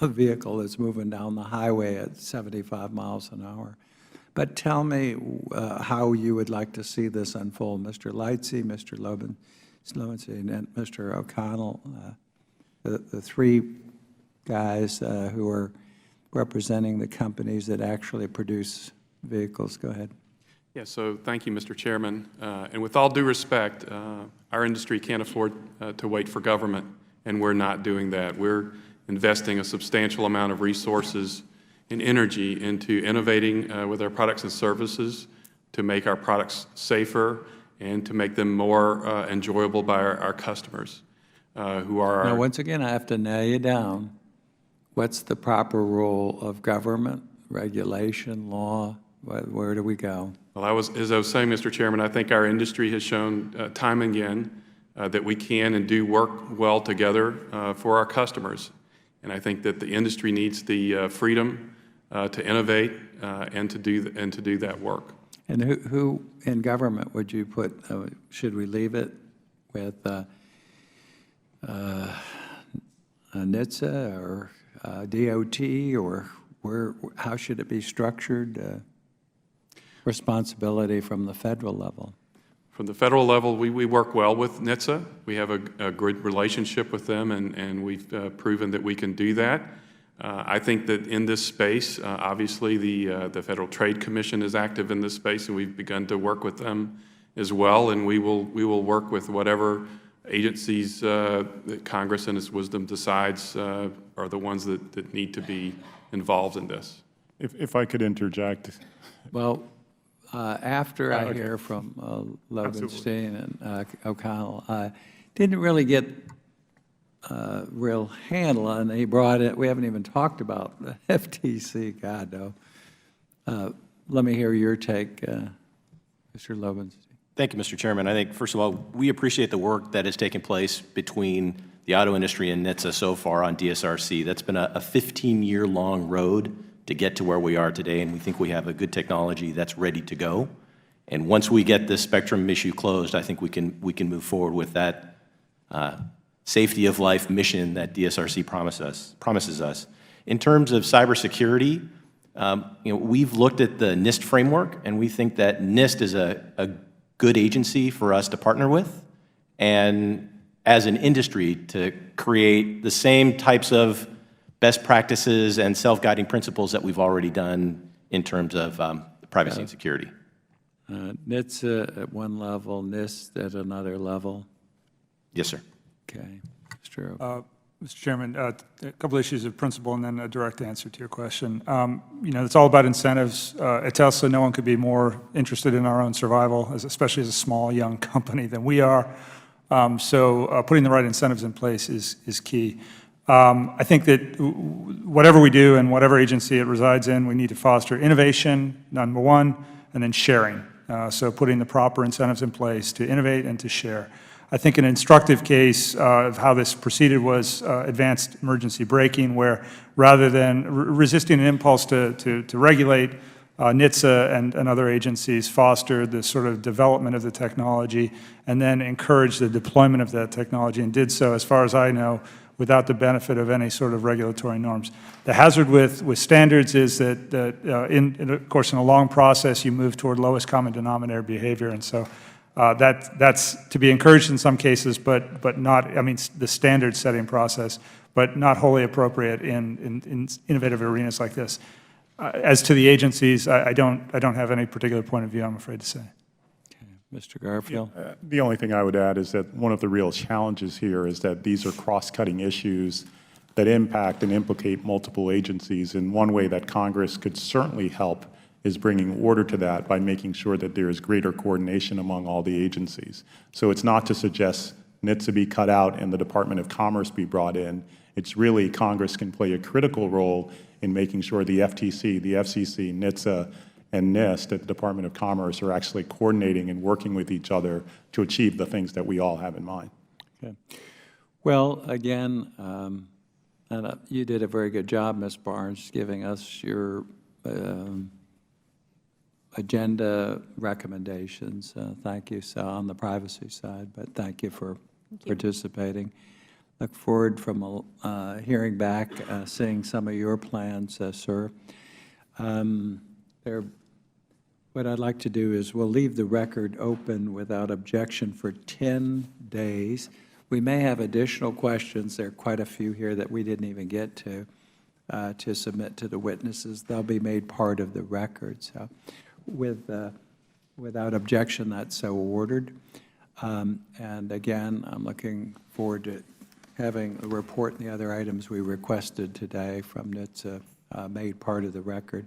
a vehicle that's moving down the highway at 75 miles an hour. But tell me how you would like to see this unfold. Mr. Lightsey, Mr. Lowenstein, and Mr. O'Connell, the 3 guys who are representing the companies that actually produce vehicles. Go ahead. Yeah, so thank you, Mr. Chairman. And with all due respect, our industry can't afford to wait for government, and we're not doing that. We're investing a substantial amount of resources and energy into innovating with our products and services to make our products safer and to make them more enjoyable by our customers, who are Now, once again, I have to nail you down. What's the proper role of government, regulation, law? Where do we go? Well, as I was saying, Mr. Chairman, I think our industry has shown time and again that we can and do work well together for our customers. And I think that the industry needs the freedom to innovate and to do that work. And who in government would you put? Should we leave it with NHTSA or DOT, or how should it be structured? Responsibility from the federal level. From the federal level, we work well with NHTSA. We have a good relationship with them, and we've proven that we can do that. I think that in this space, obviously the Federal Trade Commission is active in this space, and we've begun to work with them as well, and we will work with whatever agencies that Congress in its wisdom decides are the ones that need to be involved in this. If I could interject. Well, after I okay. hear from Lobenstein and O'Connell, I didn't really get a real handle on, he brought it, we haven't even talked about the FTC, God, no. Let me hear your take, Mr. Lobenstein. Thank you, Mr. Chairman. I think, first of all, we appreciate the work that has taken place between the auto industry and NHTSA so far on DSRC. That's been a 15-year-long road to get to where we are today, and we think we have a good technology that's ready to go. And once we get this spectrum issue closed, I think we can move forward with that safety of life mission that DSRC promises us. In terms of cybersecurity, we've looked at the NIST framework, and we think that NIST is a good agency for us to partner with, and as an industry to create the same types of best practices and self-guiding principles that we've already done in terms of privacy and security. NHTSA at one level, NIST at another level. Yes, sir. Okay. Mr. Mr. Chairman, a couple issues of principle and then a direct answer to your question. It's all about incentives. At Tesla, no one could be more interested in our own survival, especially as a small, young company than we are. So putting the right incentives in place is key. I think that whatever we do and whatever agency it resides in, we need to foster innovation, number one, and then sharing. So putting the proper incentives in place to innovate and to share. I think an instructive case of how this proceeded was advanced emergency braking, where rather than resisting an impulse to regulate, NHTSA and other agencies fostered the sort of development of the technology and then encouraged the deployment of that technology, and did so, as far as I know, without the benefit of any sort of regulatory norms. The hazard with standards is that, of course, in a long process, you move toward lowest common denominator behavior, and so that's to be encouraged in some cases, but not, the standard setting process, but not wholly appropriate in innovative arenas like this. As to the agencies, I don't have any particular point of view, I'm afraid to say. Mr. Garfield? The only thing I would add is that one of the real challenges here is that these are cross-cutting issues that impact and implicate multiple agencies, and one way that Congress could certainly help is bringing order to that by making sure that there is greater coordination among all the agencies. So it's not to suggest NHTSA be cut out and the Department of Commerce be brought in. It's really Congress can play a critical role in making sure the FTC, the FCC, NHTSA, and NIST at the Department of Commerce are actually coordinating and working with each other to achieve the things that we all have in mind. Okay. Well, again, you did a very good job, Ms. Barnes, giving us your agenda recommendations. Thank you. So on the privacy side, but thank you for participating. Look forward from hearing back, seeing some of your plans, sir. What I'd like to do is we'll leave the record open without objection for 10 days. We may have additional questions. There are quite a few here that we didn't even get to submit to the witnesses. They'll be made part of the record. So without objection, that's so ordered. And again, I'm looking forward to having a report and the other items we requested today from NHTSA made part of the record.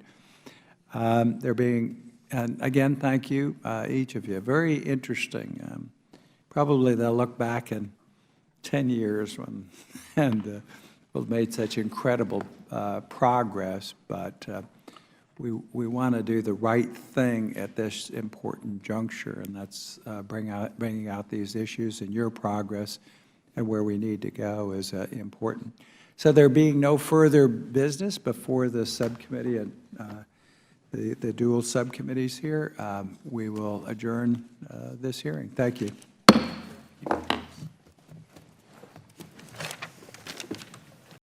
And again, thank you, each of you. Very interesting. Probably they'll look back in 10 years and we've made such incredible progress, but we want to do the right thing at this important juncture, and that's bringing out these issues, and your progress and where we need to go is important. So there being no further business before the subcommittee and the dual subcommittees here, we will adjourn this hearing. Thank you.